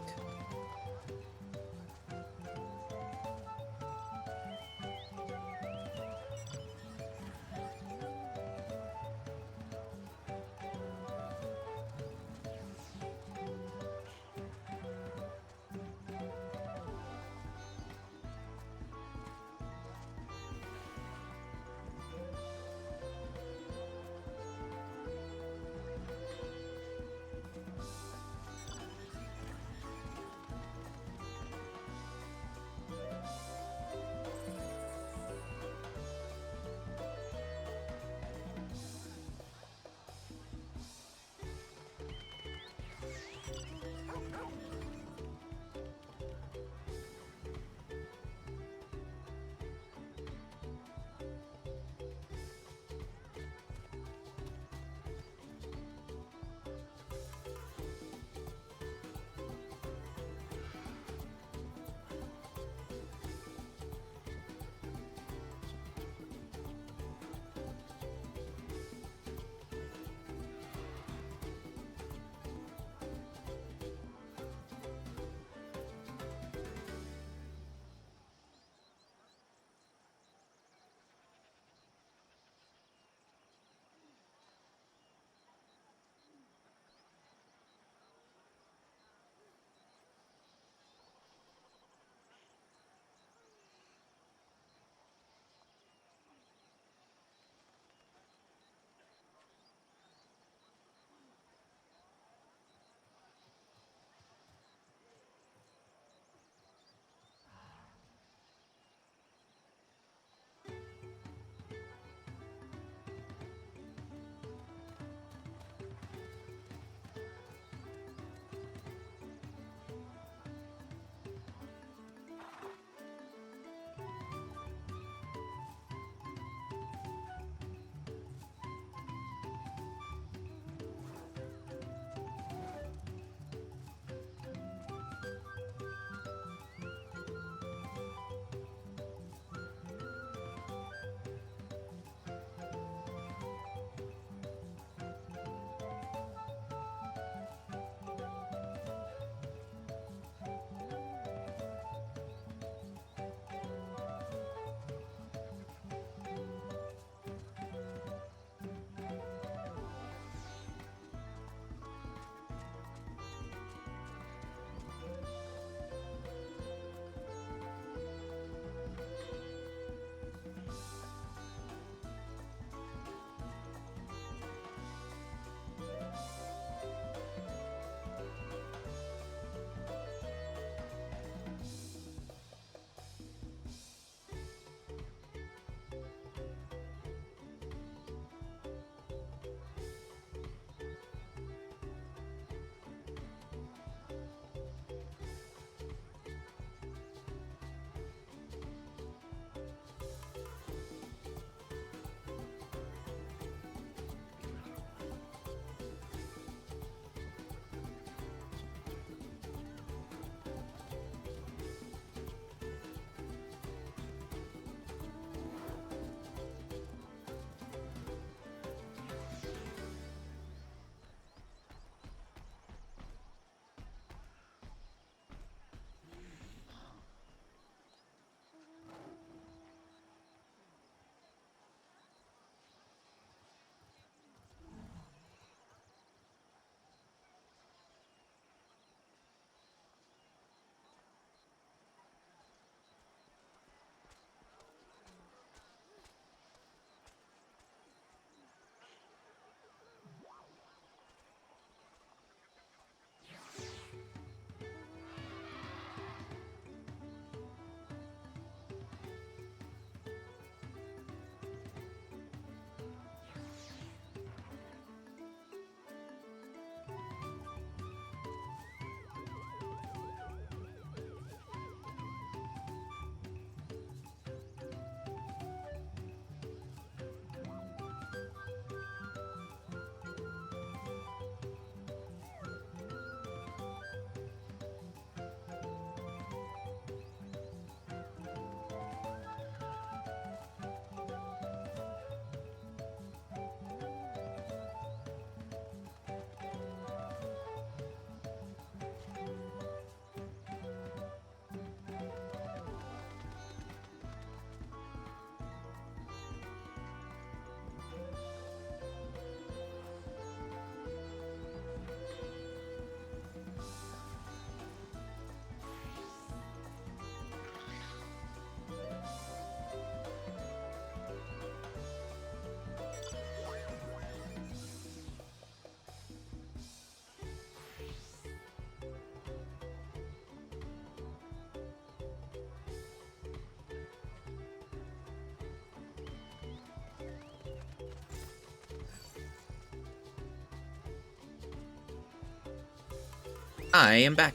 I am back.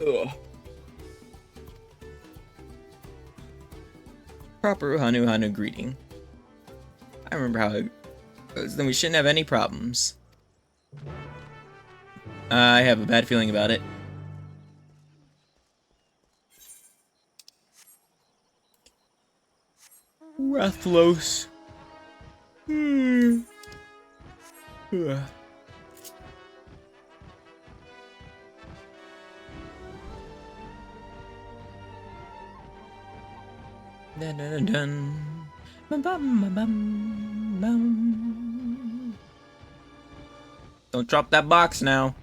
Ugh. Proper Hanu greeting. I remember how it goes. Then we shouldn't have any problems. I have a bad feeling about it. Rathlos. Ugh. Dun, dun, dun, dun. Bum, bum, bum, bum. Don't drop that box now.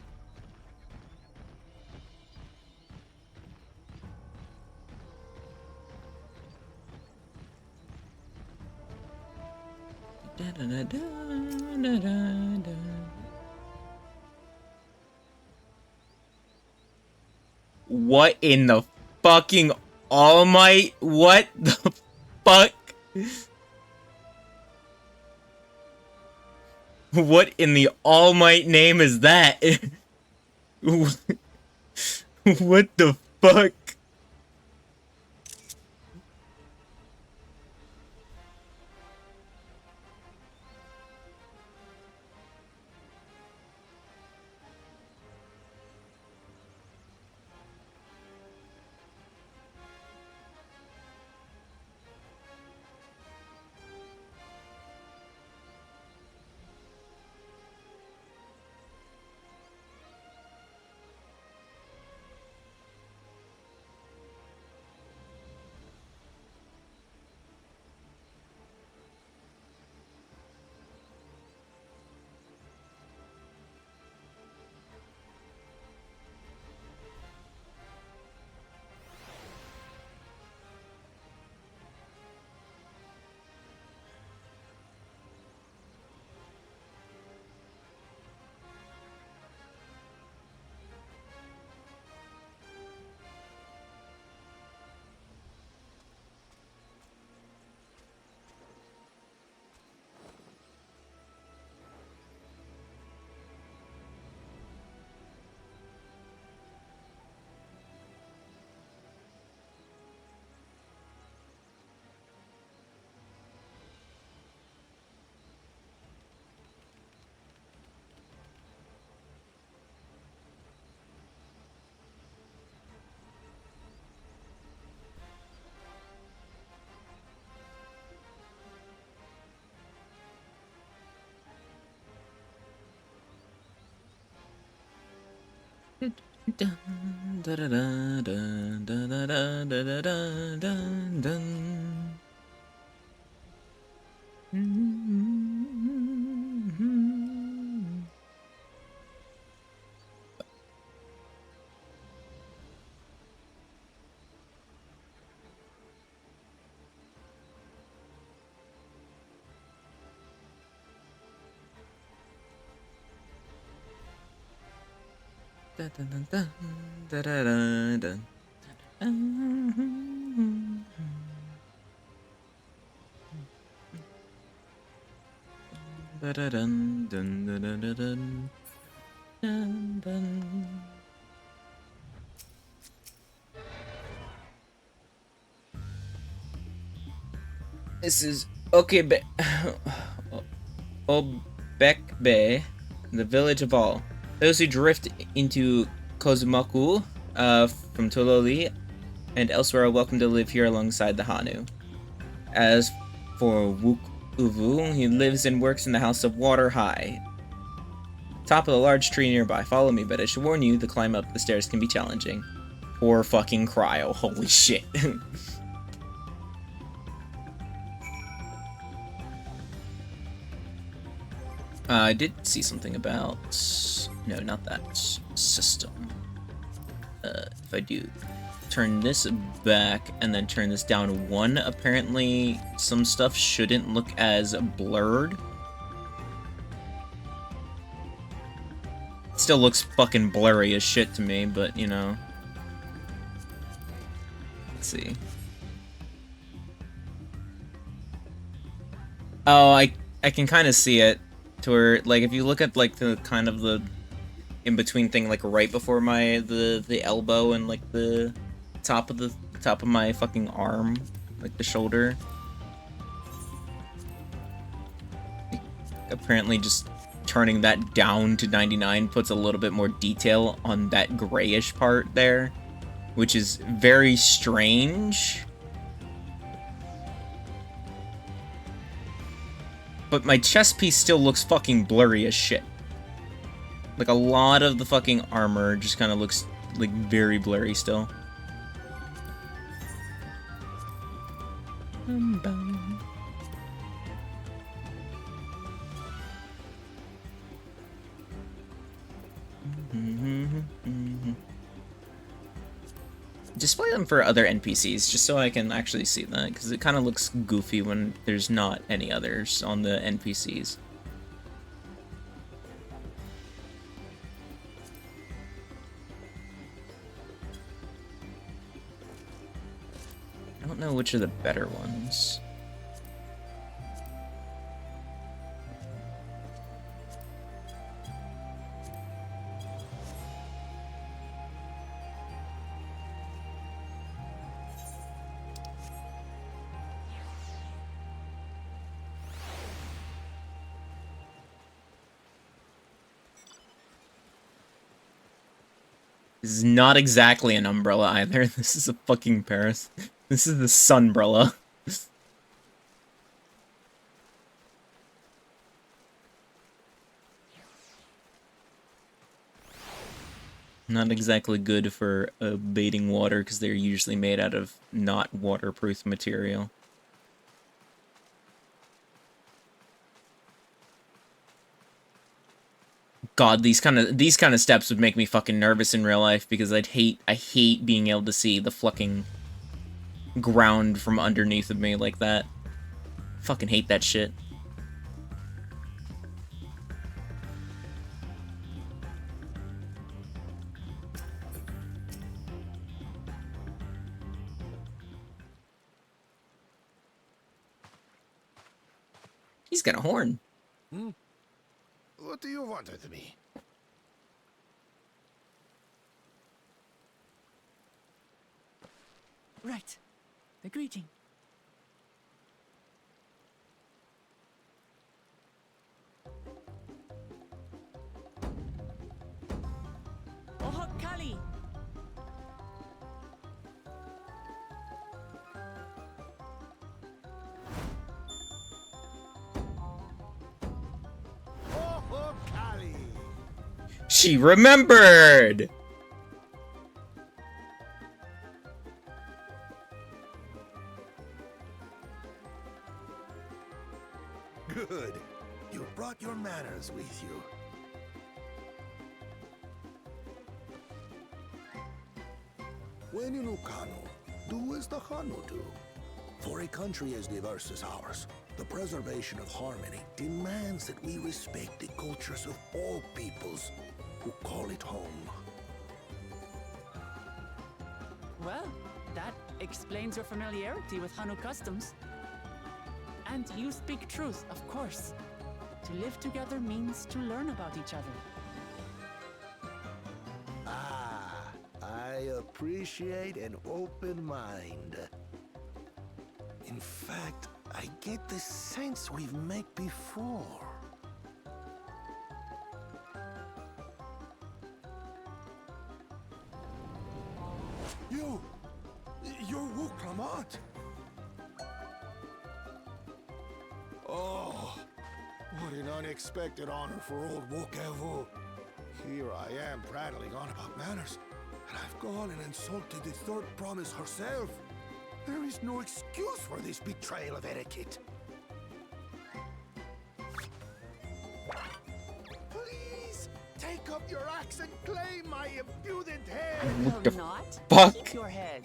Dun, dun, dun, dun, dun, dun, dun. What in the fucking All Might? What the fuck? What in the All Might name is that? What the fuck? Dun, da, da, da, dun, da, da, da, da, da, dun, dun, dun. Da, dun, dun, dun, da, da, da, dun. Da, da, dun, dun, dun, dun, dun, dun. Dun, dun. This is Obekbe, the village of all. Those who drift into Kozumaku from Tololi and elsewhere are welcome to live here alongside the Hanu. As for Wuk Uvu, he lives and works in the House of Water High, top of the large tree nearby. Follow me, but I should warn you, the climb up the stairs can be challenging. Poor fucking Cryo, holy shit. I did see something about... No, not that. System. If I do turn this back and then turn this down 1, apparently some stuff shouldn't look as blurred. Still looks fucking blurry as shit to me, but, you know. Let's see. Oh, I can kind of see it. To where, like, if you look at, like, the kind of the in-between thing, like, right before the elbow and, like, the top of my fucking arm, like, the shoulder. Apparently just turning that down to 99 puts a little bit more detail on that grayish part there, which is very strange. But my chest piece still looks fucking blurry as shit. Like, a lot of the fucking armor just kind of looks, like, very blurry still. Display them for other NPCs, just so I can actually see that, because it kind of looks goofy when there's not any others on the NPCs. I don't know which are the better ones. This is not exactly an umbrella either. This is a fucking Paris. This is the sunbrella. Not exactly good for abating water because they're usually made out of not waterproof material. God, these kind of steps would make me fucking nervous in real life because I hate being able to see the fucking ground from underneath of me like that. Fucking hate that shit. He's got a horn. Hmm? What do you want with me? Right. The greeting. Oh, Kali! Oh, Kali! She remembered! Good. You brought your manners with you. When in Ukano, do as the Hanu do. For a country as diverse as ours, the preservation of harmony demands that we respect the cultures of all peoples who call it home. Well, that explains your familiarity with Hanu customs. And you speak truth, of course. To live together means to learn about each other. Ah, I appreciate an open mind. In fact, I get the sense we've met before. You're Wu Clement. Oh, what an unexpected honor for old Wokevu. Here I am prattling on about manners, and I've gone and insulted the third promise herself. There is no excuse for this betrayal of etiquette. Please, take up your axe and claim my impudent head. What the not. fuck? Keep your head.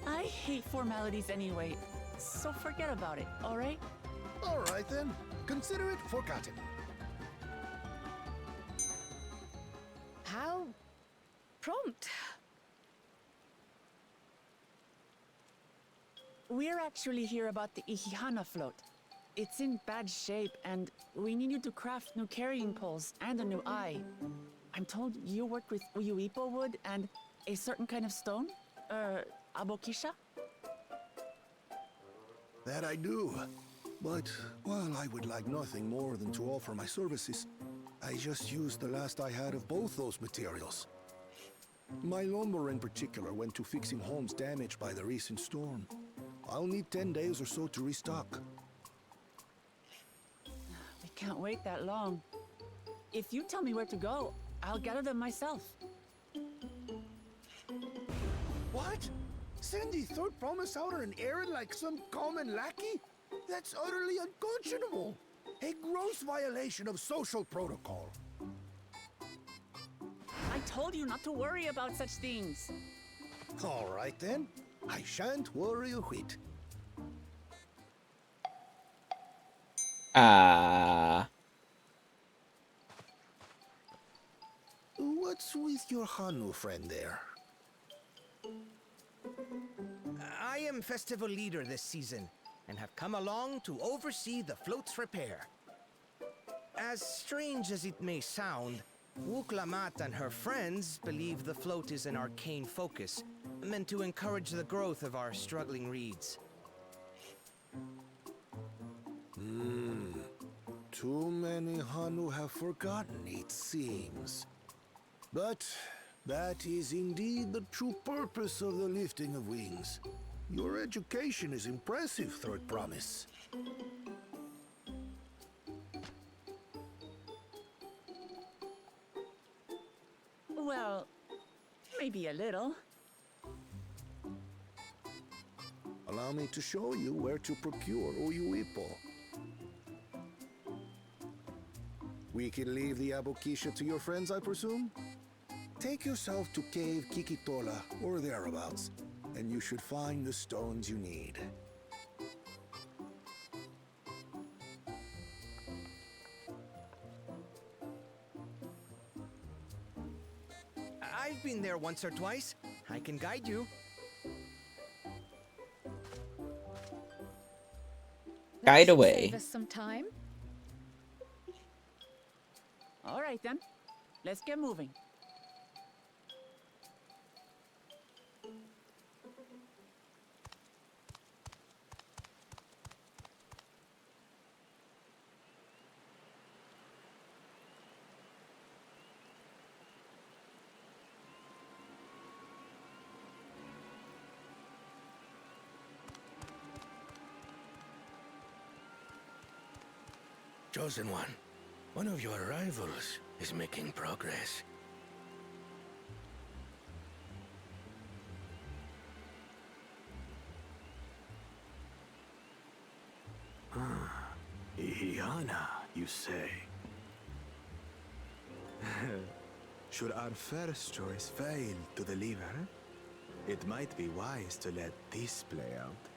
I hate formalities anyway, so forget about it, alright? Alright then, consider it forgotten. How prompt. we're actually here about the Ihihana float. It's in bad shape, and we need you to craft new carrying poles and a new eye. I'm told you worked with Uyuipo wood and a certain kind of stone? Abokisha? That I do. But, well, I would like nothing more than to offer my services. I just used the last I had of both those materials. My lumber in particular went to fixing homes damaged by the recent storm. I'll need 10 days or so to restock. We can't wait that long. If you tell me where to go, I'll gather them myself. What? Send the third promise out on an errand like some common lackey? That's utterly unconscionable. A gross violation of social protocol. I told you not to worry about such things. All right then. I shan't worry a whit. What's with your Hanu friend there? I am festival leader this season, and have come along to oversee the float's repair. As strange as it may sound, Wuklamat and her friends believe the float is an arcane focus, meant to encourage the growth of our struggling reeds. Too many Hanu have forgotten, it seems. But that is indeed the true purpose of the lifting of wings. Your education is impressive, Third Promise. Well, maybe a little. Allow me to show you where to procure Uyuipo. We can leave the Abokisha to your friends, I presume? Take yourself to Cave Kikitola, or thereabouts, and you should find the stones you need. I've been there once or twice. I can guide you. Guide That should away. Save us some time. All right then, let's get moving. Chosen one of your rivals is making progress. Ihihana, you say? Should our first choice fail to deliver, it might be wise to let this play out.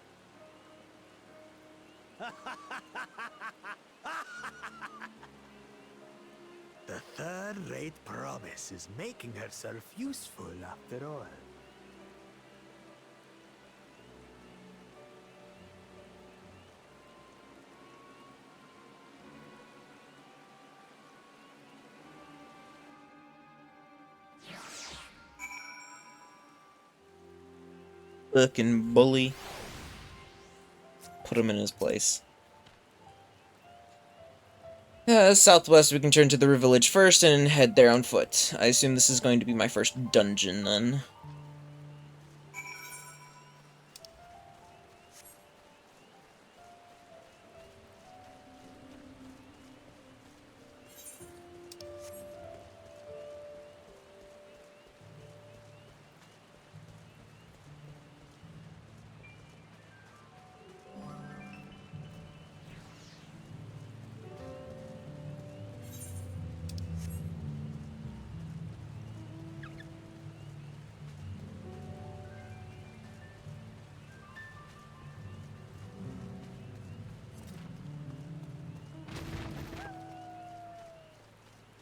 The third-rate promise is making herself useful after all. Fucking bully. Put him in his place. Southwest, we can turn to the River Village first and head there on foot. I assume this is going to be my first dungeon, then.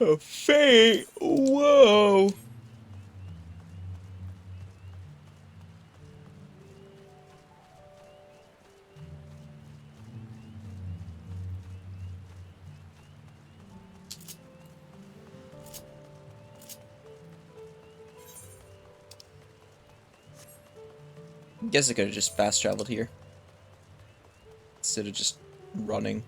A fate! Whoa! Guess I could have just fast traveled here instead of just running.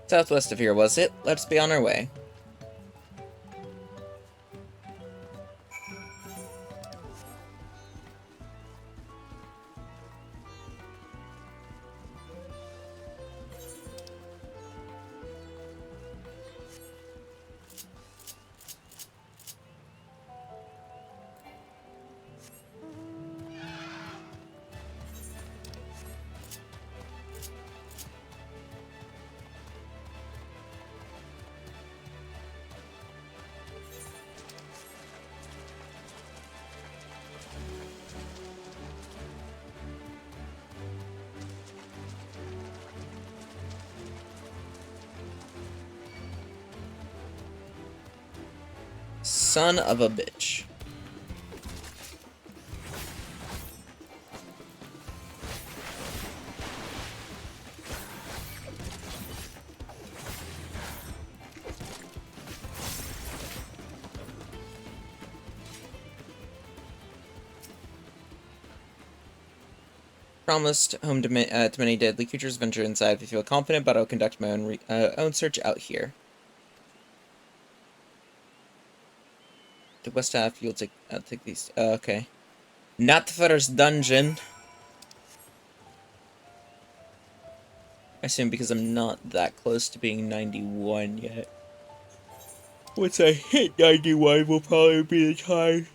Southwest of here, was it? Let's be on our way. Son of a bitch. Promised home to many deadly creatures. Venture inside if you feel confident, but I'll conduct my own search out here. The west half, I'll take these. Okay. Not the first dungeon. I assume because I'm not that close to being 91 yet. Once I hit 91 will probably be the time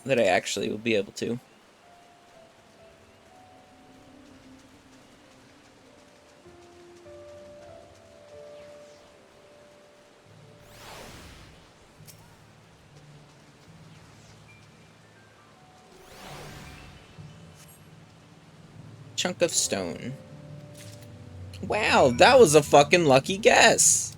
that I actually will be able to. Chunk of stone. Wow, that was a fucking lucky guess.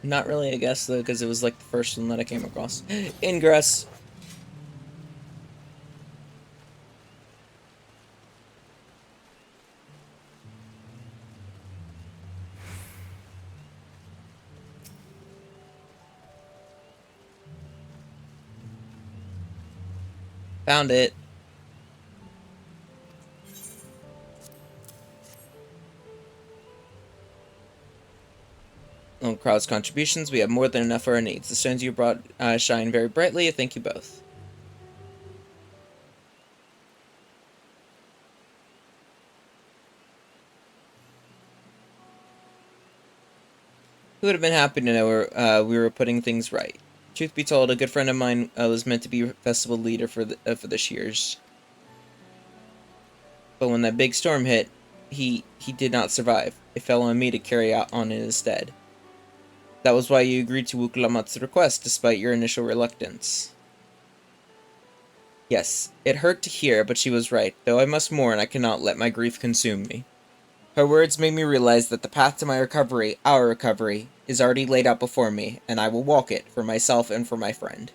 Not really a guess though, because it was like the first one that I came across. Ingress. Found it. On crowd's contributions, we have more than enough for our needs. The stones you brought shine very brightly. Thank you both. Who would have been happy to know we were putting things right? Truth be told, a good friend of mine was meant to be festival leader for this year's. But when that big storm hit, he did not survive. It fell on me to carry out on in his stead. That was why you agreed to Wukulamat's request, despite your initial reluctance. Yes, it hurt to hear, but she was right. Though I must mourn, I cannot let my grief consume me. Her words made me realize that the path to my recovery, our recovery, is already laid out before me, and I will walk it, for myself and for my friend.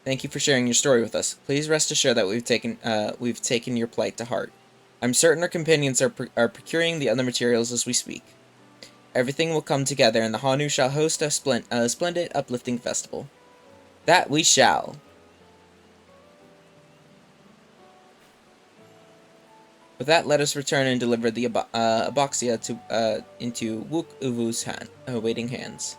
Thank you for sharing your story with us. Please rest assured that we've taken your plight to heart. I'm certain our companions are procuring the other materials as we speak. Everything will come together, and the Hanu shall host a splendid, uplifting festival. That we shall. With that, let us return and deliver the Aboxia into Wook Uvu's waiting hands.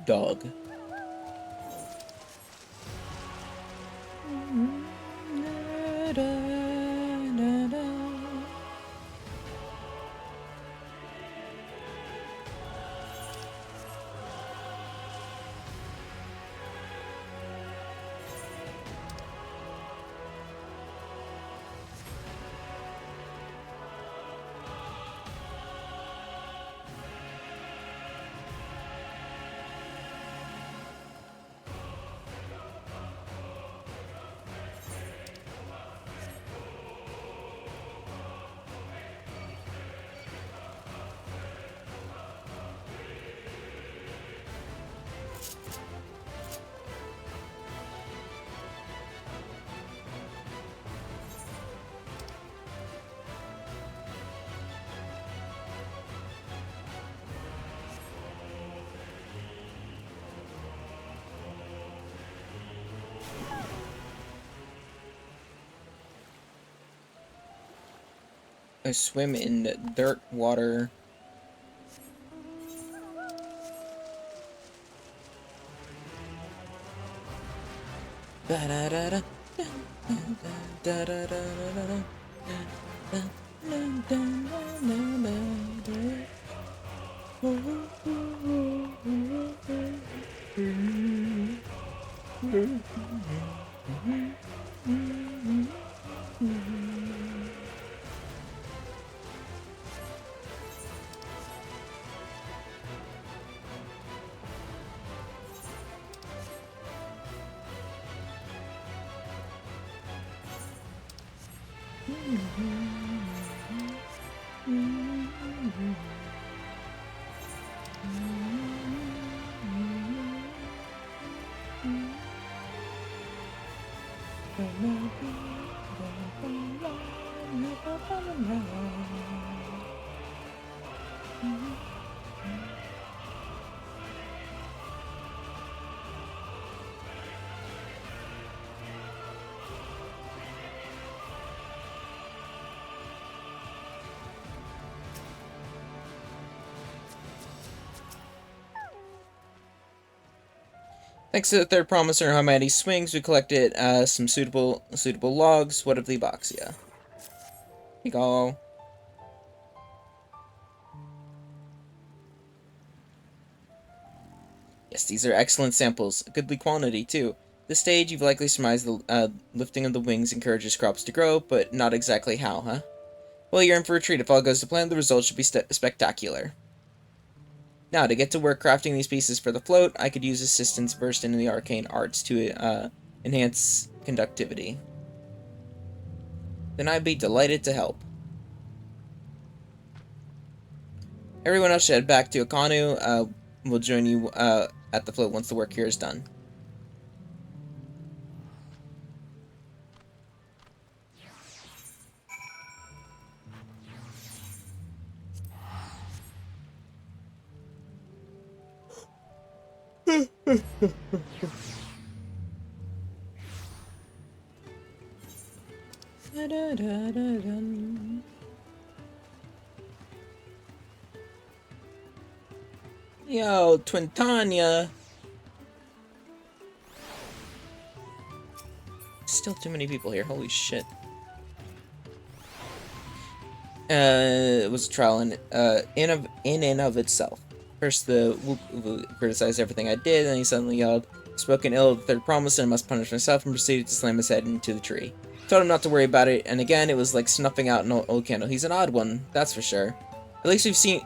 Dog. I swim in dirt water. Thanks to the third promise on how many swings, we collected some suitable logs. What of the Boxia? Here you go. Yes, these are excellent samples. A goodly quantity, too. At this stage, you've likely surmised the lifting of the wings encourages crops to grow, but not exactly how, huh? Well, you're in for a treat. If all goes to plan, the results should be spectacular. Now, to get to work crafting these pieces for the float, I could use assistance versed in the arcane arts to enhance conductivity. Then I'd be delighted to help. Everyone else should head back to Akanu. We'll join you at the float once the work here is done. Yo, Twintania. Still too many people here. Holy shit. It was a trial in and of itself. First, the Whoop criticized everything I did, and he suddenly yelled, "Spoken ill of the third promise, and I must punish myself," and proceeded to slam his head into the tree. Told him not to worry about it, and again, it was like snuffing out an old candle. He's an odd one, that's for sure. At least we've seen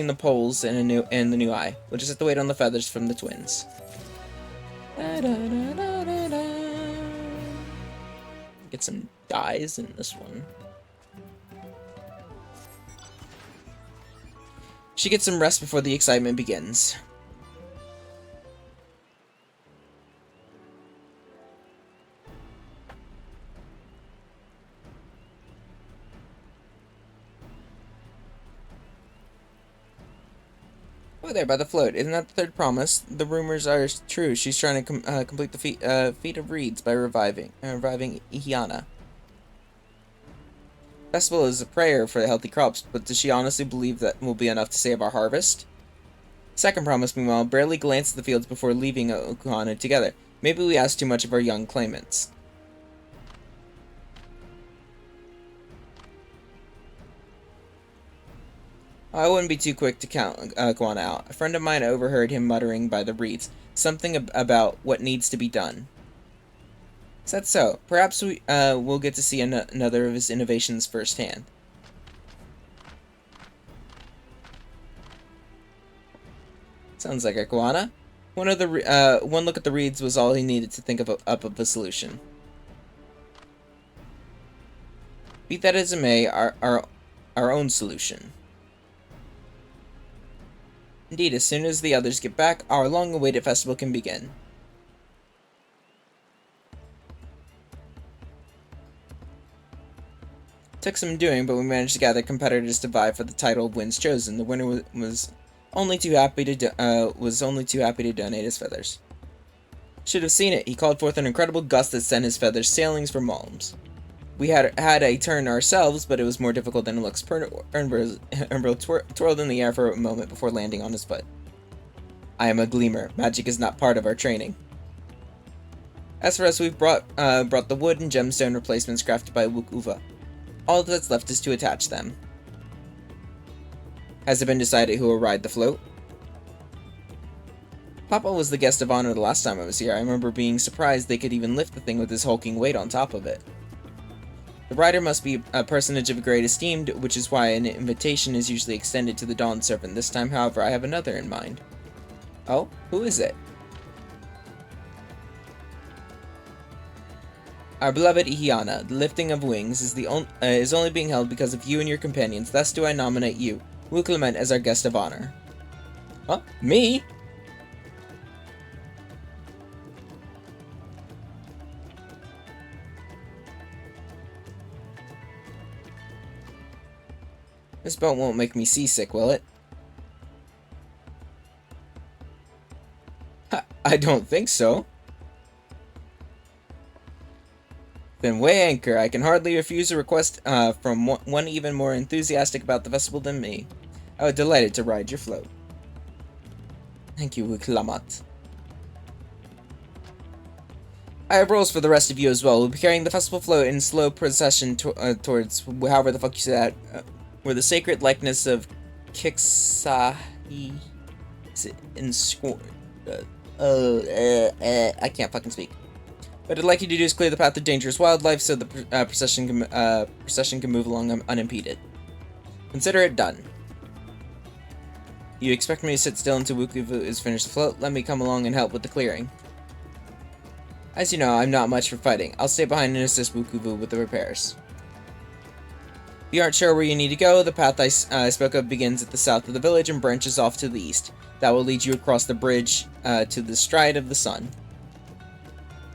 the poles and the new eye. We'll just have to wait on the feathers from the twins. Get some dyes in this one. She gets some rest before the excitement begins. Oh, there by the float. Isn't that the third promise? The rumors are true. She's trying to complete the feat of reeds by reviving Ihiana. Festival is a prayer for the healthy crops, but does she honestly believe that will be enough to save our harvest? Second promise, meanwhile, barely glanced at the fields before leaving Okuhana together. Maybe we asked too much of our young claimants. I wouldn't be too quick to count Guana out. A friend of mine overheard him muttering by the reeds something about what needs to be done. Is that so? Perhaps we'll get to see another of his innovations firsthand. Sounds like a Guana. One look at the reeds was all he needed to think of a solution. Be that as it may, our own solution. Indeed, as soon as the others get back, our long-awaited festival can begin. Took some doing, but we managed to gather competitors to vie for the title of Winds Chosen. The winner was only too happy to donate his feathers. Should have seen it. He called forth an incredible gust that sent his feathers sailing for Malms. We had a turn ourselves, but it was more difficult than it looks. Ernbro twirled in the air for a moment before landing on his foot. I am a gleamer. Magic is not part of our training. As for us, we've brought the wood and gemstone replacements crafted by Wukuva. All that's left is to attach them. Has it been decided who will ride the float? Papa was the guest of honor the last time I was here. I remember being surprised they could even lift the thing with his hulking weight on top of it. The rider must be a personage of great esteem, which is why an invitation is usually extended to the Dawn Servant. This time, however, I have another in mind. Oh? Who is it? Our beloved Ihiana. The lifting of wings is only being held because of you and your companions. Thus do I nominate you, Wu Clement, as our guest of honor. Huh? Me? This boat won't make me seasick, will it? I don't think so. Then weigh anchor. I can hardly refuse a request from one even more enthusiastic about the festival than me. I was delighted to ride your float. Thank you, Wiklamat. I have rules for the rest of you as well. We'll be carrying the festival float in slow procession towards, however the fuck you say that, where the sacred likeness of Kiksahi I can't fucking speak. What I'd like you to do is clear the path of dangerous wildlife so the procession can move along unimpeded. Consider it done. You expect me to sit still until Wukuvu is finished the float? Let me come along and help with the clearing. As you know, I'm not much for fighting. I'll stay behind and assist Wukuvu with the repairs. If you aren't sure where you need to go, the path I spoke of begins at the south of the village and branches off to the east. That will lead you across the bridge to the Stride of the Sun.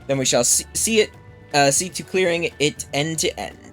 Then we shall see to clearing it end to end.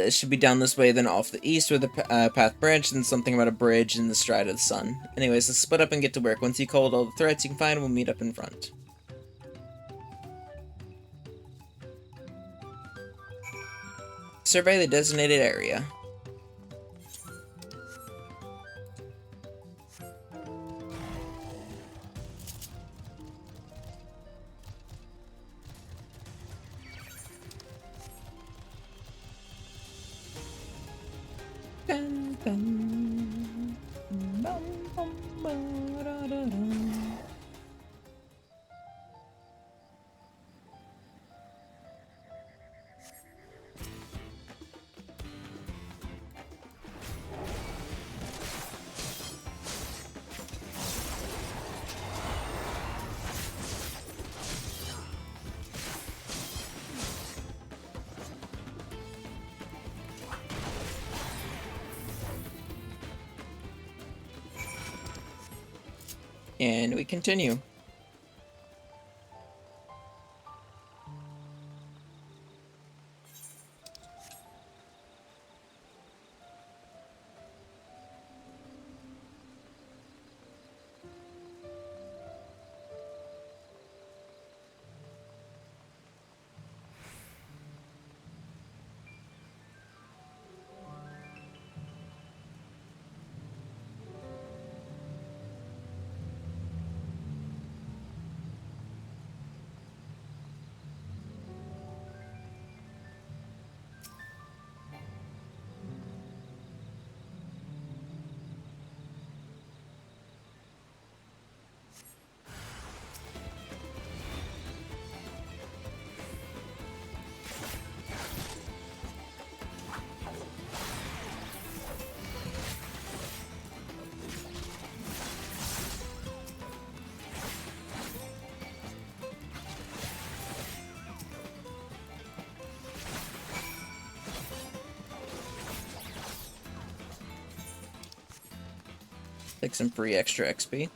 It should be down this way, then off the east where the path branched, and something about a bridge in the Stride of the Sun. Anyways, let's split up and get to work. Once you culled all the threats you can find, we'll meet up in front. Survey the designated area. And we continue. Take some free extra XP.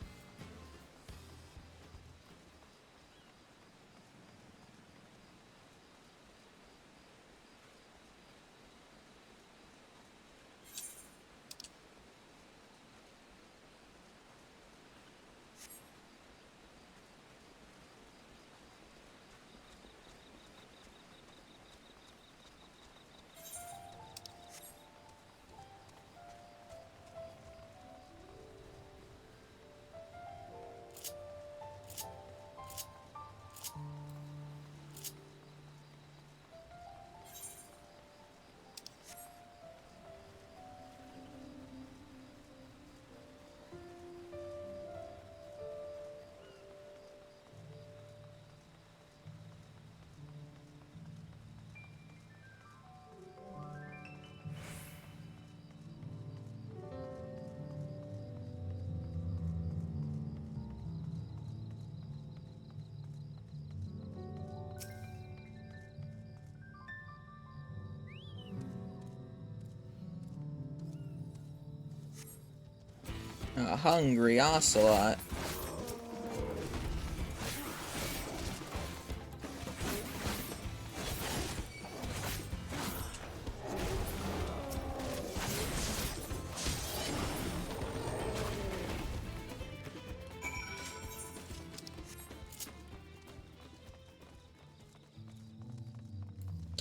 A hungry ocelot.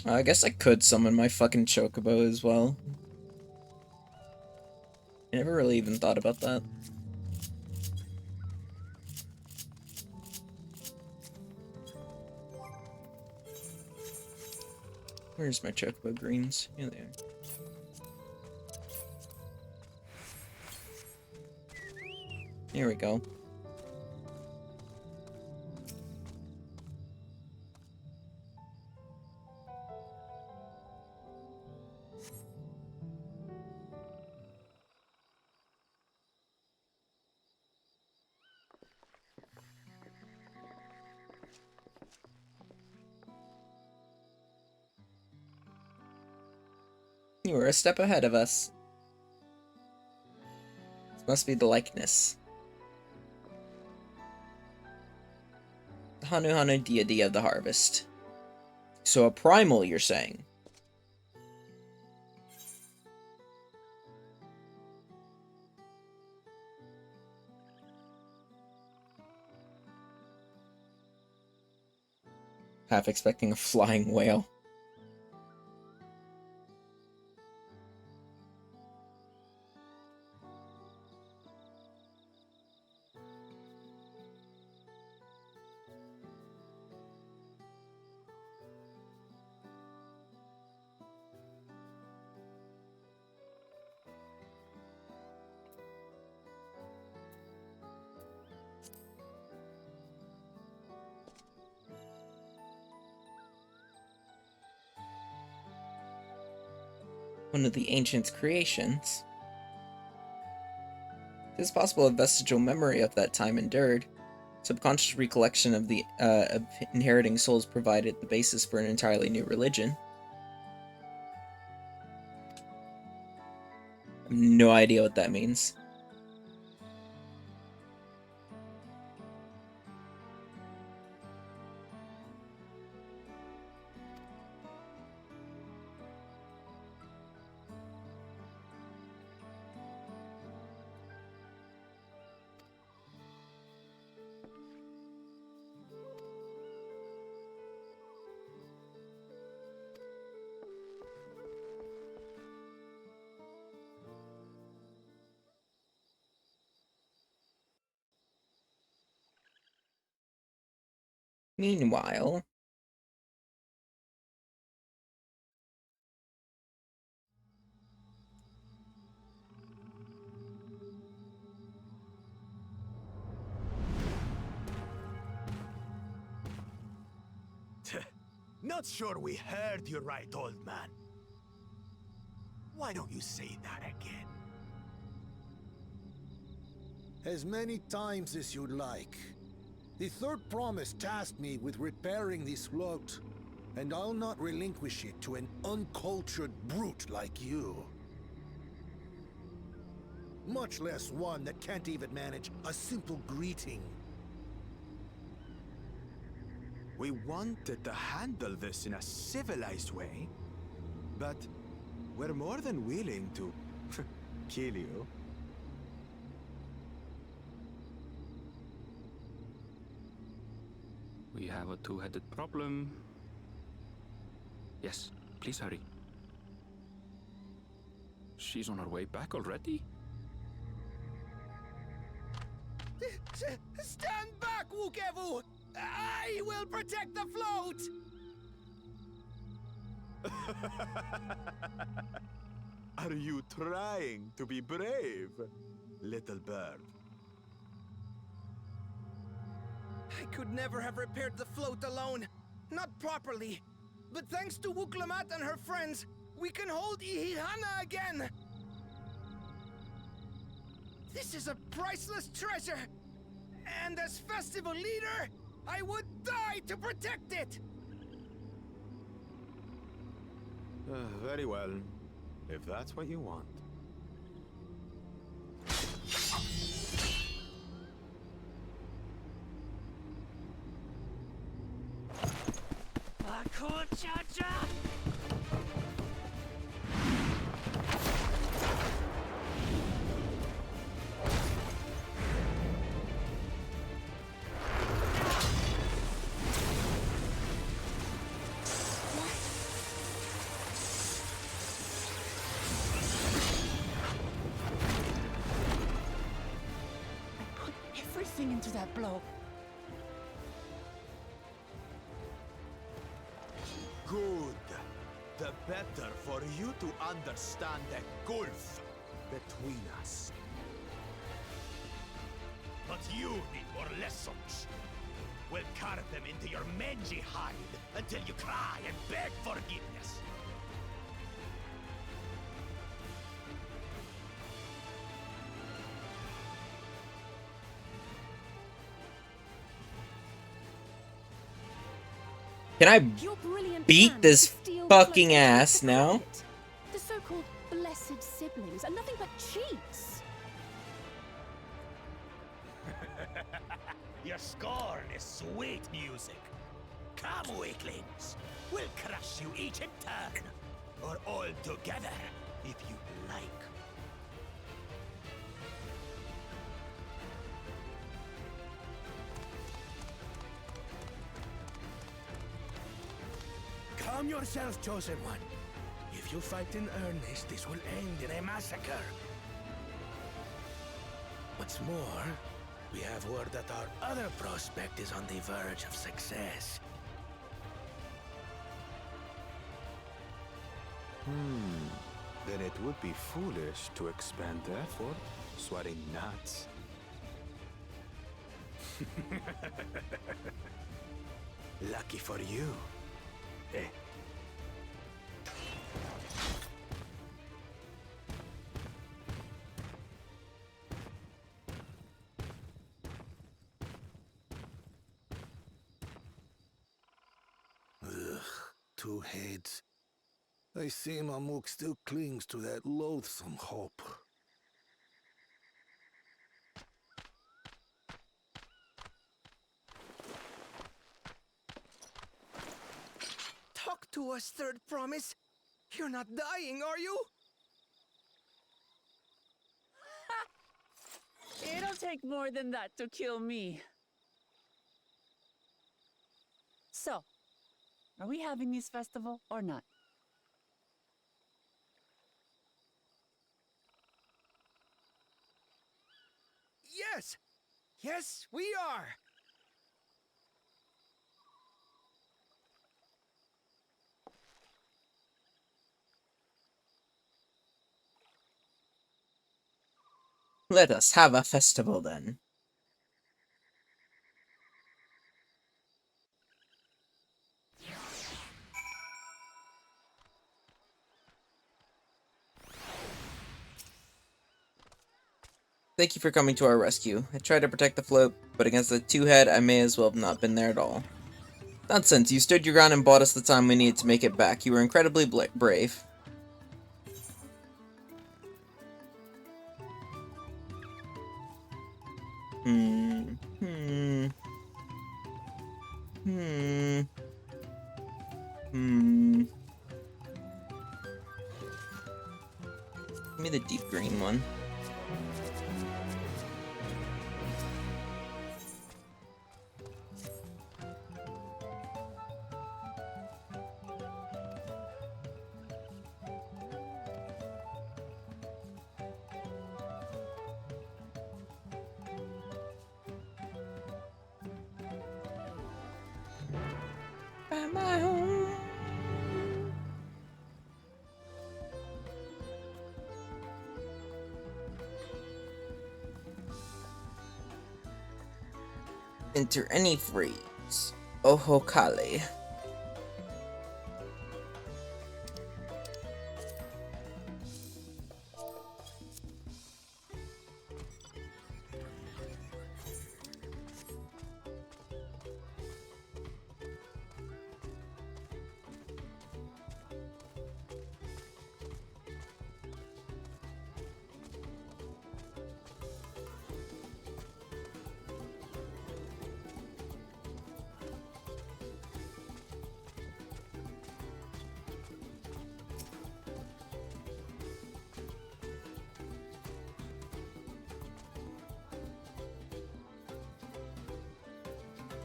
I guess I could summon my fucking chocobo as well. I never really even thought about that. Where's my chocobo greens? Here they are. Here we go. You were a step ahead of us. This must be the likeness. The Hanu Hanu deity of the harvest. So a primal, you're saying? Half expecting a flying whale. One of the ancients' creations. It is possible a vestigial memory of that time endured. Subconscious recollection of the inheriting souls provided the basis for an entirely new religion. I have no idea what that means. Meanwhile... Not sure we heard you right, old man. Why don't you say that again? As many times as you'd like. The third promise tasked me with repairing this float, and I'll not relinquish it to an uncultured brute like you. much less one that can't even manage a simple greeting. We wanted to handle this in a civilized way, but we're more than willing to kill you. We have a two-headed problem. Yes, please hurry. She's on her way back already? Stand back, Wukevu! I will protect the float! Are you trying to be brave, little bird? I could never have repaired the float alone. Not properly. But thanks to Wuklamat and her friends, we can hold Ihihana again! This is a priceless treasure! And as festival leader, I would die to protect it! Very well, if that's what you want. Everything into that blow. Good. The better for you to understand the gulf between us. But you need more lessons. We'll carve them into your mangy hide until you cry and beg forgiveness. Can I Your brilliant beat plan this to steal fucking floats ass to now? credit. The so-called blessed siblings are nothing but cheats. Your scorn is sweet music. Come, weaklings. We'll crush you each in turn. Or all together, if you like. Calm yourself, Chosen One. If you fight in earnest, this will end in a massacre. What's more, we have word that our other prospect is on the verge of success. Then it would be foolish to expend effort sweating nuts. Lucky for you. Eh? Ugh, two heads. I see Mamuk still clings to that loathsome hope. Talk to us, Third Promise. You're not dying, are you? It'll take more than that to kill me. So, are we having this festival or not? Yes! Yes, we are! Let us have a festival then. Thank you for coming to our rescue. I tried to protect the float, but against the two-head, I may as well have not been there at all. Nonsense, you stood your ground and bought us the time we needed to make it back. You were incredibly brave. Hmm. Hmm. Hmm. Hmm. Give me the deep green one. At my home. Enter any phrase. Ohokale.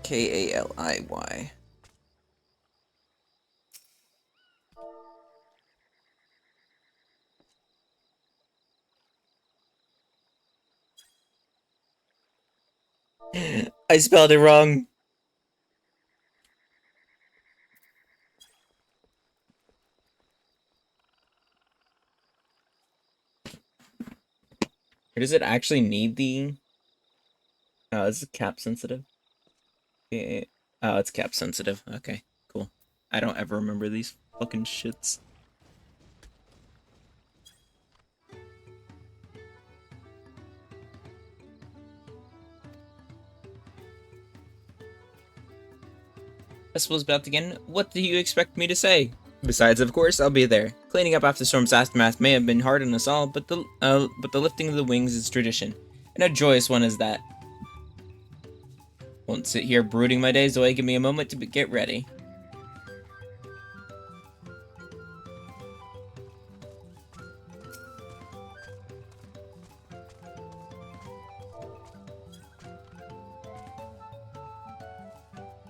Kaliy. I spelled it wrong. Or does it actually need the... Oh, is it cap sensitive? Yeah. Oh, it's cap sensitive. Okay, cool. I don't ever remember these fucking shits. Festival's about to begin. What do you expect me to say? Besides, of course, I'll be there. Cleaning up after Storm's aftermath may have been hard on us all, but the lifting of the wings is tradition, and a joyous one is that. Won't sit here brooding my days away. Give me a moment to get ready.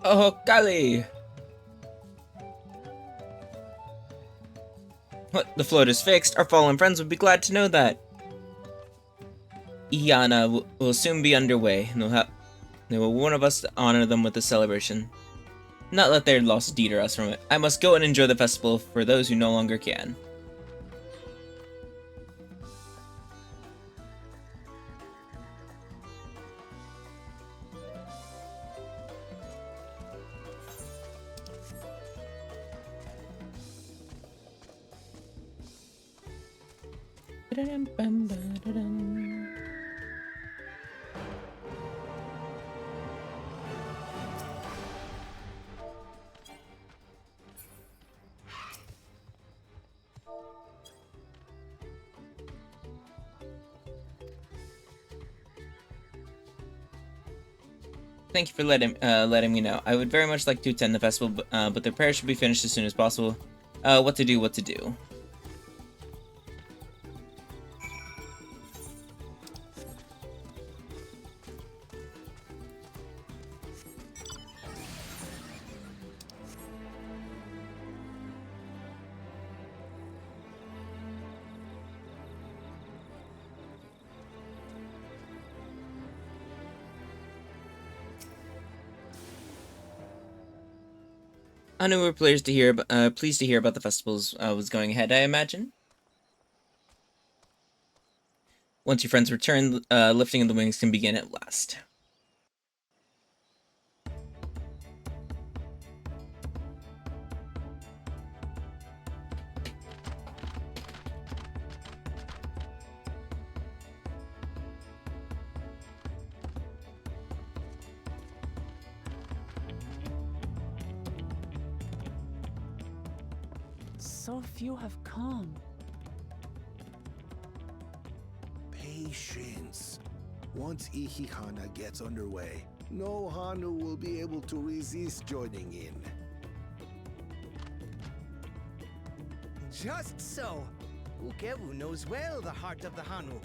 Oh, Kali! What? The float is fixed. Our fallen friends would be glad to know that. Iana will soon be underway, and they will one of us to honor them with a celebration. Not let their loss deter us from it. I must go and enjoy the festival for those who no longer can. Thank you for letting me know. I would very much like to attend the festival, but the repairs should be finished as soon as possible. What to do. I know we're pleased to hear about the festivals was going ahead, I imagine. Once your friends return, lifting of the wings can begin at last. So few have come. Patience. Once Ihihana gets underway, no Hanu will be able to resist joining in. Just so. Ukewu knows well the heart of the Hanu.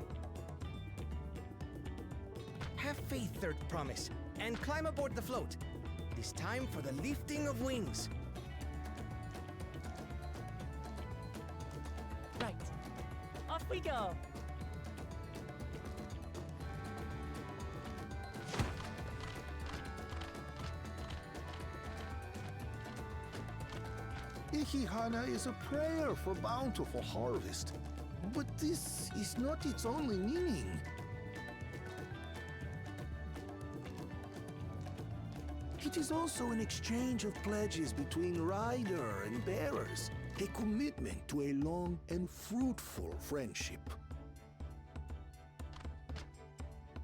Have faith, Third Promise, and climb aboard the float. It is time for the lifting of wings. Right. Off we go. Ihihana is a prayer for bountiful harvest. But this is not its only meaning. It is also an exchange of pledges between rider and bearers, a commitment to a long and fruitful friendship.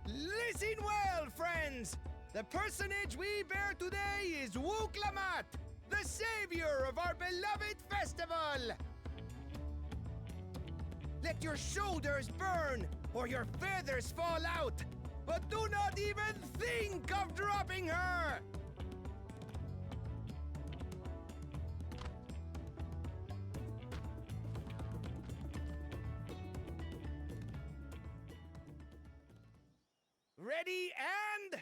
Listen well, friends! The personage we bear today is Wuklamat, the savior of our beloved festival! Let your shoulders burn, or your feathers fall out, but do not even think of dropping her! Ready and...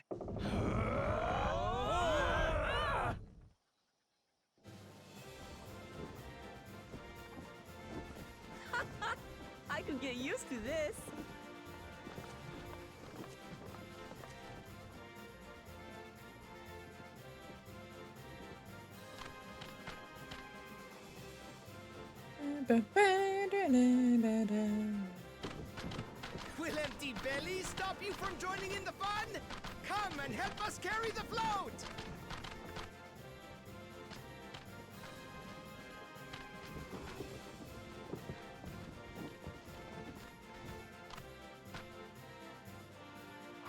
I could get used to this. Will empty bellies stop you from joining in the fun? Come and help us carry the float!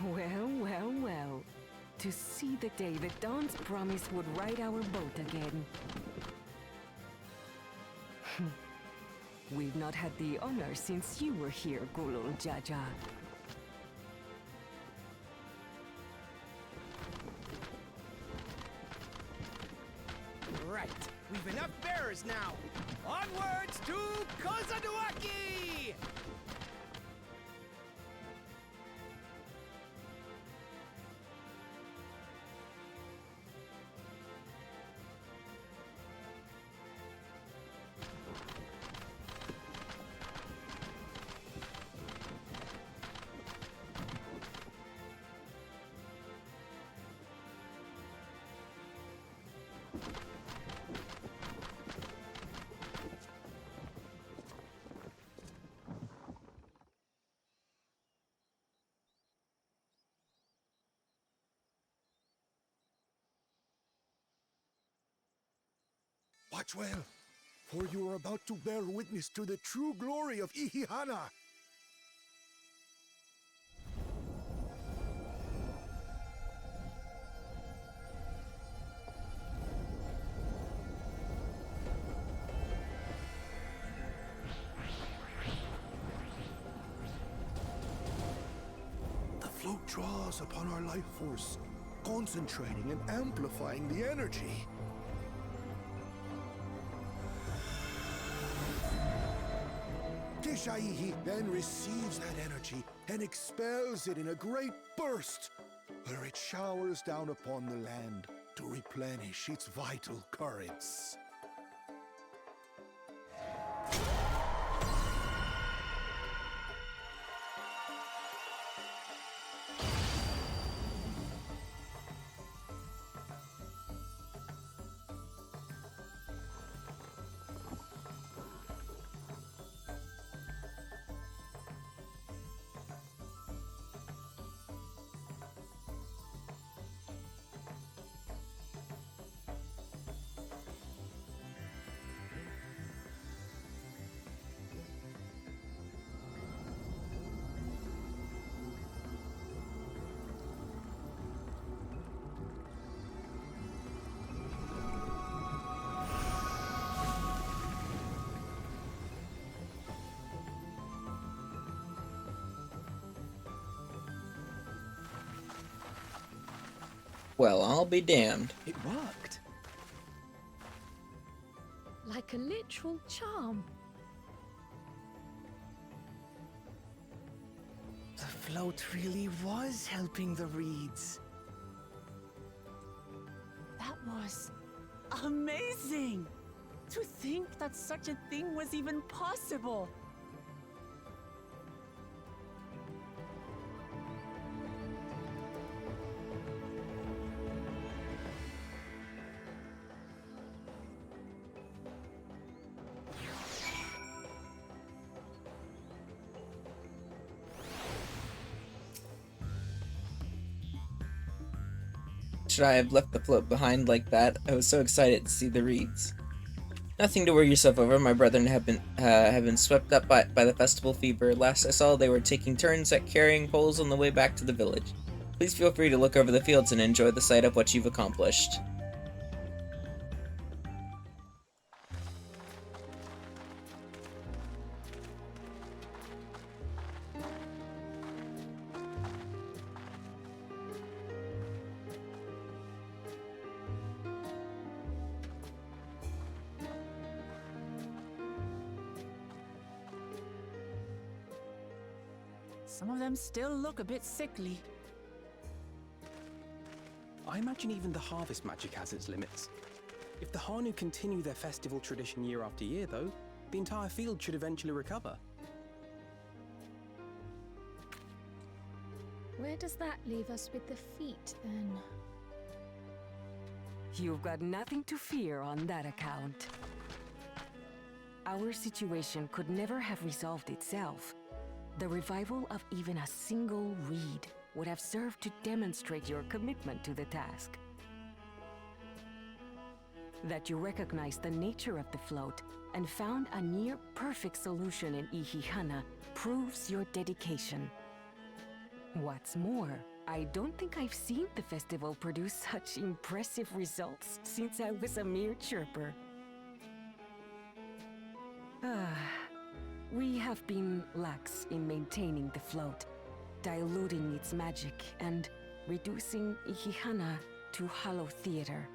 Well, well, well. To see the day that Dawn's promise would ride our boat again. We've not had the honor since you were here, Gulul Jaja. Right, we've enough bearers now. Onwards to Kozaduaki! Watch well, for you are about to bear witness to the true glory of Ihihana. The float draws upon our life force, concentrating and amplifying the energy. Kishaihi then receives that energy and expels it in a great burst, where it showers down upon the land to replenish its vital currents. Well, I'll be damned. It worked. Like a literal charm. The float really was helping the reeds. That was amazing! To think that such a thing was even possible! Should I have left the float behind like that? I was so excited to see the reeds. Nothing to worry yourself over. My brethren have been swept up by the festival fever. Last I saw, they were taking turns at carrying poles on the way back to the village. Please feel free to look over the fields and enjoy the sight of what you've accomplished. Some of them still look a bit sickly. I imagine even the harvest magic has its limits. If the Hanu continue their festival tradition year after year, though, the entire field should eventually recover. Where does that leave us with the feet, then? You've got nothing to fear on that account. Our situation could never have resolved itself. The revival of even a single reed would have served to demonstrate your commitment to the task. That you recognized the nature of the float and found a near-perfect solution in Ihihana proves your dedication. What's more, I don't think I've seen the festival produce such impressive results since I was a mere chirper. We have been lax in maintaining the float, diluting its magic and reducing Ihihana to hollow theater.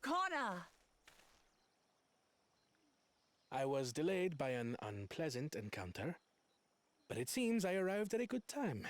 Connor! I was delayed by an unpleasant encounter, but it seems I arrived at a good time.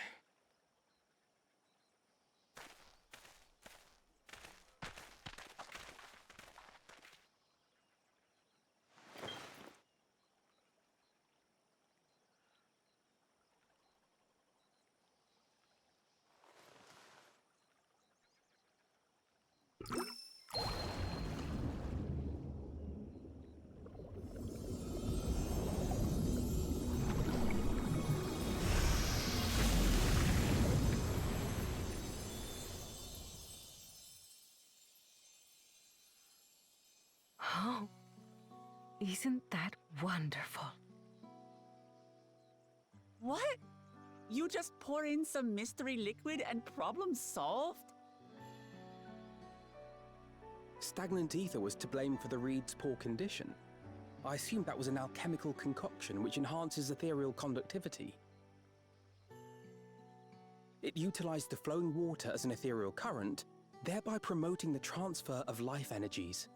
Oh, isn't that wonderful? What? You just pour in some mystery liquid and problem solved? Stagnant ether was to blame for the reed's poor condition. I assumed that was an alchemical concoction which enhances ethereal conductivity. It utilized the flowing water as an ethereal current, thereby promoting the transfer of life energies.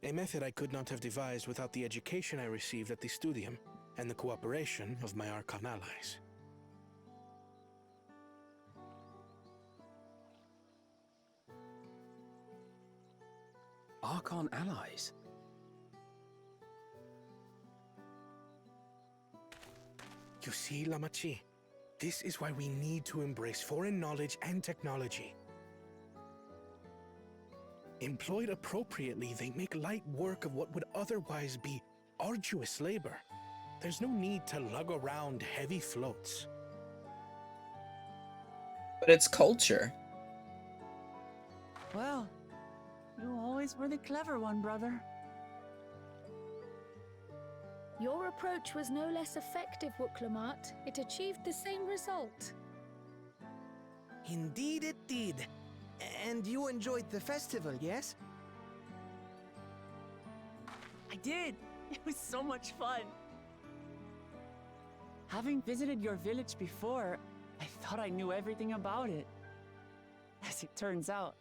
A method I could not have devised without the education I received at the Studium and the cooperation of my Archon allies. Archon allies? You see, Lamachi, this is why we need to embrace foreign knowledge and technology. Employed appropriately, they make light work of what would otherwise be arduous labor. There's no need to lug around heavy floats. But it's culture. Well, you always were the clever one, brother. Your approach was no less effective, Wuklamart. It achieved the same result. Indeed it did. And you enjoyed the festival, yes? I did! It was so much fun! Having visited your village before, I thought I knew everything about it. As it turns out,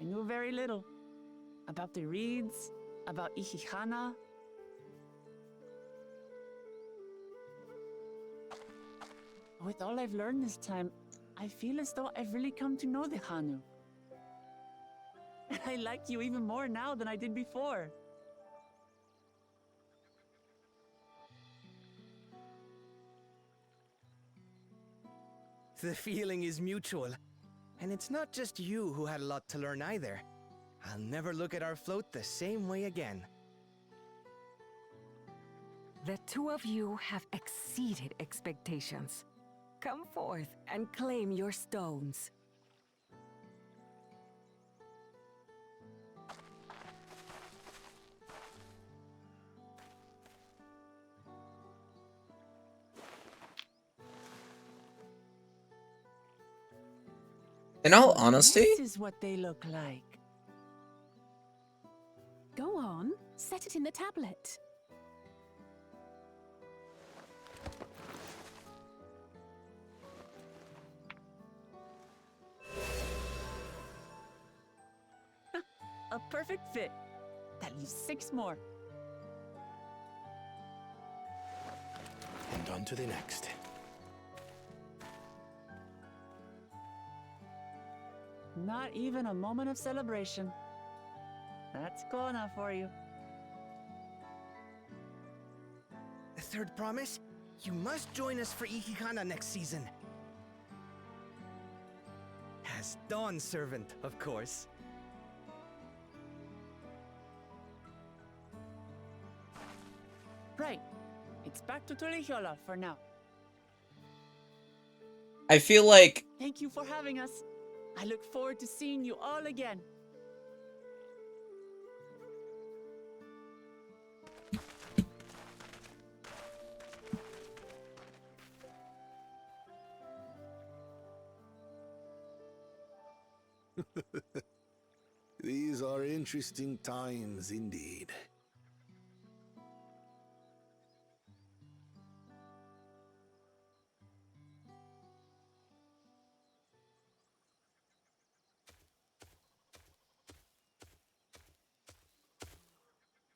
I knew very little. About the reeds, about Ihihana. With all I've learned this time, I feel as though I've really come to know the Hanu. And I like you even more now than I did before. The feeling is mutual. And it's not just you who had a lot to learn either. I'll never look at our float the same way again. The two of you have exceeded expectations. Come forth and claim your stones. In all honesty, This is what they look like. Go on, set it in the tablet. A perfect fit. That leaves 6 more. And on to the next. Not even a moment of celebration. That's Kona for you. The third promise? You must join us for Ihihana next season. As Dawn servant, of course. Right. It's back to Tulihiola for now. I feel like Thank you for having us. I look forward to seeing you all again. These are interesting times indeed.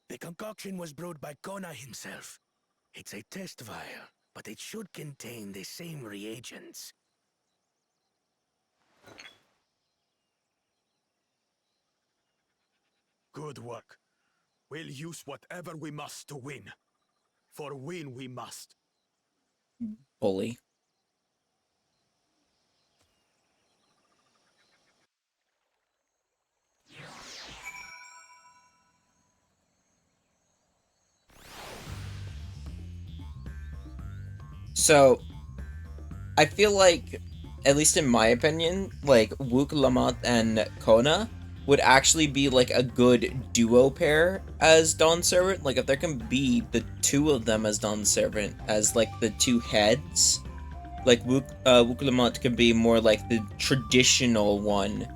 The concoction was brewed by Kona himself. It's a test vial, but it should contain the same reagents. Good work. We'll use whatever we must to win. For win we must. bully. So, I feel like, at least in my opinion, like, Wook Lamont and Kona would actually be, like, a good duo pair as Dawn Servant. Like, if there can be the two of them as Dawn Servant, as, like, the two heads, like, Wook Lamont can be more like the traditional one,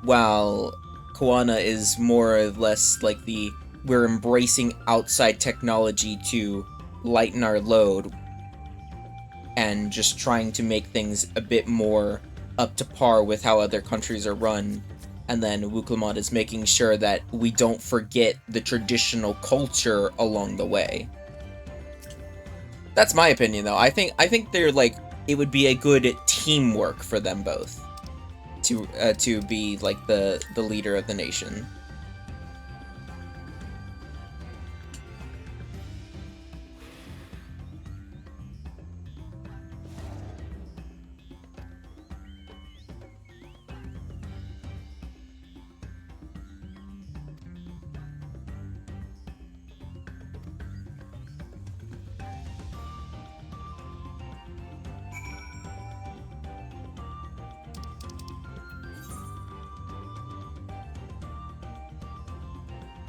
while Koana is more or less like the, we're embracing outside technology to lighten our load, and just trying to make things a bit more up to par with how other countries are run. And then Wuklamot is making sure that we don't forget the traditional culture along the way. That's my opinion, though. I think they're like, it would be a good teamwork for them both to be like the leader of the nation.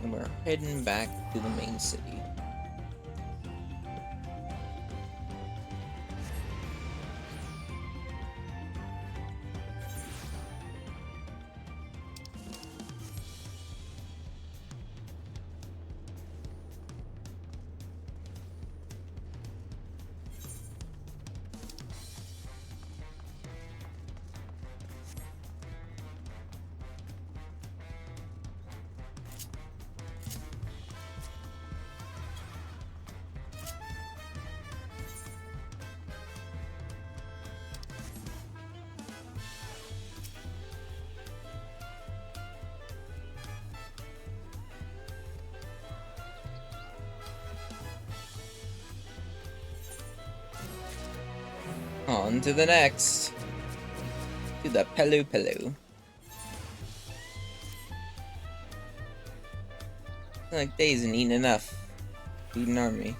And we're heading back to the main city. On to the next. To the Pelu Pelu. Like days and eaten enough. Feed an army.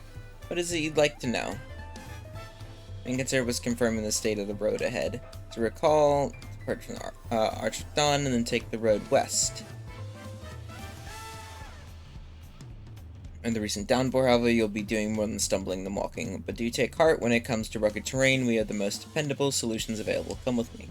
What is it you'd like to know? Inconsider was confirming the state of the road ahead. To recall, depart from the Arch of Dawn and then take the road west. In the recent downpour, however, you'll be doing more than stumbling than walking. But do take heart, when it comes to rugged terrain, we have the most dependable solutions available. Come with me.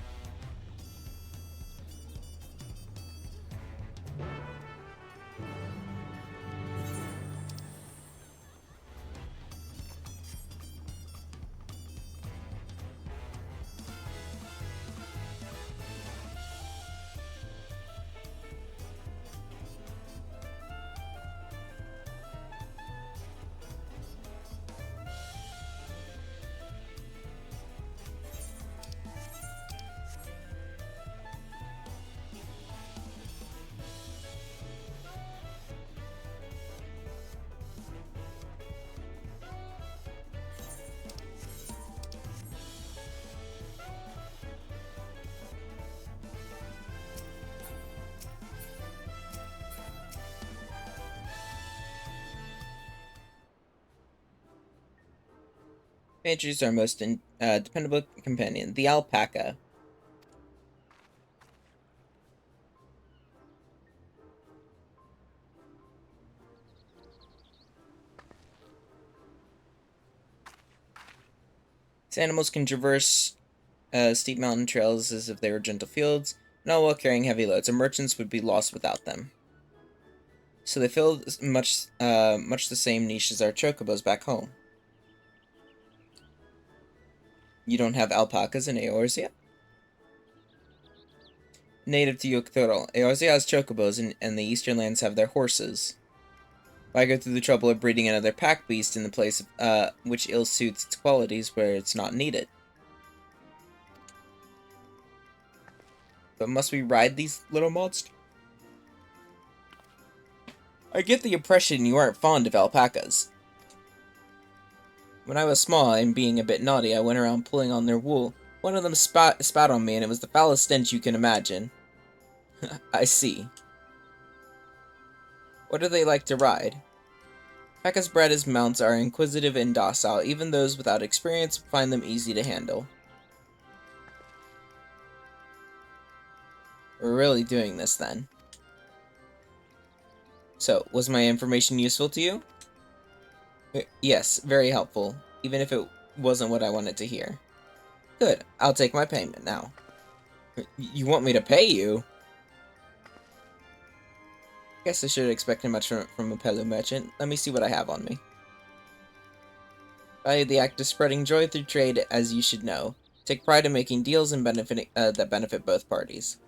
Introduce our most dependable companion, the alpaca. These animals can traverse steep mountain trails as if they were gentle fields, and all while carrying heavy loads, and merchants would be lost without them. So they fill much the same niche as our chocobos back home. You don't have alpacas in Eorzea? Native to Yogg-Thorol, Eorzea has chocobos, and the eastern lands have their horses. Why go through the trouble of breeding another pack beast in the place of, which ill suits its qualities where it's not needed? But must we ride these little monsters? I get the impression you aren't fond of alpacas. When I was small and being a bit naughty, I went around pulling on their wool. One of them spat on me, and it was the foulest stench you can imagine. I see. What do they like to ride? Alpacas bred as mounts are inquisitive and docile. Even those without experience find them easy to handle. We're really doing this then. So, was my information useful to you? Yes, very helpful, even if it wasn't what I wanted to hear. Good, I'll take my payment now. You want me to pay you? Guess I should have expected much from a Pelu merchant. Let me see what I have on me. Value the act of spreading joy through trade, as you should know. Take pride in making deals and that benefit both parties.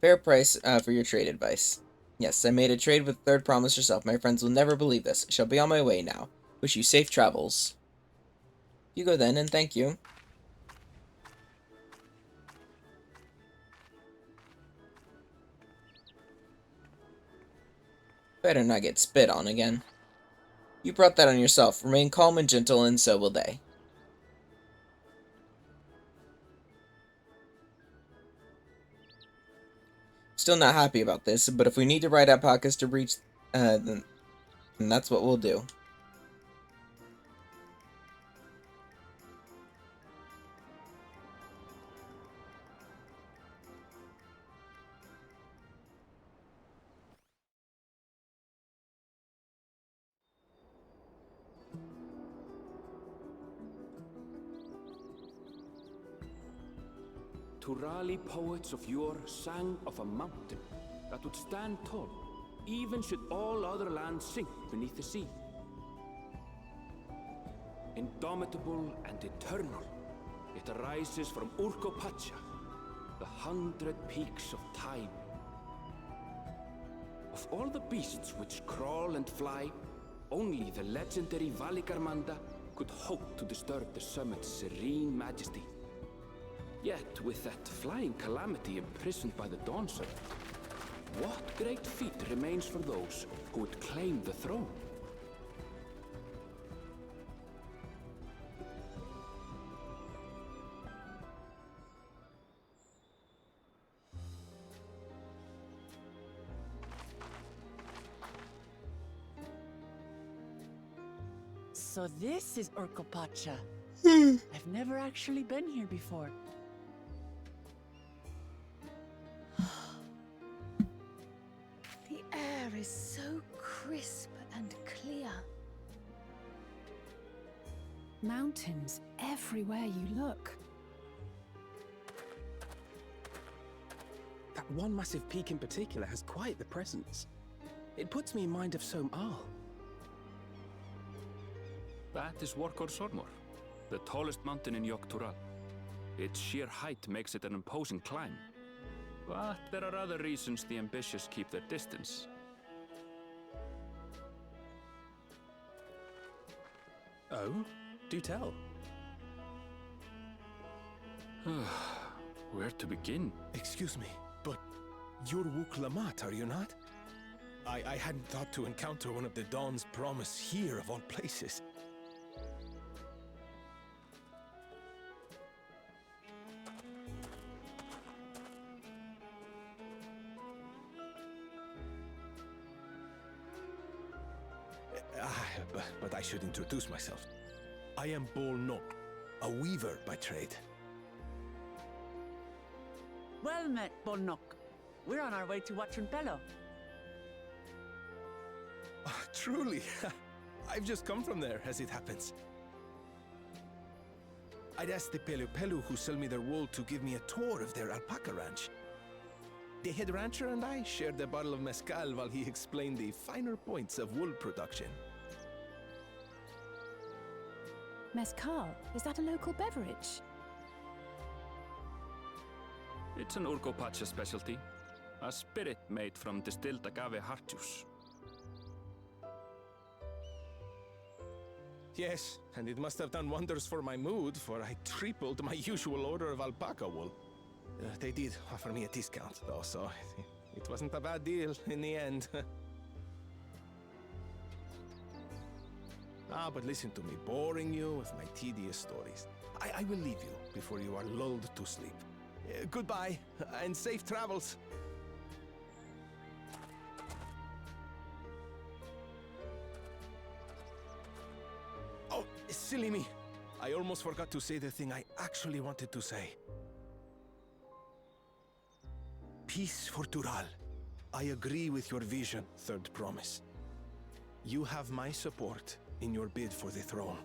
Fair price for your trade advice. Yes, I made a trade with third promise yourself. My friends will never believe this. I shall be on my way now. Wish you safe travels. You go then, and thank you. Better not get spit on again. You brought that on yourself. Remain calm and gentle, and so will they. Still not happy about this, but if we need to ride alpacas to reach, then that's what we'll do. Turali poets of yore sang of a mountain that would stand tall, even should all other lands sink beneath the sea. Indomitable and eternal, it arises from Urkopacha, the 100 peaks of time. Of all the beasts which crawl and fly, only the legendary Valigarmanda could hope to disturb the summit's serene majesty. Yet, with that flying calamity imprisoned by the Dawn Serpent, what great feat remains for those who would claim the throne? So this is Urkopacha. I've never actually been here before. The air is so crisp and clear. Mountains everywhere you look. That one massive peak in particular has quite the presence. It puts me in mind of Som Al. That is Workor Sormor, the tallest mountain in Yogg-Tural. Its sheer height makes it an imposing climb. But there are other reasons the ambitious keep their distance. Oh? Do tell. Where to begin? Excuse me, but you're Wook Lamat, are you not? I hadn't thought to encounter one of the Dawn's Promise here of all places. But I should introduce myself. I am Bol Nok, a weaver by trade. Well met, Bolnok. We're on our way to Watranpelo. Truly, I've just come from there, as it happens. I'd asked the Pelu Pelu who sell me their wool to give me a tour of their alpaca ranch. The head rancher and I shared a bottle of mezcal while he explained the finer points of wool production. Mezcal, is that a local beverage? It's an Urkopacha specialty, a spirit made from distilled agave heart juice. Yes, and it must have done wonders for my mood, for I tripled my usual order of alpaca wool. They did offer me a discount, though, so it wasn't a bad deal in the end. But listen to me, boring you with my tedious stories. I will leave you before you are lulled to sleep. Goodbye, and safe travels. Oh, silly me. I almost forgot to say the thing I actually wanted to say. Peace for Tural. I agree with your vision, Third Promise. You have my support in your bid for the throne.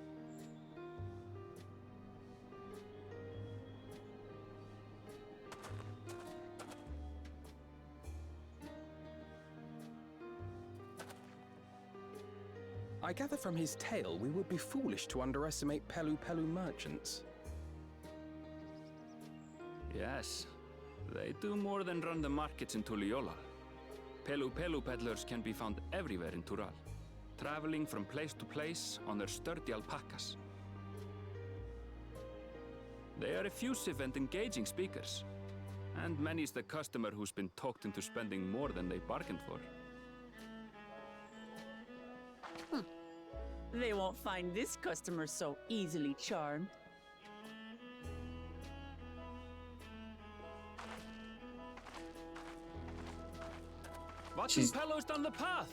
I gather from his tale we would be foolish to underestimate Pelu Pelu merchants. Yes, they do more than run the markets in Tuliyollal. Pelu Pelu peddlers can be found everywhere in Tural, traveling from place to place on their sturdy alpacas. They are effusive and engaging speakers, and many's the customer who's been talked into spending more than they bargained for. They won't find this customer so easily charmed. Watranpelo's down the path!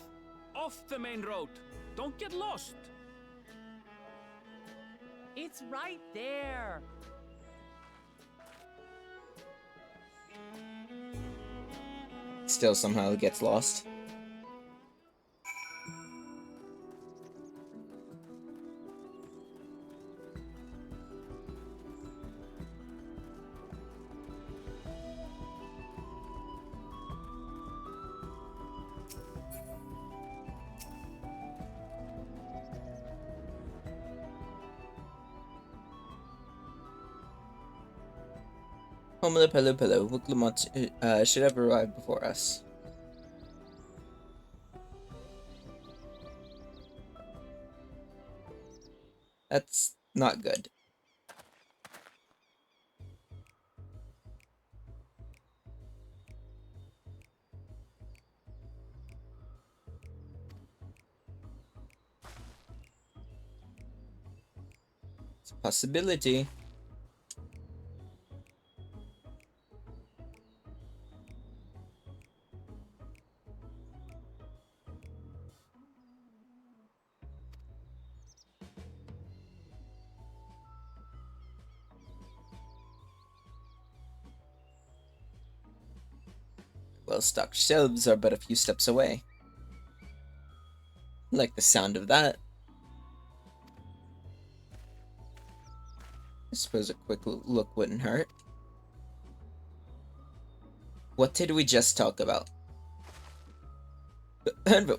Off the main road! Don't get lost! It's right there! Still somehow gets lost. Home of the Pelu Pelu, Wuklamot should have arrived before us. That's not good. It's a possibility. well-stocked shelves are but a few steps away. Like the sound of that. I suppose a quick look wouldn't hurt. What did we just talk about?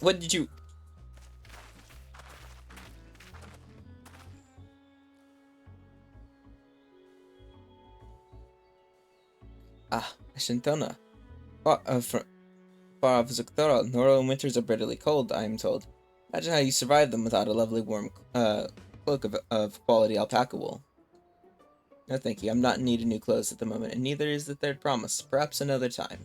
What did you... Ah, Shintona. Far off Zuctora, northern winters are bitterly cold, I am told. Imagine how you survive them without a lovely warm cloak of quality alpaca wool. No thank you, I'm not in need of new clothes at the moment, and neither is the third promise. Perhaps another time.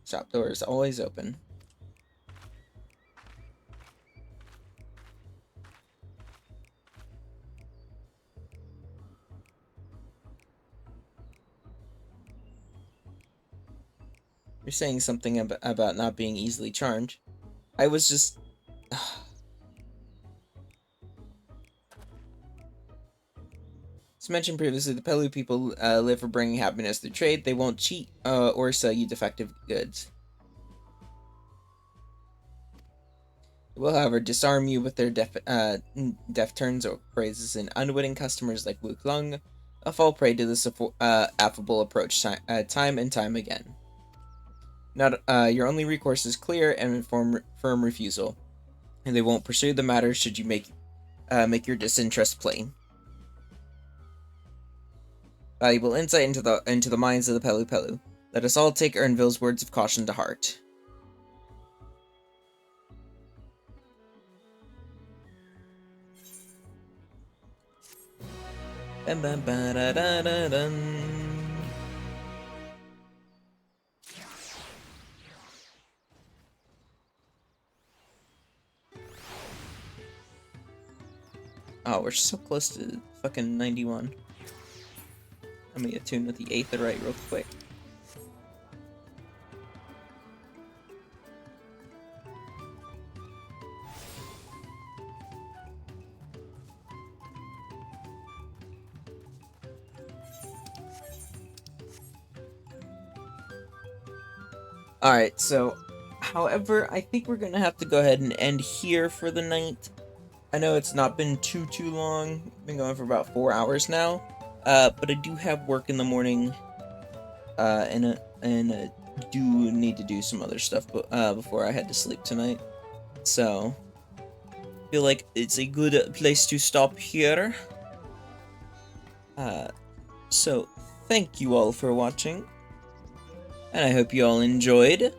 Shop door is always open. You're saying something about not being easily charmed. I was just... As mentioned previously, the Pelu people live for bringing happiness through trade. They won't cheat or sell you defective goods. They will, however, disarm you with their deft turns or phrases, and unwitting customers like Wu Klung fall prey to this affable approach time and time again. Your only recourse is clear and firm refusal, and they won't pursue the matter should you make your disinterest plain. Valuable insight into the minds of the Pelu Pelu. Let us all take Ernville's words of caution to heart. Bam, bam, ba, da, da, da, dun. Oh, we're so close to fucking 91. I'm gonna attune with the Aether right real quick. Alright, so, however, I think we're gonna have to go ahead and end here for the night. I know it's not been too long. Been going for about 4 hours now. But I do have work in the morning. And I do need to do some other stuff before I head to sleep tonight. So, I feel like it's a good place to stop here. So, thank you all for watching. And I hope you all enjoyed.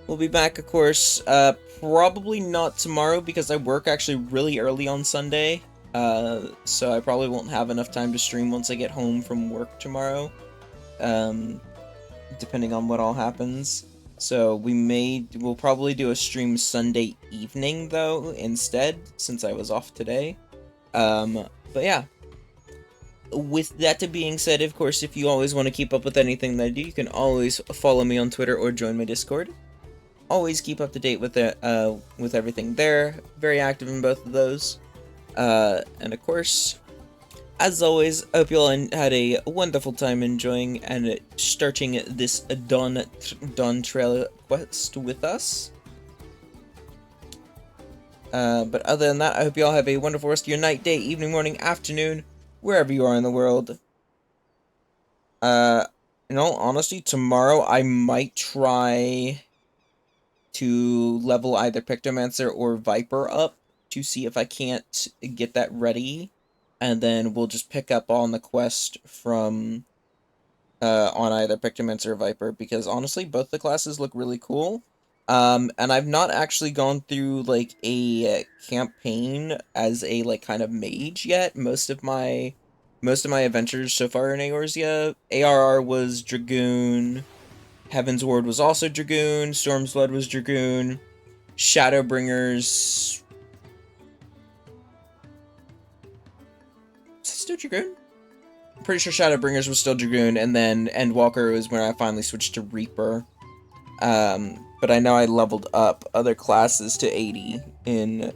We'll be back, of course, probably not tomorrow because I work actually really early on Sunday. So I probably won't have enough time to stream once I get home from work tomorrow. Depending on what all happens. So we'll probably do a stream Sunday evening, though, instead, since I was off today. But yeah. With that being said, of course, if you always want to keep up with anything that I do, you can always follow me on Twitter or join my Discord. Always keep up to date with everything there. Very active in both of those. And of course, as always, I hope you all had a wonderful time enjoying and starting this Dawntrail quest with us. But other than that, I hope you all have a wonderful rest of your night, day, evening, morning, afternoon, wherever you are in the world. In all honesty, tomorrow I might try to level either Pictomancer or Viper up to see if I can't get that ready, and then we'll just pick up on the quest from on either Pictomancer or Viper, because honestly both the classes look really cool. And I've not actually gone through like a campaign as a like kind of mage yet. Most of my adventures so far in Eorzea, ARR was Dragoon, Heaven's Ward was also Dragoon, Storm's Blood was Dragoon, Shadowbringers... Is it still Dragoon? I'm pretty sure Shadowbringers was still Dragoon, and then Endwalker was when I finally switched to Reaper. But I know I leveled up other classes to 80 in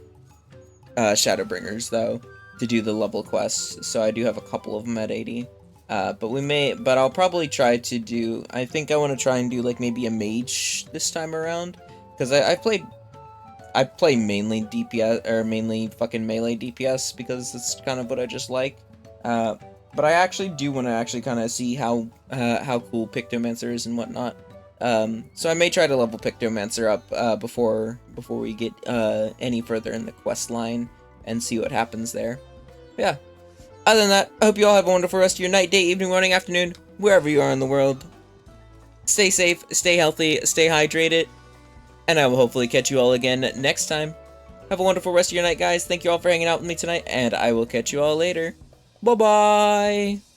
Shadowbringers, though. do the level quests. So I do have a couple of them at 80. But I'll probably try to do, I think I want to try and do like maybe a mage this time around, because I play mainly DPS, or mainly fucking melee DPS, because it's kind of what I just like. But I actually do want to actually kind of see how cool Pictomancer is and whatnot. So I may try to level Pictomancer up before we get any further in the quest line and see what happens there. Yeah. Other than that, I hope you all have a wonderful rest of your night, day, evening, morning, afternoon, wherever you are in the world. Stay safe, stay healthy, stay hydrated, and I will hopefully catch you all again next time. Have a wonderful rest of your night, guys. Thank you all for hanging out with me tonight, and I will catch you all later. Bye-bye!